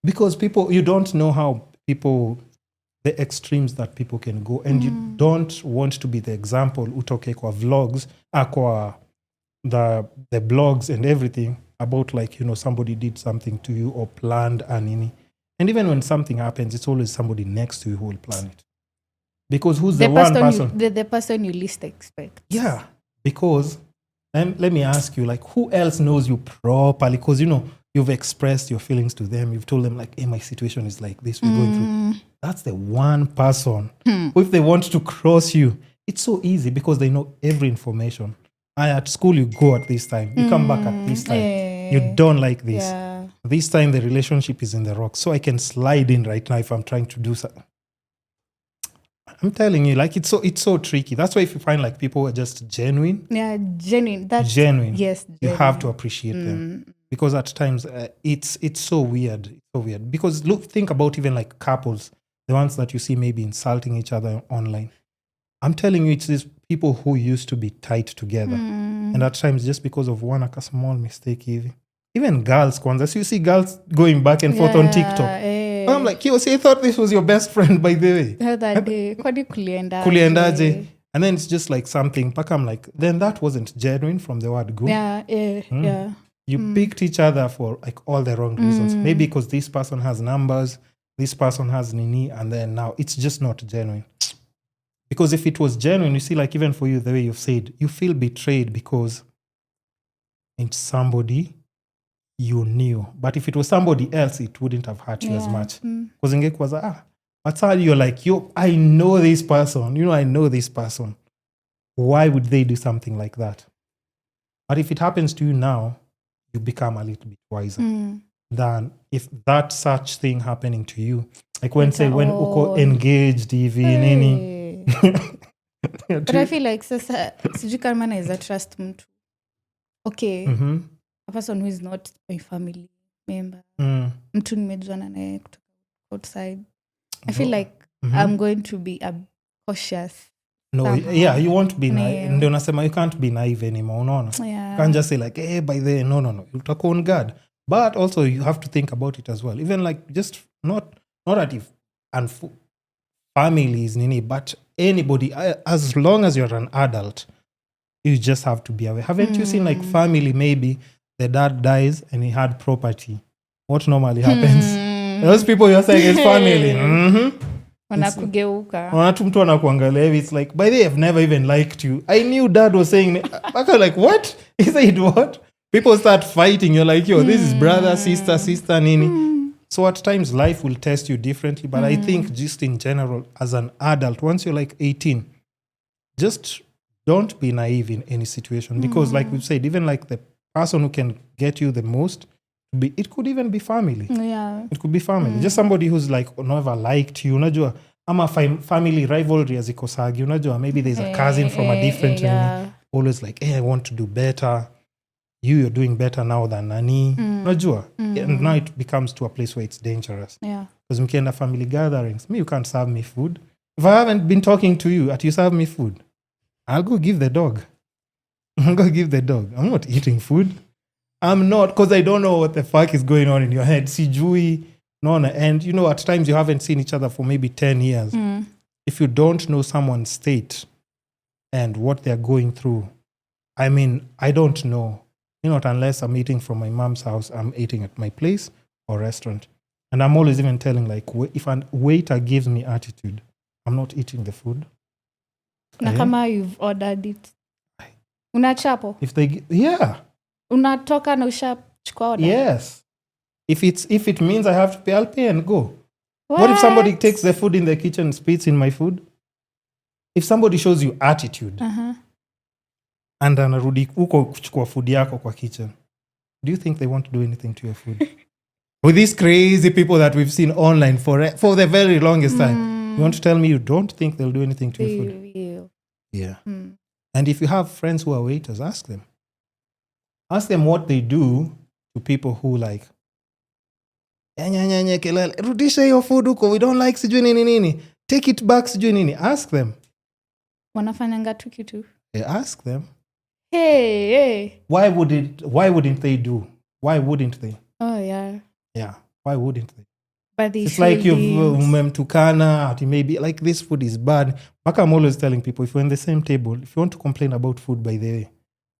Because people, you don't know how people, the extremes that people can go, and you don't want to be the example. Utoke kwa vlogs, kwa the blogs and everything about like, somebody did something to you or planned and even when something happens, it's always somebody next to you who will plan it. Because who's the one person? The person you least expect. Yeah, because let me ask you, like, who else knows you properly? Because, you've expressed your feelings to them. You've told them, like, hey, my situation is like this. We're going through. That's the one person who, if they want to cross you, it's so easy because they know every information. At school, you go at this time. You come back at this time. You don't like this. Yeah. This time, the relationship is in the rocks. So I can slide in right now if I'm trying to do something. I'm telling you, like, it's so tricky. That's why if you find like people are just genuine. Yeah, genuine. That's genuine. Yes, genuine. You have to appreciate them. Because at times it's so weird. It's so weird. Because think about even like couples, the ones that you see maybe insulting each other online. I'm telling you, it's these people who used to be tight together. And at times, just because of a small mistake, even girls, Kwanzaa. So you see girls going back and forth on TikTok. I'm like, I thought this was your best friend, by the way. That day. Kwani kuliendaje? And then it's just like something. I'm like, then that wasn't genuine from the word go. Yeah. You picked each other for like all the wrong reasons. Maybe because this person has numbers, this person has nini, and then now it's just not genuine. Because if it was genuine, you see, like even for you, the way you've said, you feel betrayed because it's somebody you knew. But if it was somebody else, it wouldn't have hurt you as much. Because that's how you're like, I know this person. I know this person. Why would they do something like that? But if it happens to you now, you become a little bit wiser than if that such thing happening to you. Like when uko engaged even But I feel like sasa sijui kama naweza trust mtu. Okay. A person who is not my family. member. Mtu nimejuana naye kutoka outside. I feel like I'm going to be cautious. No, somehow. yeah, you won't be naive. Ndio nasema you can't be naive anymore, unaona? Yeah. You can't just say like, hey, by the no. Utakuwa on guard. But also you have to think about it as well. Even like just not that if families, but anybody, as long as you're an adult, you just have to be aware. Haven't you seen like family, maybe the dad dies and he had property? What normally happens? Those people you're saying is family. Wanakugeuka. Mtu anakuangalia, it's like, by the way, I've never even liked you. I knew dad was saying, I like, what? He said what? People start fighting. You're like, yo, this is brother, sister, nini. So at times life will test you differently. But I think just in general, as an adult, once you're like 18, just don't be naive in any situation. Because like we've said, even like the person who can get you the most, it could even be family. Yeah. It could be family. Just somebody who's like never liked you. Unajua, ama family rivalry azikosagi. Unajua, maybe there's a cousin from a different always like, hey, I want to do better. You're doing better now than nani. Unajua? And now it becomes to a place where it's dangerous. Yeah. Because mkienda family gatherings, you can't serve me food. If I haven't been talking to you, you serve me food, I'll go give the dog. I'm not eating food. I'm not, because I don't know what the fuck is going on in your head. Sijui, nona. And at times you haven't seen each other for maybe 10 years. If you don't know someone's state and what they're going through, I mean, I don't know. Unless I'm eating from my mom's house, I'm eating at my place or restaurant. And I'm always even telling, like, if a waiter gives me attitude, I'm not eating the food. Na kama you've ordered it. Unachapo? If they, yeah. Unatoka na ushachukua order? Yes. If it means I have to pay, I'll pay and go. What if somebody takes the food in the kitchen and spits in my food? If somebody shows you attitude, and anarudi uko kuchukua food yako kwa kitchen, do you think they want to do anything to your food? With these crazy people that we've seen online for the very longest time, you want to tell me you don't think they'll do anything to your food? Will. Yeah. And if you have friends who are waiters, ask them. Ask them what they do to people who like, rudisha your food uko, we don't like sijui nini. Take it back sijui nini. Ask them. Wanafanyanga tu kitu. Ask them. Hey. Why wouldn't they do? Why wouldn't they? Oh, yeah. Yeah. Why wouldn't they? But it's like you've umemtukana, maybe like this food is bad. I'm always telling people, if you're in the same table, if you want to complain about food, by the way,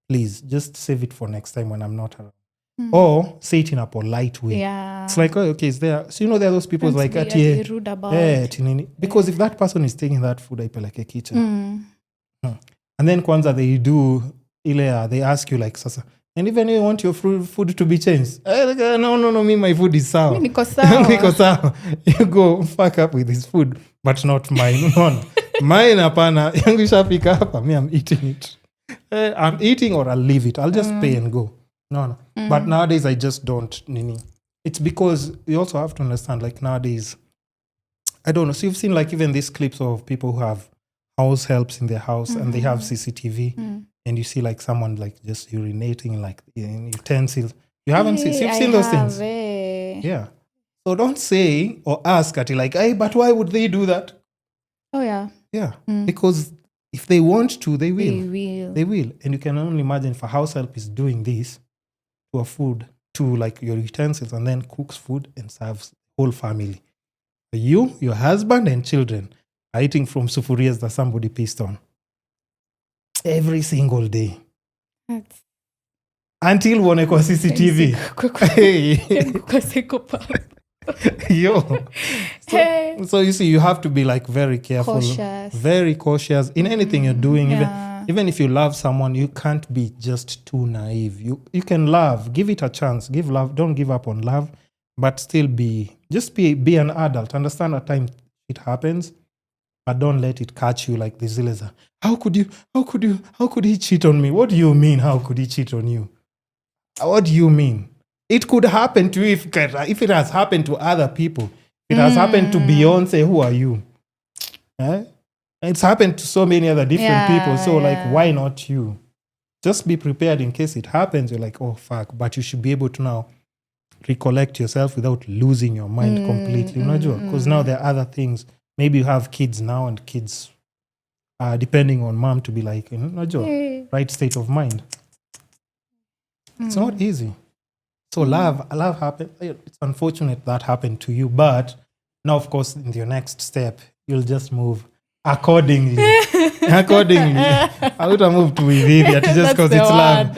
please just save it for next time when I'm not around. Or say it in a polite way. Yeah. It's like, okay, is there? So there are those people like rude about. Because if that person is taking that food, I pay like a kitchen. And then kwanza they do, they ask you like, sasa, and even you want your food to be changed. No, me, my food is sour. Niko sawa. You go fuck up with his food, but not mine. No. Mine hapana, yangu shapika hapa, me, I'm eating it. I'm eating or I'll leave it. I'll just pay and go. No. But nowadays I just don't. It's because you also have to understand, like nowadays, I don't know. So you've seen like even these clips of people who have house helps in their house and they have CCTV and you see like someone like just urinating like in utensils. You haven't seen, so you've seen those things. Yeah. So don't say or ask at it like, hey, but why would they do that? Oh, yeah. Yeah. Because if they want to, they will. They will. And you can only imagine if a house help is doing this to a food, to like your utensils, and then cooks food and serves the whole family. You, your husband, and children are eating from sufurias that somebody pissed on. Every single day. Until uone kwa CCTV. Yo. So you see, you have to be like very careful. Very cautious in anything you're doing. Even if you love someone, you can't be just too naive. You can love, give it a chance, give love, don't give up on love, but still be an adult. Understand at times it happens, but don't let it catch you like this. How could he cheat on me? What do you mean, how could he cheat on you? What do you mean? It could happen to you if it has happened to other people. It has happened to Beyonce. Who are you? It's happened to so many other different people. So like, why not you? Just be prepared in case it happens. You're like, oh, fuck. But you should be able to now recollect yourself without losing your mind completely. Because now there are other things. Maybe you have kids now, and kids are depending on mom to be like, right state of mind. It's not easy. So love happened. It's unfortunate that happened to you, but now, of course, in your next step, you'll just move accordingly. I would have moved to Vivian just because it's love.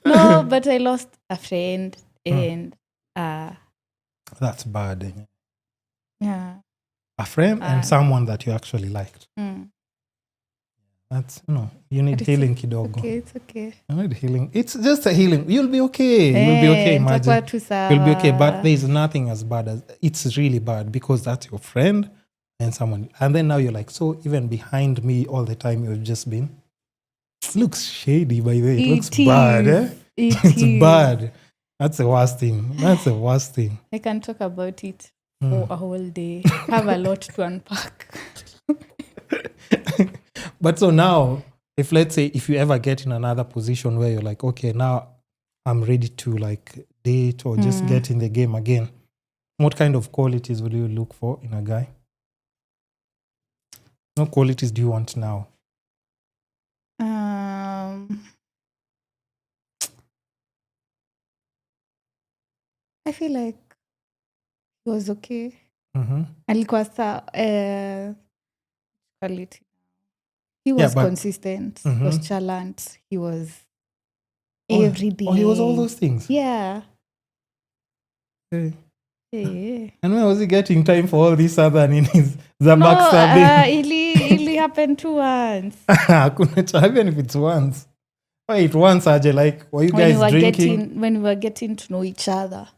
No, but I lost a friend, and that's bad. yeah, A friend and someone that you actually liked. That's you need healing, kidogo. It's okay. You need healing. It's just a healing. You'll be okay. You'll be okay. Imagine you'll be okay. But there's nothing as bad as it's really bad because that's your friend and someone. And then now you're like, so even behind me all the time you've just been. It looks shady, by the way. It looks bad. It's bad. That's the worst thing. I can talk about it for a whole day. Have a lot to unpack. But so now, if let's say, if you ever get in another position where you're like, okay, now I'm ready to like date or just get in the game again, what kind of qualities would you look for in a guy? What qualities do you want now? I feel like he was okay. Mm-hmm. Alikuwa quality. He was consistent. He was chalant. He was every day. Oh, he was all those things? Yeah. Hey. Yeah. And when was he getting time for all this other ninnies? The backstabbing? It happened to once. Even if it's once. Wait, once, Ajay, like, were you guys drinking? When we were getting to know each other.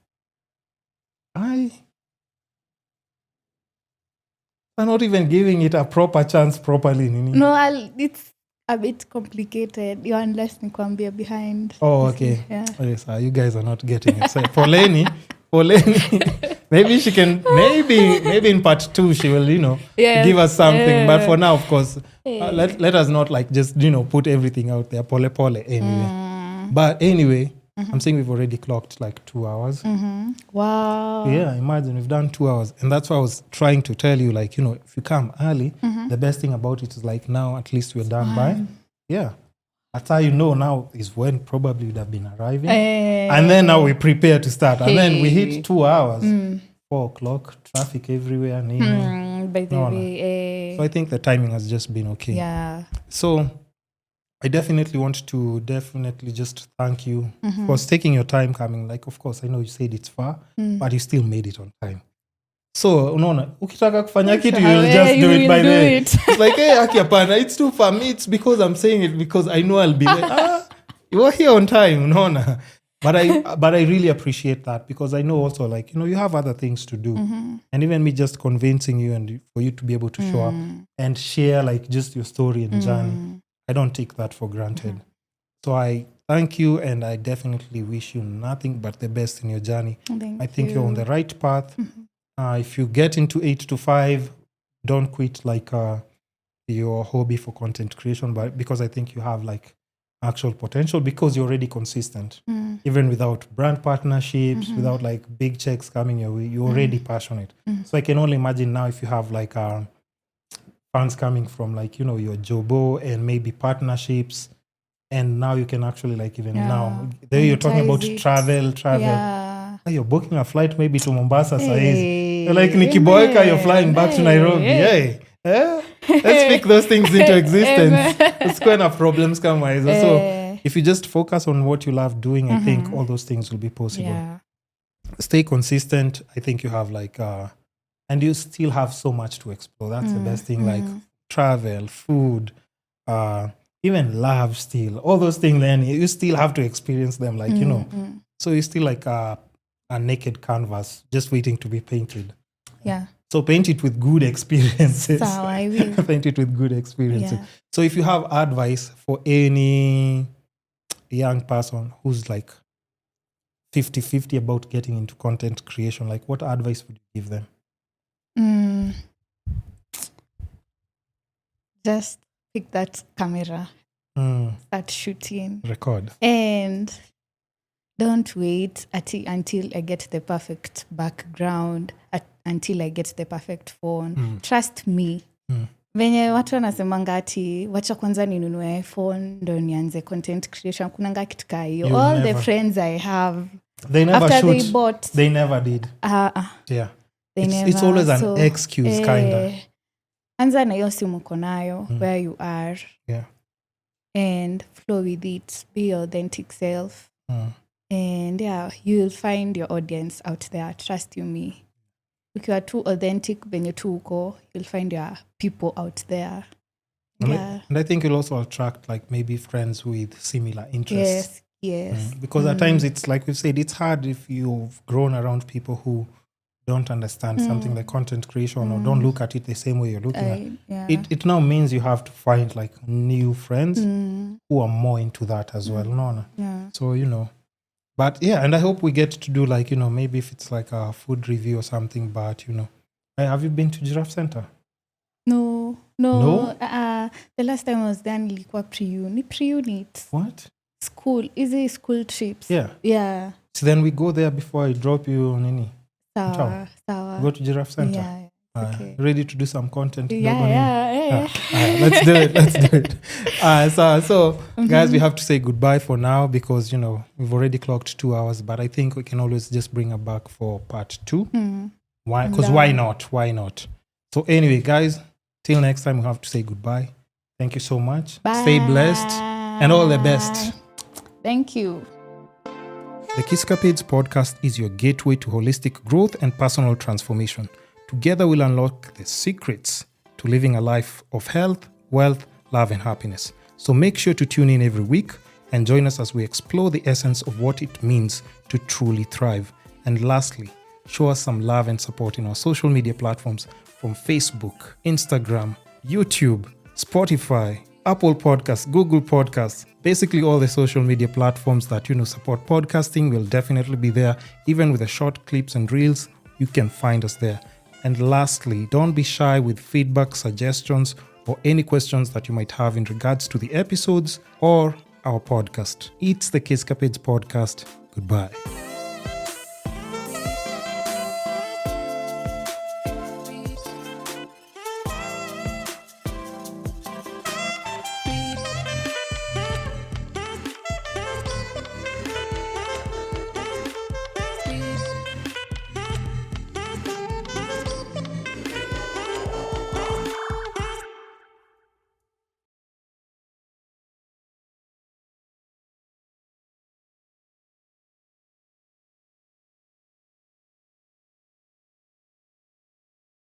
I'm not even giving it a proper chance properly, Nini. No, it's a bit complicated. You unless nikwambia behind. Oh, okay. Yeah. Okay, so you guys are not getting it. So Poleni, maybe she can, maybe in part 2 she will, give us something. But for now, of course, let us not like just, put everything out there. Pole anyway. But anyway, I'm saying we've already clocked like 2 hours. Wow. Yeah, imagine we've done 2 hours. And that's why I was trying to tell you, like, if you come early, the best thing about it is like now at least we're done by. Yeah. That's how now is when probably would have been arriving. And then now we prepare to start. And then we hit 2 hours. 4 o'clock, traffic everywhere. By the way. So I think the timing has just been okay. Yeah. So I definitely want to just thank you for taking your time coming. Like, of course, I know you said it's far, but you still made it on time. So, unaona, ukitaka kufanya kitu, you'll just do it by the way. It's like, hey, aki hapana, it's too far. Me, it's because I'm saying it because I know I'll be there. You are here on time, unaona. But I really appreciate that because I know also, like, you have other things to do. And even me just convincing you and for you to be able to show up and share, like, just your story and journey. I don't take that for granted. So I thank you and I definitely wish you nothing but the best in your journey. I think you're on the right path. If you get into 8 to 5, don't quit like your hobby for content creation, but because I think you have like actual potential because you're already consistent. Even without brand partnerships, without like big checks coming your way, you're already passionate. So I can only imagine now if you have like funds coming from like, your Jobo and maybe partnerships. And now you can actually like even now, there you're talking about travel. Yeah. You're booking a flight maybe to Mombasa. You're like, Nikiboeka, you're flying back to Nairobi. Hey. Let's speak those things into existence. It's quite enough problems come wise. So if you just focus on what you love doing, I think all those things will be possible. Yeah. Stay consistent. I think you have like, and you still have so much to explore. That's the best thing, like travel, food, even love still. All those things, then you still have to experience them, like, So you're still like a naked canvas just waiting to be painted. Yeah. So paint it with good experiences. So I will. Paint it with good experiences. Yeah. So if you have advice for any young person who's like 50-50 about getting into content creation, like what advice would you give them? Just pick that camera, start shooting. Record. And don't wait until I get the perfect background, until I get the perfect phone. Trust me. Venye watu wanasemanga ati wacha kwanza ninunue iPhone ndo nianze content creation, kunanga kitu kaa hiyo. All the friends I have, they never after shoot. They bought, they never did. Yeah, it's always an excuse kinda. Anza na hiyo simu uko nayo, where you are, and flow with it. Be your authentic self, and you'll find your audience out there. Trust you me. If you are too authentic, venye tu uko, you'll find your people out there. And I think you'll also attract like maybe friends with similar interests. Yes. Because at times it's like we've said, it's hard if you've grown around people who don't understand something like content creation or don't look at it the same way you're looking at it. It now means you have to find like new friends who are more into that as well. So, but and I hope we get to do like, maybe if it's like a food review or something, but, have you been to Giraffe Center? No. The last time I was there, nilikuwa pre-unit. What? School, easy school trips. Yeah. So then we go there before I drop you on any. Sawa. Go to Giraffe Center. Yeah. Okay. Ready to do some content? Yeah. Let's do it. So guys, we have to say goodbye for now because, we've already clocked 2 hours, but I think we can always just bring her back for part 2. Why? Because why not? So anyway, guys, till next time, we have to say goodbye. Thank you so much. Bye. Stay blessed and all the best. Thank you. The Kisscapades podcast is your gateway to holistic growth and personal transformation. Together, we'll unlock the secrets to living a life of health, wealth, love, and happiness. So make sure to tune in every week and join us as we explore the essence of what it means to truly thrive. And lastly, show us some love and support in our social media platforms from Facebook, Instagram, YouTube, Spotify, Apple Podcasts, Google Podcasts, basically all the social media platforms that, support podcasting will definitely be there. Even with the short clips and reels, you can find us there. And lastly, don't be shy with feedback, suggestions, or any questions that you might have in regards to the episodes or our podcast. It's the Kisscapades Podcast. Goodbye.